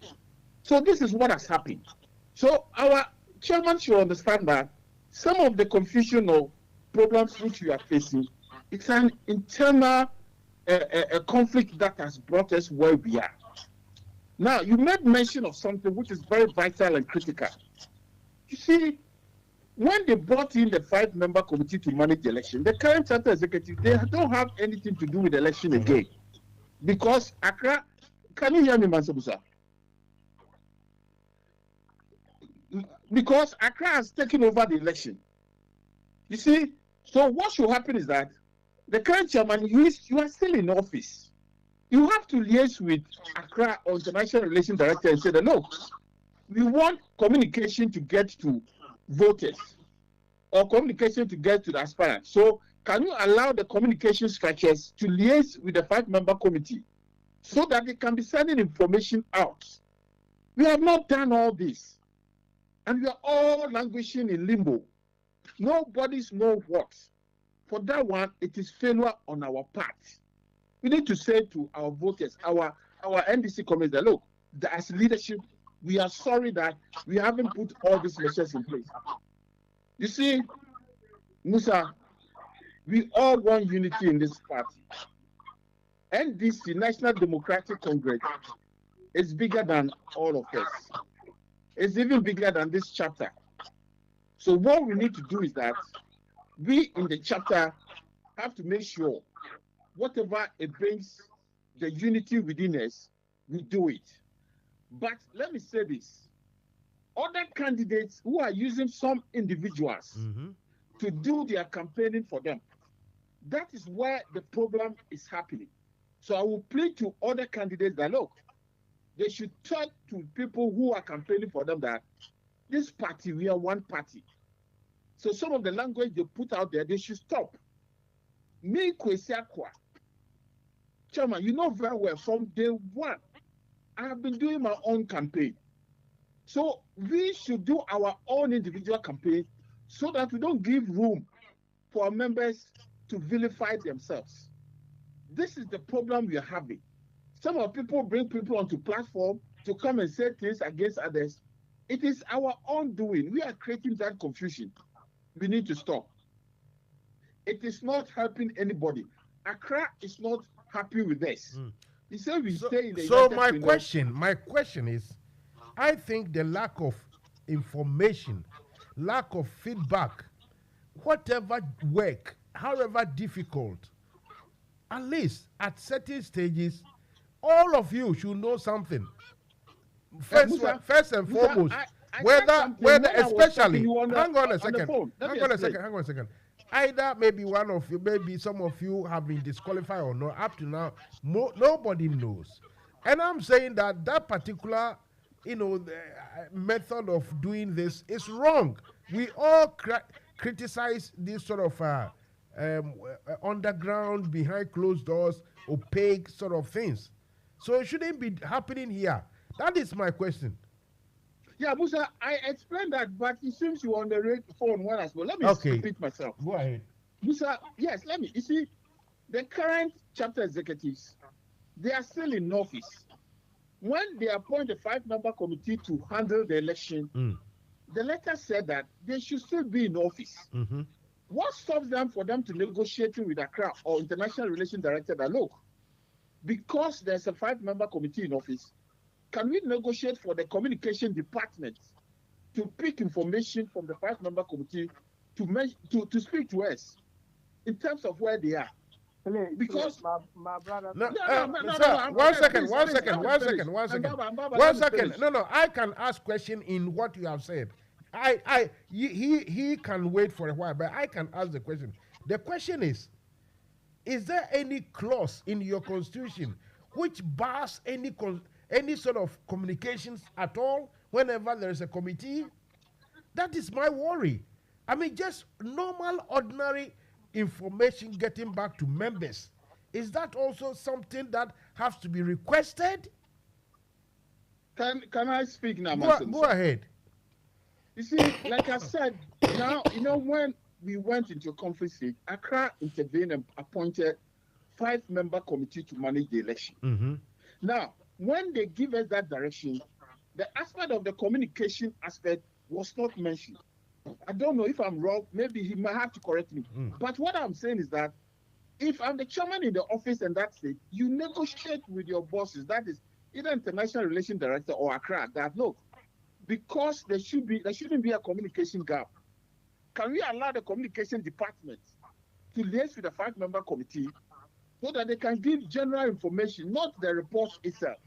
So this is what has happened. So our chairman should understand that some of the confusion or problems which we are facing, it's an internal conflict that has brought us where we are. Now, you made mention of something which is very vital and critical. You see, when they brought in the 5-member committee to manage the election, the current chapter executive, they don't have anything to do with the election again. Because Accra, can you hear me, Mansabusa? Because Accra has taken over the election. You see, so what should happen is that the current chairman, you are still in office. You have to liaise with Accra or International Relations Director and say that, look, we want communication to get to voters or communication to get to the aspirants. So can you allow the communication structures to liaise with the 5-member committee so that they can be sending information out? We have not done all this. And we are all languishing in limbo. Nobody's know what. For that one, it is failure on our part. We need to say to our voters, our NDC committee, look, as leadership, we are sorry that we haven't put all these measures in place. You see, Musa, we all want unity in this party. NDC, National Democratic Congress, is bigger than all of us. It's even bigger than this chapter. So what we need to do is that we in the chapter have to make sure whatever it brings the unity within us, we do it. But let me say this. Other candidates who are using some individuals to do their campaigning for them, that is where the problem is happening. So I will plead to other candidates that, look, they should talk to people who are campaigning for them that this party, we are one party. So some of the language they put out there, they should stop. Me, Kwesi Akwa, Chairman, you know very well, from day one, I have been doing my own campaign. So we should do our own individual campaign so that we don't give room for our members to vilify themselves. This is the problem we are having. Some of people bring people onto platform to come and say things against others. It is our own doing. We are creating that confusion. We need to stop. It is not helping anybody. Accra is not happy with this. He said we stay in the So my question is, I think the lack of information, lack of feedback, whatever work, however difficult, at least at certain stages, all of you should know something. First and foremost, whether especially, hang on a second. Either maybe one of you, maybe some of you have been disqualified or not. Up to now, nobody knows. And I'm saying that particular, method of doing this is wrong. We all criticize this sort of underground, behind closed doors, opaque sort of things. So it shouldn't be happening here. That is my question. Yeah, Musa, I explained that, but it seems you on the phone one as well. Let me repeat myself. Go ahead. Musa, yes, let me. You see, the current chapter executives, they are still in office. When they appoint a 5-member committee to handle the election, the letter said that they should still be in office. What stops them for them to negotiate with Accra or International Relations Director that, look, because there's a 5-member committee in office, can we negotiate for the communication department to pick information from the 5-member committee to speak to us in terms of where they are? Because my brother. No, one second. No, I can ask question in what you have said. He can wait for a while, but I can ask the question. The question is there any clause in your constitution which bars any sort of communications at all whenever there is a committee? That is my worry. I mean, just normal, ordinary information getting back to members. Is that also something that has to be requested? Can I speak now? Go ahead. You see, like I said, now, when we went into a conference, Accra intervened and appointed 5-member committee to manage the election. Now, when they give us that direction, the aspect of the communication aspect was not mentioned. I don't know if I'm wrong. Maybe he might have to correct me. But what I'm saying is that if I'm the chairman in the office and that's it, you negotiate with your bosses. That is either International Relations Director or Accra. That look, because there shouldn't be a communication gap. Can we allow the communication department to liaise with the 5-member committee so that they can give general information, not the report itself,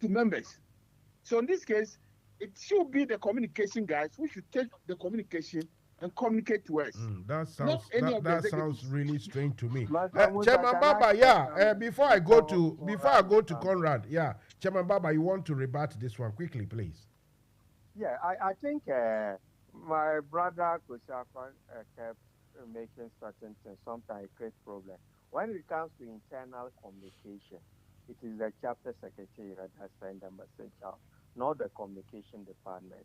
to members? So in this case, it should be the communication guys who should take the communication and communicate to us. That sounds really strange to me. Chairman Baba, before I go to Conrad, Chairman Baba, you want to rebut this one quickly, please? Yeah, I think my brother Kushakwan kept making certain things, sometimes it creates problem. When it comes to internal communication, it is the chapter secretary that has sent the message out, not the communication department.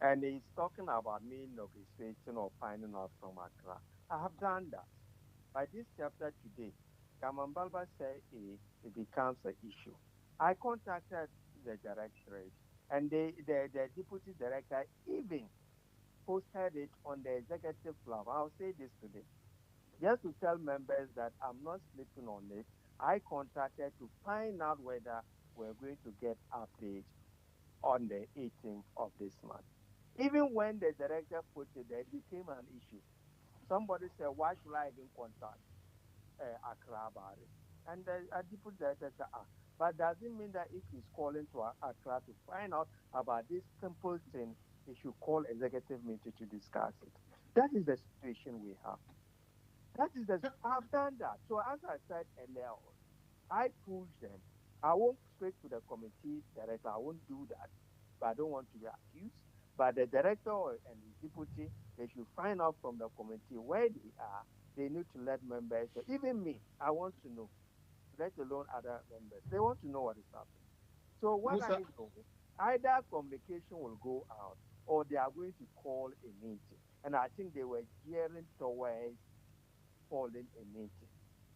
And he's talking about me negotiating or finding out from Accra. I have done that. By this chapter today, Kamambalba said it becomes an issue. I contacted the directorate, and the deputy director even posted it on the executive platform. I'll say this today, just to tell members that I'm not sleeping on it. I contacted to find out whether we're going to get updates on the 18th of this month. Even when the director put it there, it became an issue. Somebody said, why should I even contact Accra about it? And the deputy director said, but does it mean that if he's calling to Accra to find out about this simple thing, he should call executive meeting to discuss it? That is the situation we have. I've done that. So as I said earlier on, I push them. I won't speak to the committee director. I won't do that. But I don't want to be accused. But the director and the deputy, they should find out from the committee where they are. They need to let members, even me, I want to know, let alone other members. They want to know what is happening. So what I know, either communication will go out or they are going to call a meeting. And I think they were gearing towards calling a meeting.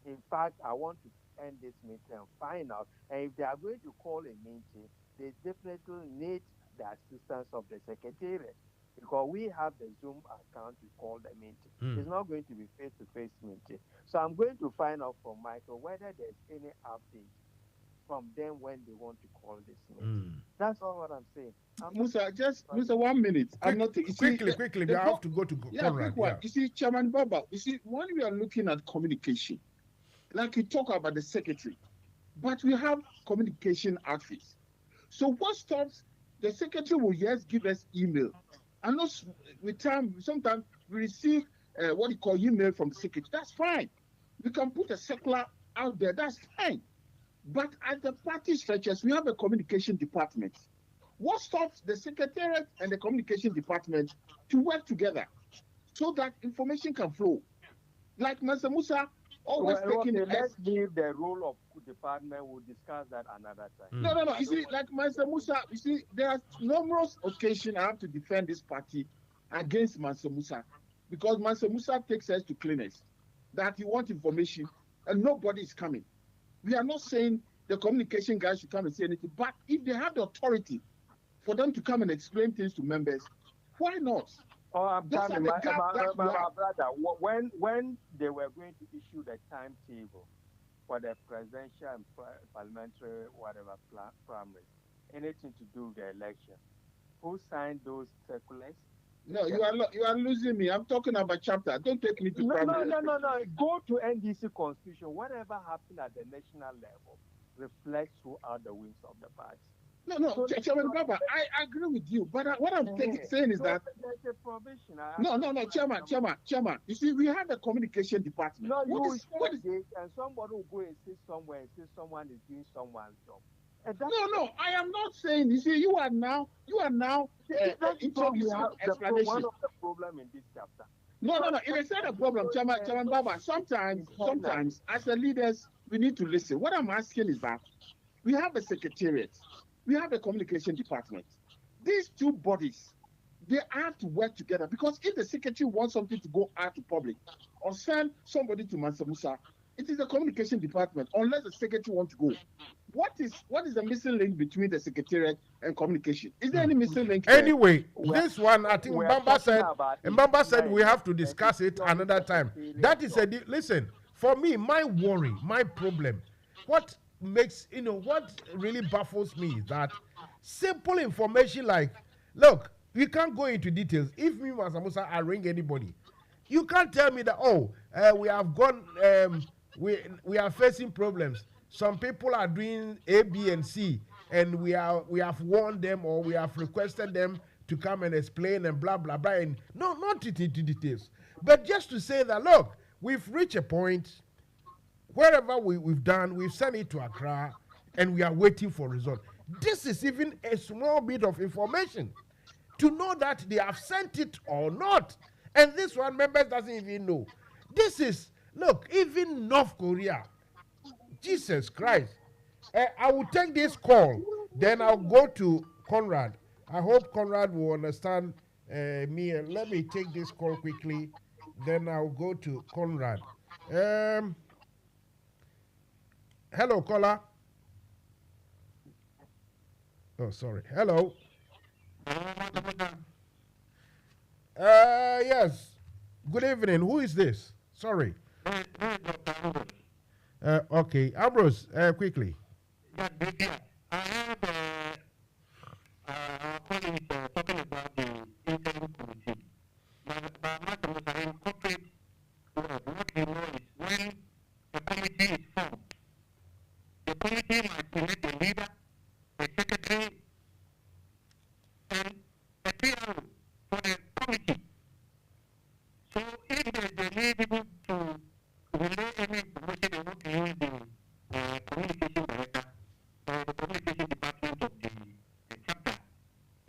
In fact, I want to end this meeting and find out. And if they are going to call a meeting, they definitely need the assistance of the secretariat, because we have the Zoom account to call the meeting. It's not going to be face-to-face meeting. So I'm going to find out from Michael whether there's any update from them when they want to call this meeting. That's all what I'm saying. Musa, 1 minute. I'm not quickly. We have to go to Conrad. Yeah. You see, Chairman Baba, when we are looking at communication, like you talk about the secretary, but we have communication outfits. So what stops the secretary will just give us email, and not with time. Sometimes we receive what you call email from the secretary. That's fine. We can put a circular out there. That's fine. But at the party stretches, we have a communication department. What stops the secretariat and the communication department to work together so that information can flow? Like Mr. Musa always taking okay, let's leave the role of department. We'll discuss that another time. No. You see, like Mr. Musa, you see, there are numerous occasions I have to defend this party against Mansa Musa because Mansa Musa takes us to clinics that you want information and nobody is coming. We are not saying the communication guys should come and say anything, but if they have the authority for them to come and explain things to members, why not? Oh, I'm telling my brother, when they were going to issue the timetable for the presidential and parliamentary whatever primary, anything to do with the election, who signed those circulars? No, you are losing me. I'm talking about chapter. Don't take me to primary. No. Go to NDC constitution. Whatever happened at the national level reflects throughout the wings of the party. No, Chairman Baba, I agree with you. But what I'm saying is that there's a provision. Chairman. You see, we have a communication department. No, what is it? And somebody will go and sit somewhere and say someone is doing someone's job. No, I am not saying. You see, you are now introducing explanation. One of the problem in this chapter. No. It is not a problem, Chairman Baba. Sometimes, as the leaders, we need to listen. What I'm asking is that we have a secretariat, we have a communication department. These two bodies, they have to work together because if the secretary wants something to go out to public or send somebody to Mansa Musa, it is the communication department, unless the secretary wants to go. What is the missing link between the secretariat and communication? Is there any missing link? Anyway, this one, I think Mbamba said we have to discuss it another time. That is listen, for me, my worry, my problem, what really baffles me is that simple information like, look, we can't go into details. If me, Mansa Musa, I ring anybody, you can't tell me that, we have gone, we are facing problems. Some people are doing A, B, and C, and we have warned them or we have requested them to come and explain and blah, blah, blah. And no, not into details. But just to say that, look, we've reached a point, wherever we've done, we've sent it to Accra, and we are waiting for results. This is even a small bit of information to know that they have sent it or not. And this one, members doesn't even know. This is, look, even North Korea, Jesus Christ. I will take this call, then I'll go to Conrad. I hope Conrad will understand me. Let me take this call quickly, then I'll go to Conrad. Hello, caller. Oh, sorry. Hello. Yes. Good evening. Who is this? Sorry. Okay, Ambrose, quickly. I have our colleague talking about the interim committee. But in corporate world, what we know is when a committee is formed, the committee must elect a leader, a secretary, and a PRO for the committee. So if there is a need to relay any information, they want to use the communication director or the communication department of the chapter.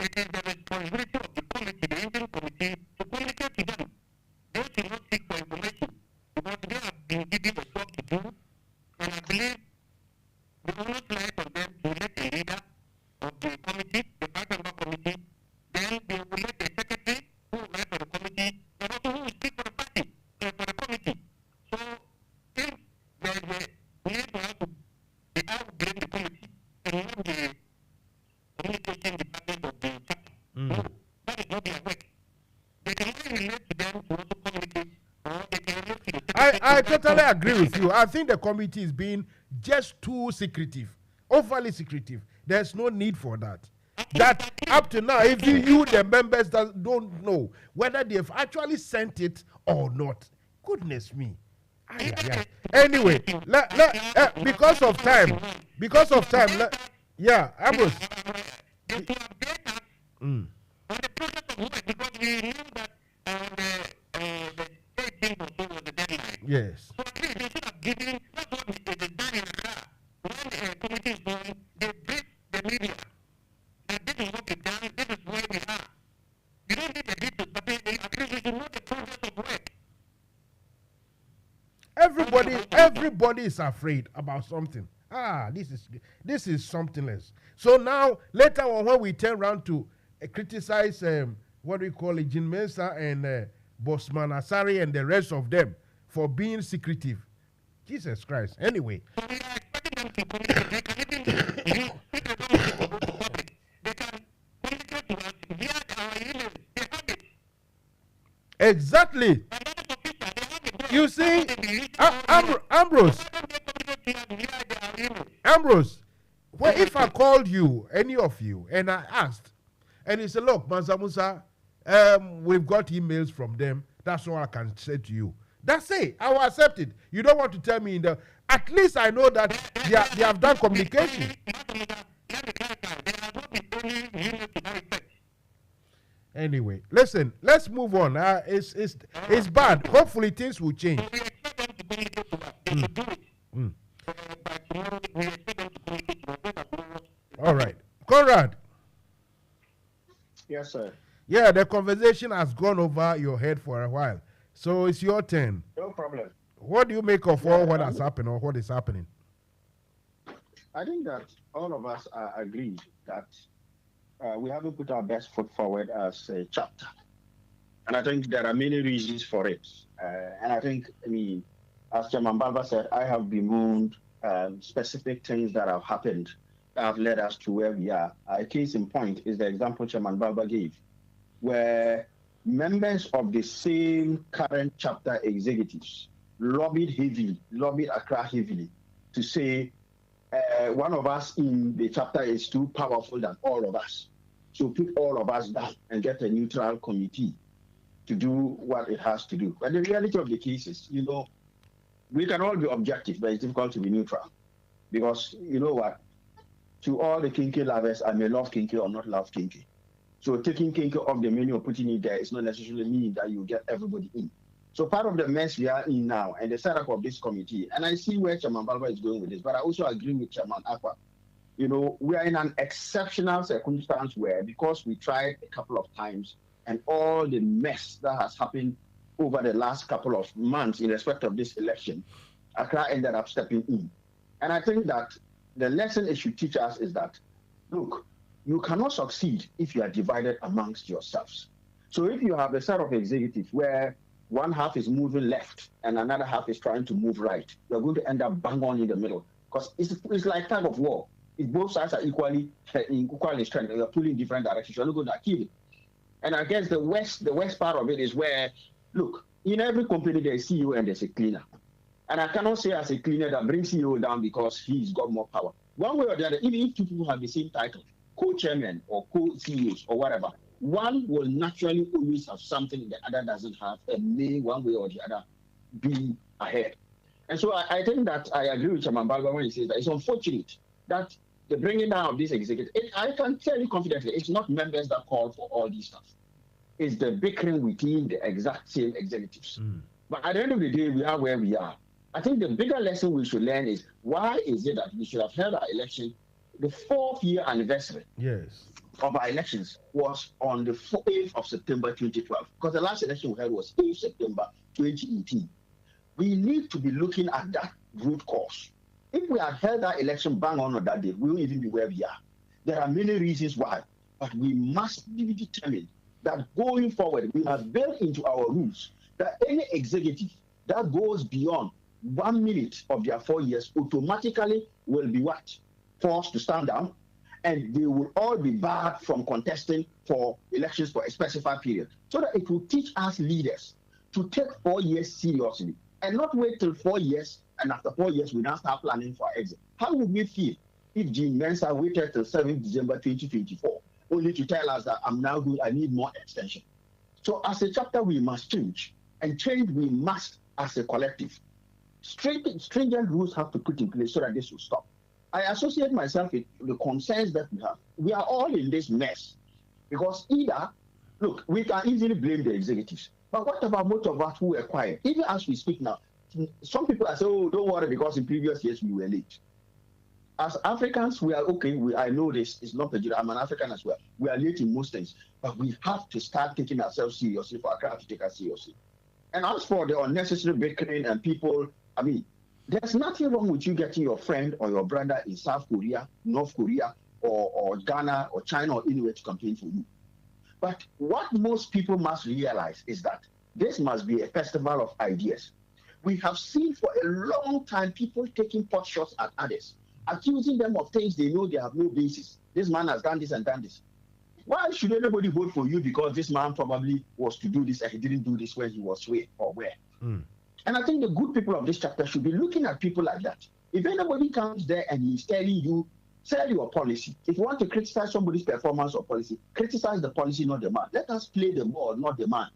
It is the responsibility of the committee, the interim committee, to communicate to them. They should not seek for information because they have been given the job to do, and I believe the onus lies on them to elect a leader of the committee, the five-member committee. Then they will elect a secretary who will write for the committee, and also who will speak for the party, for the committee. So if there is a need for us to outblame the committee and not the communication department of the chapter, no, that is not their work. They can only relate to them to also communicate, or they can relate to the secretary. I totally agree with you. I think the committee is being just too secretive, overly secretive. There's no need for that. That up to now, if you the members don't know whether they've actually sent it or not. Goodness me. Anyway, because of time, yeah, Ambrose. On the process of work, because we knew that the 18th or so was the deadline. Yes. So at least they should have given, that's what is done in Accra. When the committee is going, they brief the media. That this is what we've done, this is where we are. You don't need the details, but at least we should know the progress of work. everybody is afraid about something. This is something else. So now, later on, when we turn around to criticize, what do we call it, Jin Mensah and Bosman Asari and the rest of them for being secretive. Jesus Christ. Anyway. Exactly. You see, Ambrose, well, if I called you, any of you, and I asked, and he said, look, Mansa Musa, we've got emails from them. That's all I can say to you. That's it. I will accept it. You don't want to tell me at least I know that they have done communication. Anyway, listen, let's move on. It's bad. Hopefully things will change. All right. Conrad. Yes, sir. Yeah, the conversation has gone over your head for a while. So it's your turn. No problem. What do you make of all what has happened or what is happening? I think that all of us are agreed that we haven't put our best foot forward as a chapter. And I think there are many reasons for it. And I think, as Chairman Balba said, I have bemoaned specific things that have happened that have led us to where we are. A case in point is the example Chairman Balba gave, where members of the same current chapter executives lobbied Accra heavily to say one of us in the chapter is too powerful than all of us. So put all of us down and get a neutral committee to do what it has to do. But the reality of the case is, we can all be objective, but it's difficult to be neutral. Because, you know what? To all the kinky lovers, I may love kinky or not love kinky. So taking kinky off the menu or putting it there is not necessarily meaning that you get everybody in. So part of the mess we are in now and the setup of this committee, and I see where Chairman Balba is going with this, but I also agree with Chairman Aqua. We are in an exceptional circumstance where, because we tried a couple of times and all the mess that has happened over the last couple of months in respect of this election, Accra ended up stepping in. And I think that the lesson it should teach us is that, look, you cannot succeed if you are divided amongst yourselves. So if you have a set of executives where one half is moving left and another half is trying to move right, you're going to end up bang on in the middle. Because it's like tug of war. If both sides are equally strength, you're pulling different directions, you're not going to achieve it. And I guess the worst part of it is where, look, in every company there's a CEO and there's a cleaner. And I cannot say as a cleaner that brings CEO down because he's got more power. One way or the other, even if two people have the same title, co-chairman or co-CEOs or whatever, one will naturally always have something the other doesn't have and may one way or the other be ahead. And so I think that I agree with Chairman Balba when he says that it's unfortunate that the bringing down of this executive, I can tell you confidently, it's not members that call for all these stuff. It's the bickering within the exact same executives. But at the end of the day, we are where we are. I think the bigger lesson we should learn is why is it that we should have held our election, the 4th year anniversary of our elections was on the 8th of September 2012, because the last election we held was 8th September 2018. We need to be looking at that root cause. If we had held that election bang on that day, we won't even be where we are. There are many reasons why, but we must be determined that going forward, we must build into our rules that any executive that goes beyond 1 minute of their 4 years automatically will be what? Forced to stand down, and they will all be barred from contesting for elections for a specified period, so that it will teach us leaders to take 4 years seriously and not wait till 4 years and after 4 years we now start planning for exit. How would we feel if Jim Mensah waited till 7th December 2024 only to tell us that I'm now good, I need more extension? So as a chapter we must change, and change we must as a collective. Stringent rules have to put in place so that this will stop. I associate myself with the concerns that we have. We are all in this mess because either, look, we can easily blame the executives, but what about most of us who were quiet? Even as we speak now, some people are saying, oh, don't worry, because in previous years we were late. As Africans, we are okay. I know this is not pejorative. I'm an African as well. We are late in most things, but we have to start taking ourselves seriously for Accra to take us seriously. And as for the unnecessary bickering and people, There's nothing wrong with you getting your friend or your brother in South Korea, North Korea, or Ghana or China or anywhere to campaign for you. But what most people must realize is that this must be a festival of ideas. We have seen for a long time people taking pot shots at others, accusing them of things they know they have no basis. This man has done this and done this. Why should anybody vote for you because this man probably was to do this and he didn't do this when he was where or where? And I think the good people of this chapter should be looking at people like that. If anybody comes there and he's telling you, sell your policy. If you want to criticize somebody's performance or policy, criticize the policy, not the man. Let us play the ball, not the man.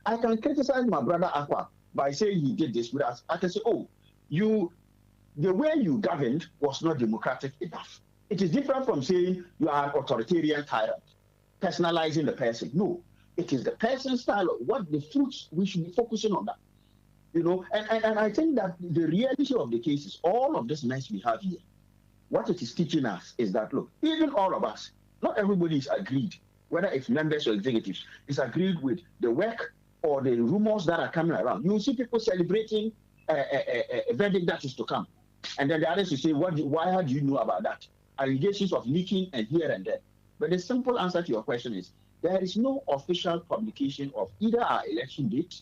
I can criticize my brother Aqua by saying he did this with us. I can say, oh, the way you governed was not democratic enough. It is different from saying you are an authoritarian tyrant, personalizing the person. No, it is the person's style. What the fruits, we should be focusing on that. You know, and I think that the reality of the case is all of this mess we have here. What it is teaching us is that, look, even all of us, not everybody is agreed, whether it's members or executives, is agreed with the work or the rumors that are coming around. You see people celebrating a verdict that is to come. And then the others will say, why do you know about that? Allegations of leaking and here and there. But the simple answer to your question is, there is no official publication of either our election date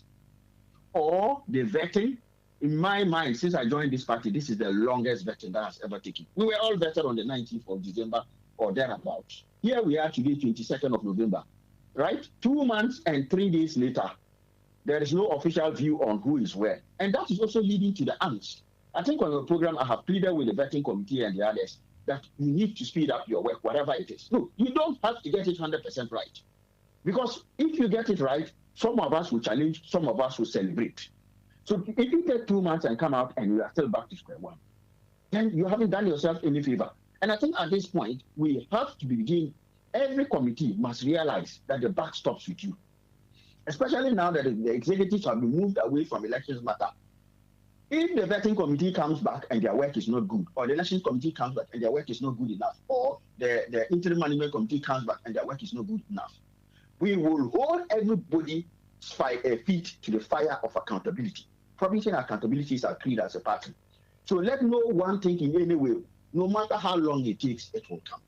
or the vetting. In my mind, since I joined this party, this is the longest vetting that has ever taken. We were all vetted on the 19th of December or thereabouts. Here we are today, 22nd of November, right? 2 months and 3 days later, there is no official view on who is where. And that is also leading to the angst. I think on the program, I have pleaded with the vetting committee and the others that you need to speed up your work, whatever it is. No, you don't have to get it 100% right. Because if you get it right, some of us will challenge, some of us will celebrate. So if you take 2 months and come out and you are still back to square one, then you haven't done yourself any favor. And I think at this point, we have to begin, every committee must realize that the buck stops with you. Especially now that the executives have been moved away from elections matter. If the vetting committee comes back and their work is not good, or the elections committee comes back and their work is not good enough, or the interim management committee comes back and their work is not good enough, we will hold everybody's feet to the fire of accountability. Promising accountability is agreed as a party. So let no one think in any way, no matter how long it takes, it will come.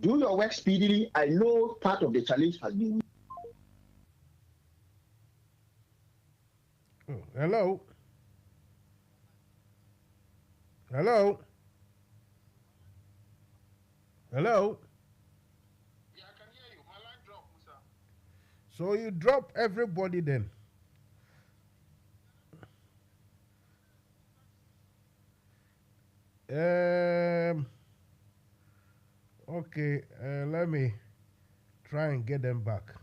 Do your work speedily. I know part of the challenge has been. Oh, hello. Hello. Hello. Yeah, I can hear you. My line dropped, Musa. So you drop everybody then. Okay, let me try and get them back.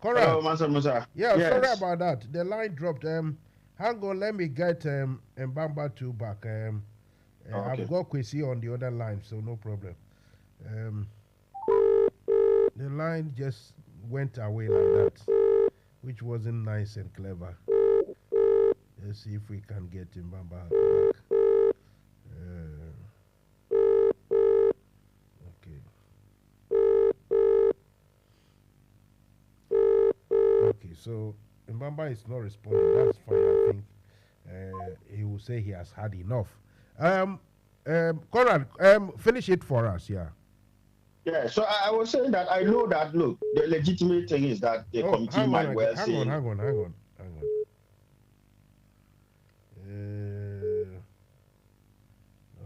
Correct. Hello, Master Musa. Yeah, yes. Sorry about that. The line dropped. Hang on, let me get Mbamba 2 back. Okay. I've got Kwesi on the other line, so no problem. The line just went away like that, which wasn't nice and clever. Let's see if we can get Mbamba back. Okay, so Mbamba is not responding. That's fine, I think. He will say he has had enough. Conrad, finish it for us, yeah. Yeah, so I was saying that I know that, look, the legitimate thing is that the committee might well say... Hang on.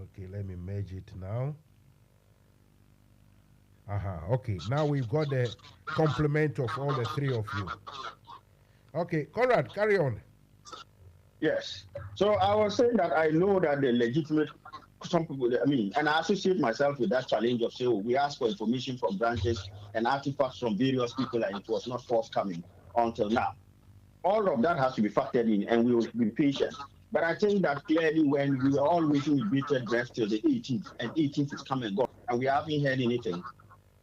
Okay, let me merge it now. Okay, now we've got the complement of all the three of you. Okay, Conrad, carry on. Yes. So I was saying that I know that the legitimate, some people, and I associate myself with that challenge of saying, we asked for information from branches and artifacts from various people and it was not forthcoming until now. All of that has to be factored in and we will be patient. But I think that clearly when we are all waiting with bated breath till the 18th, and 18th is come and gone, and we haven't heard anything,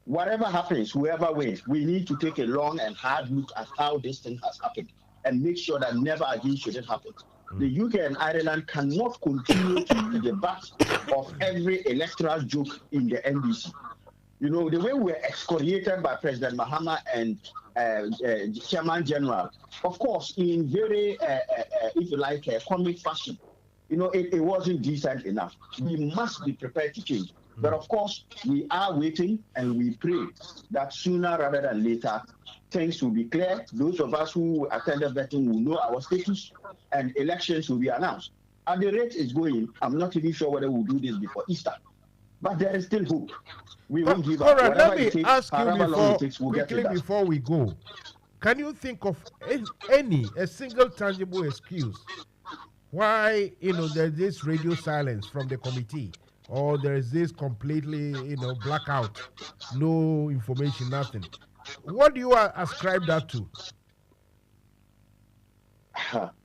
whatever happens, whoever wins, we need to take a long and hard look at how this thing has happened and make sure that never again should it happen. The UK and Ireland cannot continue to be the butt of every electoral joke in the NDC. You know, the way we were excoriated by President Mahama and Chairman General, of course, in very, if you like, comic fashion, you know, it wasn't decent enough. We must be prepared to change. But of course, we are waiting and we pray that sooner rather than later, things will be clear. Those of us who attended vetting will know our status and elections will be announced. At the rate it's going, I'm not even sure whether we'll do this before Easter. But there is still hope. We won't give up. All right, Whatever let me it takes, ask you however long it takes, we'll get quickly it done. before we go. Can you think of a single tangible excuse why, you know, there's this radio silence from the committee, or there's this completely, you know, blackout, no information, nothing? What do you ascribe that to?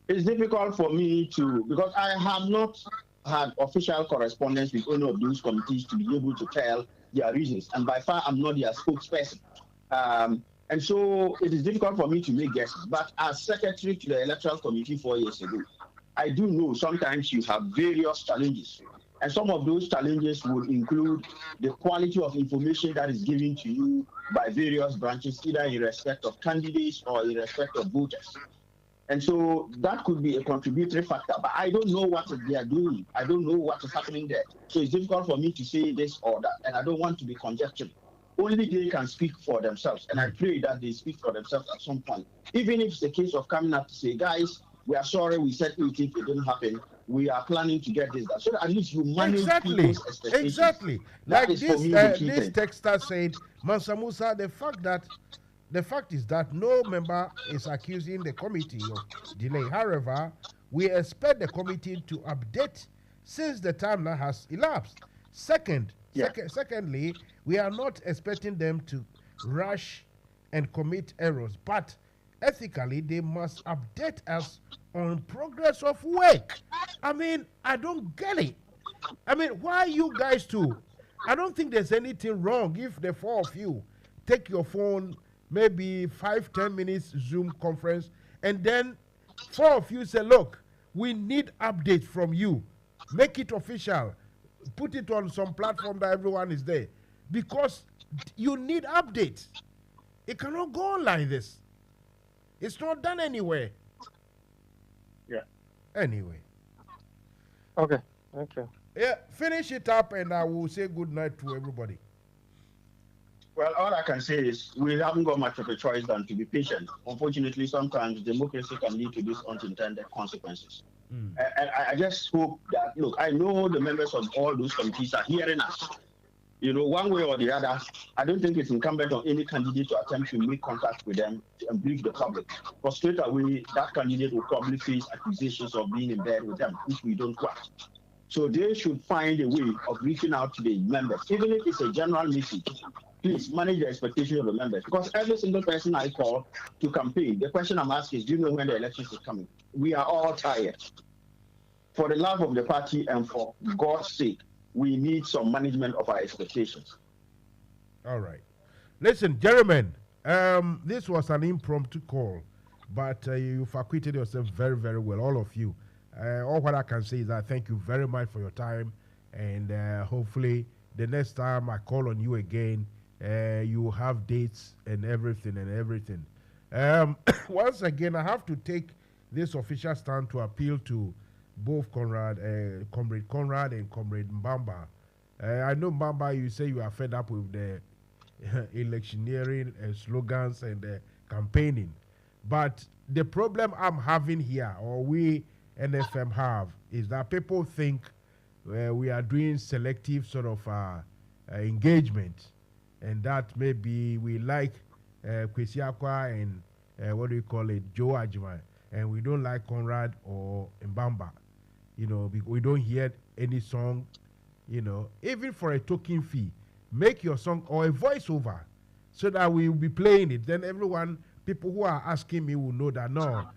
It's difficult for me to, because I have not had official correspondence with any of those committees to be able to tell their reasons. And by far, I'm not their spokesperson. And so it is difficult for me to make guesses. But as secretary to the Electoral Committee 4 years ago, I do know sometimes you have various challenges. And some of those challenges would include the quality of information that is given to you by various branches, either in respect of candidates or in respect of voters. And so that could be a contributory factor, but I don't know what they are doing. I don't know what is happening there. So it's difficult for me to say this or that, and I don't want to be conjectural. Only they can speak for themselves, and I pray that they speak for themselves at some point. Even if it's the case of coming up to say, guys, we are sorry, we said it didn't happen. We are planning to get this done. So at least you manage people's expectations. Exactly. That Like is for me this texter said, Mansa Musa, the fact is that no member is accusing the committee of delay. However, we expect the committee to update since the timeline has elapsed. Secondly, we are not expecting them to rush and commit errors, but ethically, they must update us on progress of work. I mean, I don't get it. I mean, why you guys too? I don't think there's anything wrong if the four of you take your phone, maybe 5-10 minutes Zoom conference, and then four of you say, look, we need updates from you. Make it official. Put it on some platform that everyone is there. Because you need updates. It cannot go on like this. It's not done anywhere. Yeah. Anyway. Okay. Thank you. Yeah, finish it up and I will say good night to everybody. Well, all I can say is we haven't got much of a choice than to be patient. Unfortunately, sometimes democracy can lead to these unintended consequences. And I just hope that, look, I know the members of all those committees are hearing us. You know, one way or the other, I don't think it's incumbent on any candidate to attempt to make contact with them and brief the public. Because straight away, that candidate will probably face accusations of being in bed with them, which we don't want. So they should find a way of reaching out to the members, even if it's a general message. Please manage the expectations of the members. Because every single person I call to campaign, the question I'm asking is, do you know when the elections is coming? We are all tired. For the love of the party and for God's sake, we need some management of our expectations. All right. Listen, gentlemen, this was an impromptu call, but you've acquitted yourself very, very well, all of you. All what I can say is that thank you very much for your time, and hopefully the next time I call on you again, you will have dates and everything. Once again, I have to take this official stand to appeal to both Comrade Conrad and Comrade Mbamba. I know, Mbamba, you say you are fed up with the electioneering slogans and campaigning. But the problem I'm having here, or we NFM have, is that people think we are doing selective sort of engagement, and that maybe we like Kwesi Akwa and Joe Ajman, and we don't like Conrad or Mbamba. You know, we don't hear any song, you know, even for a token fee. Make your song or a voiceover so that we will be playing it. Then people who are asking me will know that no,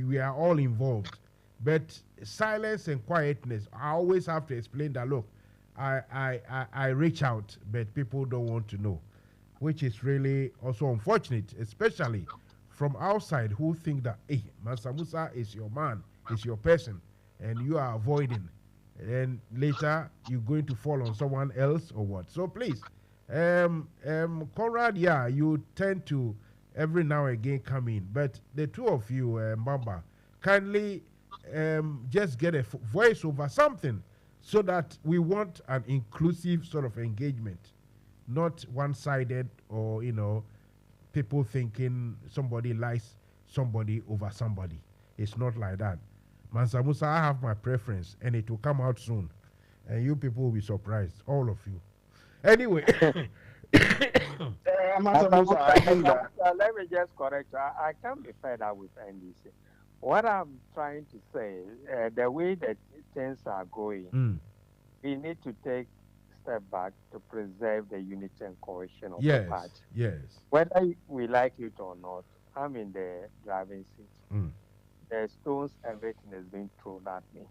we are all involved. But silence and quietness, I always have to explain that, look, I reach out, but people don't want to know, which is really also unfortunate, especially from outside who think that, hey, Mansa Musa is your man, is your person, and you are avoiding. And then later, you're going to fall on someone else or what. So please, Conrad, yeah, you tend to every now and again come in, but the two of you, Mbamba, kindly just get a voice over something so that we want an inclusive sort of engagement, not one-sided or, people thinking somebody likes somebody over somebody. It's not like that. Mansa Musa, I have my preference, and it will come out soon. And you people will be surprised, all of you. Anyway. Let me just correct you. I can't be fed up with NDC. What I'm trying to say, the way that things are going, we need to take a step back to preserve the unity and cohesion of the party. Yes. Whether we like it or not, I'm in the driving seat. The stones, everything is being thrown at me.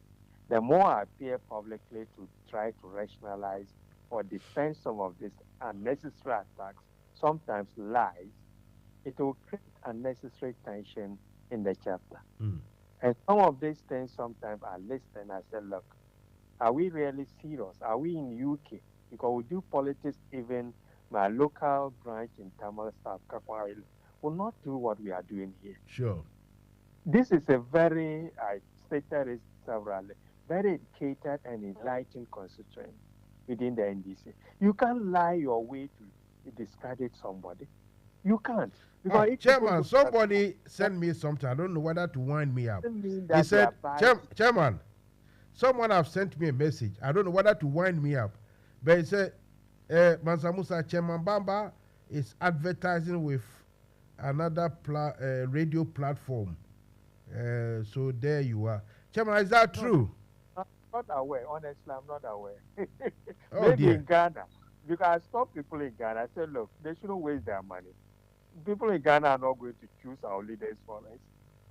The more I appear publicly to try to rationalize or defend some of these unnecessary attacks, sometimes lies, it will create unnecessary tension in the chapter. And some of these things sometimes I listen, I say, look, are we really serious? Are we in UK? Because we do politics, even my local branch in Tamil South Kakwari will not do what we are doing here. Sure. This is a very, I stated it severally, very educated and enlightened constituent within the NDC. You can't lie your way to discredit somebody. You can't. Because Chairman, somebody sent me something. I don't know whether to wind me up. He said, Chairman, someone have sent me a message. I don't know whether to wind me up. But he said, Mansa Musa, Chairman Bamba is advertising with another radio platform. So there you are. Chairman, is that true? I'm not aware. Honestly, I'm not aware. Oh, Maybe dear. in Ghana. Because I stop people in Ghana. I said, look, they shouldn't waste their money. People in Ghana are not going to choose our leaders for us.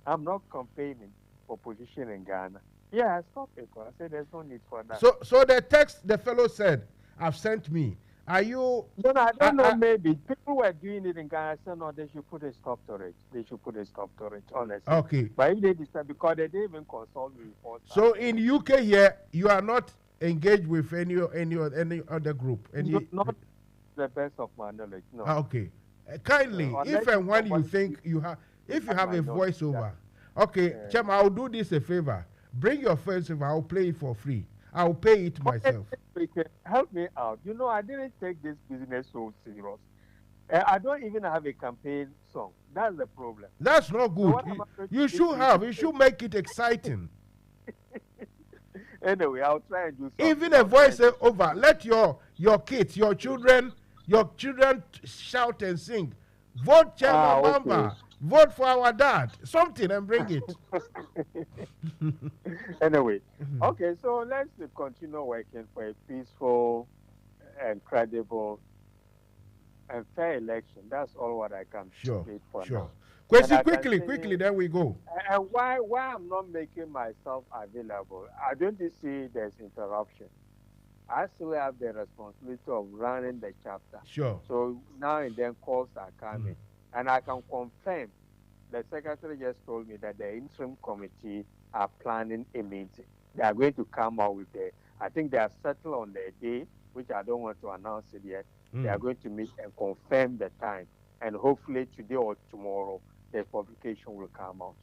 I'm not campaigning for position in Ghana. Yeah, I stopped it. I said there's no need for that. So the text the fellow said, I've sent me. Are you? No, I don't know. Maybe people were doing it in Ghana. I said no, they should put a stop to it. They should put a stop to it. Honestly. Okay. But if they decide, because they didn't even consult me before. So in UK here, you are not engaged with any other group. Not the best of my knowledge. No. Okay. Kindly, if and when you think you have, if you have a voiceover, okay, Chairman, I'll do this a favor. Bring your voiceover. I'll play it for free. I'll pay it myself. Help me out. I didn't take this business so serious. I don't even have a campaign song. That's the problem. That's not good. You should have. You should make it exciting. Anyway, I'll try and do something. Even a voiceover. Let your kids, your children shout and sing. Vote Chairman Bamba. Vote for our dad. Something and bring it. Anyway, okay, so let's continue working for a peaceful and credible and fair election. That's all what I can state for now. Question quickly, then we go. And why I'm not making myself available? I don't see there's interruption. I still have the responsibility of running the chapter. Sure. So now and then calls are coming. And I can confirm, the secretary just told me that the interim committee are planning a meeting. They are going to come out with I think they are settled on the day, which I don't want to announce it yet. They are going to meet and confirm the time. And hopefully today or tomorrow, the publication will come out.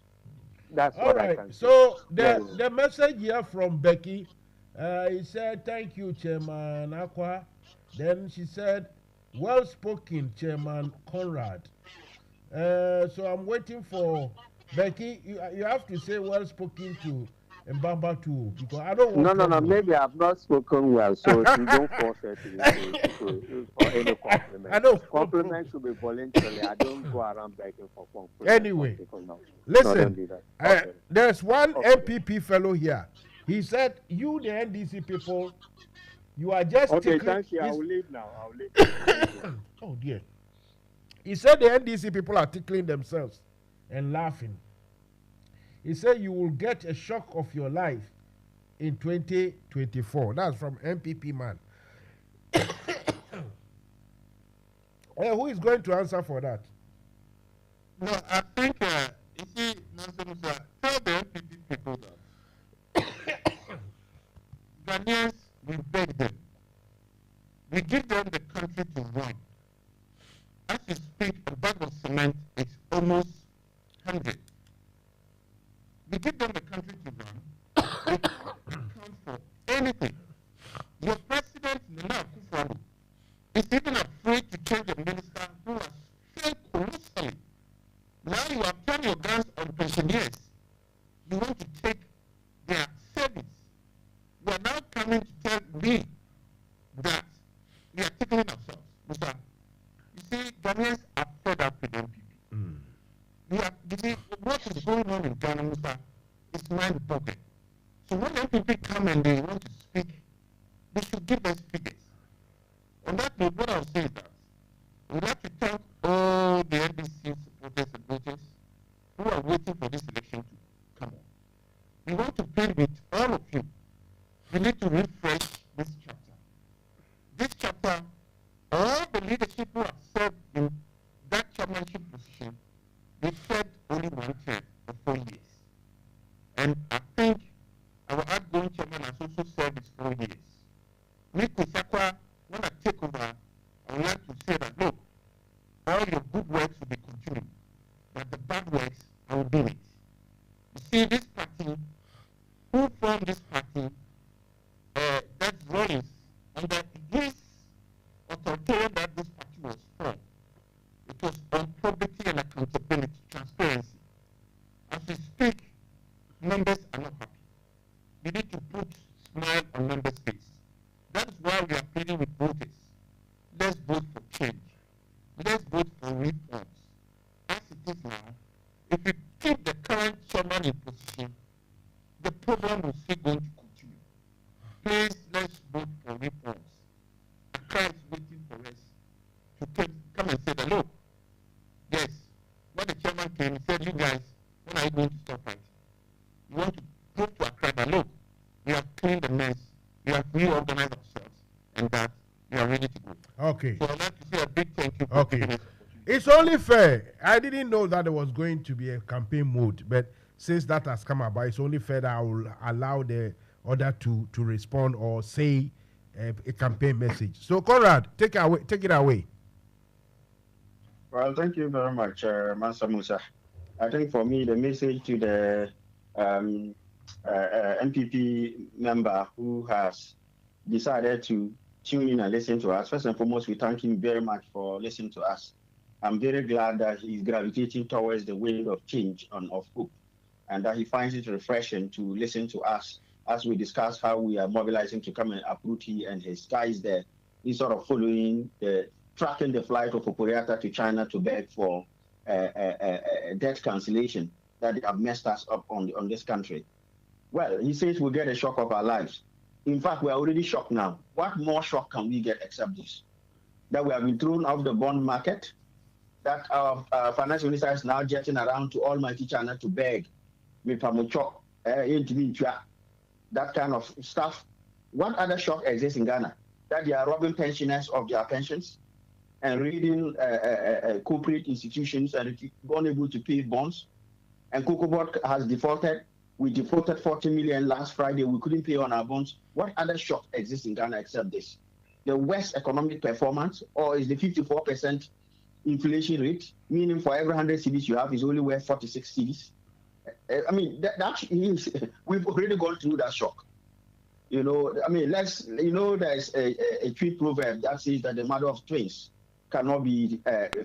That's all what I can say. So the message here from Becky, he said, thank you, Chairman Aqua. Then she said, well spoken, Chairman Conrad. So I'm waiting for Becky. You have to say well spoken to Mbamba too, because I don't want. No. Maybe I've not spoken well, so you don't force it for any compliment. I know. Compliments should be voluntary. I don't go around begging for compliments. Anyway, listen. There's one MPP fellow here. He said, "You, the NDC people, you are just." Okay, thank you. I will leave now. Oh dear. He said the NDC people are tickling themselves and laughing. He said you will get a shock of your life in 2024. That's from MPP man. Who is going to answer for that? No, I think, you see, Musa, tell the MPP people that Ghanaians, we beg them. We give them the country to run. problem. So when NPP come and they want to speak, they should give us figures. On that note, what I'll say is that we'd like to thank all the NDC supporters and voters who are waiting for this election to come on. We want to plead with all of you. We need to refresh this chapter. This chapter, all the leadership who have served in that chairmanship position, they served only 1 term for 4 years. And I think our outgoing chairman has also served his 4 years. Nico Sakwa, when I take over, I would like to say that, look, all your good works will be continuing, but the bad works, I will do it. You see, this party, who formed this party, that's Rollins, under his authoritarian that this party was formed, it was on probity and accountability, transparency. As we speak, members are not happy. We need to put smile on members' face. That is why we are pleading with voters. Let's vote for change. Let's vote for reforms. As it is now, if we keep the current chairman in position, the problem will still going to continue. Please, let's vote for reforms. Accra is waiting for us to come and say that, look, yes, when the chairman came, he said, you guys, when are you going to stop fighting? You want to prove to Accra that, look, we have cleaned the mess, we have reorganized ourselves, and that we are ready to go. Okay. So I'd like to say a big thank you for Okay. It's only fair. I didn't know that there was going to be a campaign mode, but since that has come about, it's only fair that I will allow the other to respond or say a campaign message. So, Conrad, take it away. Well, thank you very much, Master Musa. I think for me, the message to the MPP member who has decided to tune in and listen to us, first and foremost, we thank him very much for listening to us. I'm very glad that he's gravitating towards the wind of change and of hope, and that he finds it refreshing to listen to us as we discuss how we are mobilizing to come and uproot he and his guys there. He's sort of tracking the flight of Oporiata to China to beg for debt cancellation that they have messed us up on this country. Well, he says we'll get a shock of our lives. In fact, we're already shocked now. What more shock can we get except this? That we have been thrown off the bond market, that our finance minister is now jetting around to almighty China to beg, that kind of stuff. What other shock exists in Ghana? That they are robbing pensioners of their pensions and raiding corporate institutions and unable to pay bonds. And COCOBOD has defaulted. We defaulted 40 million last Friday. We couldn't pay on our bonds. What other shock exists in Ghana except this? The worst economic performance, or is the 54% inflation rate, meaning for every 100 cedis you have is only worth 46 cedis? I mean, we've already gone through that shock. You know, I mean, there's a tweet proverb that says that the mother of twins cannot be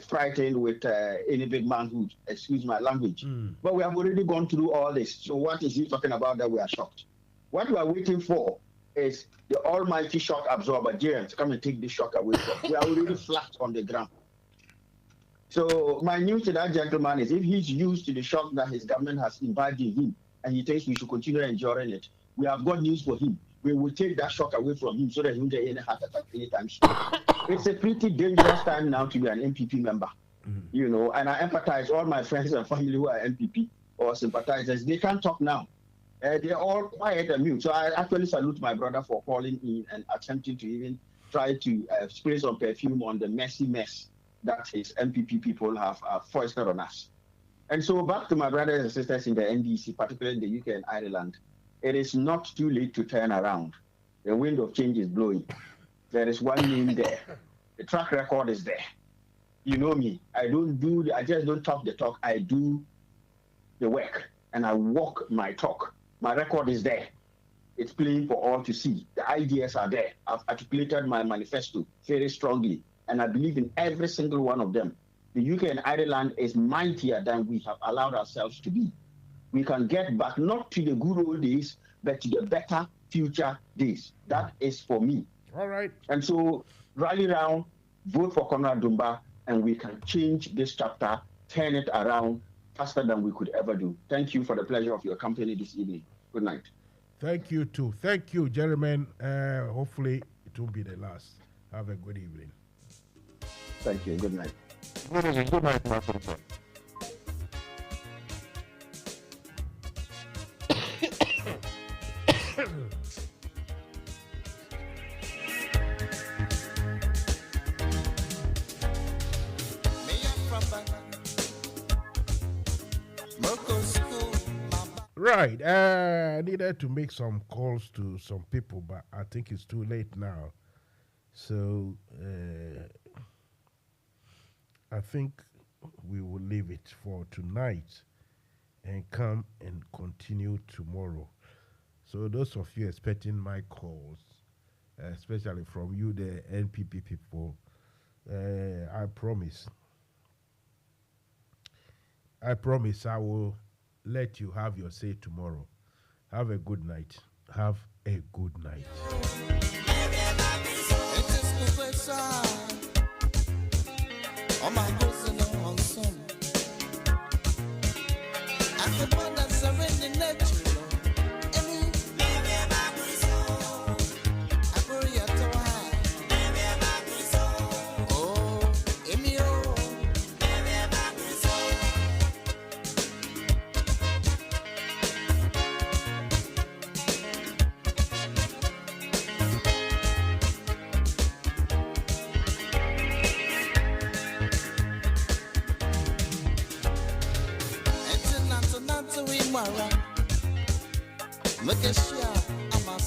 frightened with any big manhood, excuse my language. But we have already gone through all this. So what is he talking about that we are shocked? What we are waiting for is the almighty shock absorber, James, to come and take this shock away from us. We are already flat on the ground. So my news to that gentleman is, if he's used to the shock that his government has imbibed in him, and he thinks we should continue enduring it, we have got news for him. We will take that shock away from him so that he won't get any heart attack anytime soon. It's a pretty dangerous time now to be an MPP member, you know, and I empathize all my friends and family who are MPP or sympathizers. They can't talk now. They're all quiet and mute. So I actually salute my brother for calling in and attempting to even try to spray some perfume on the messy mess that his MPP people have foisted on us. And so back to my brothers and sisters in the NDC, particularly in the UK and Ireland, it is not too late to turn around. The wind of change is blowing. There is one name there. The track record is there. You know me. I just don't talk the talk. I do the work and I walk my talk. My record is there. It's plain for all to see. The ideas are there. I've articulated my manifesto very strongly, and I believe in every single one of them. The UK and Ireland is mightier than we have allowed ourselves to be. We can get back not to the good old days, but to the better future days. That is for me. All right. And so rally round, vote for Conrad Dumba, and we can change this chapter, turn it around faster than we could ever do. Thank you for the pleasure of your company this evening. Good night. Thank you too. Thank you, gentlemen. Hopefully it won't be the last. Have a good evening. Thank you. Good night. Good night, Master. Right. I needed to make some calls to some people, but I think it's too late now. So I think we will leave it for tonight and come and continue tomorrow. So those of you expecting my calls, especially from you, the NPP people, I promise I will let you have your say tomorrow. Have a good night. Have a good night. Look at you, I'm a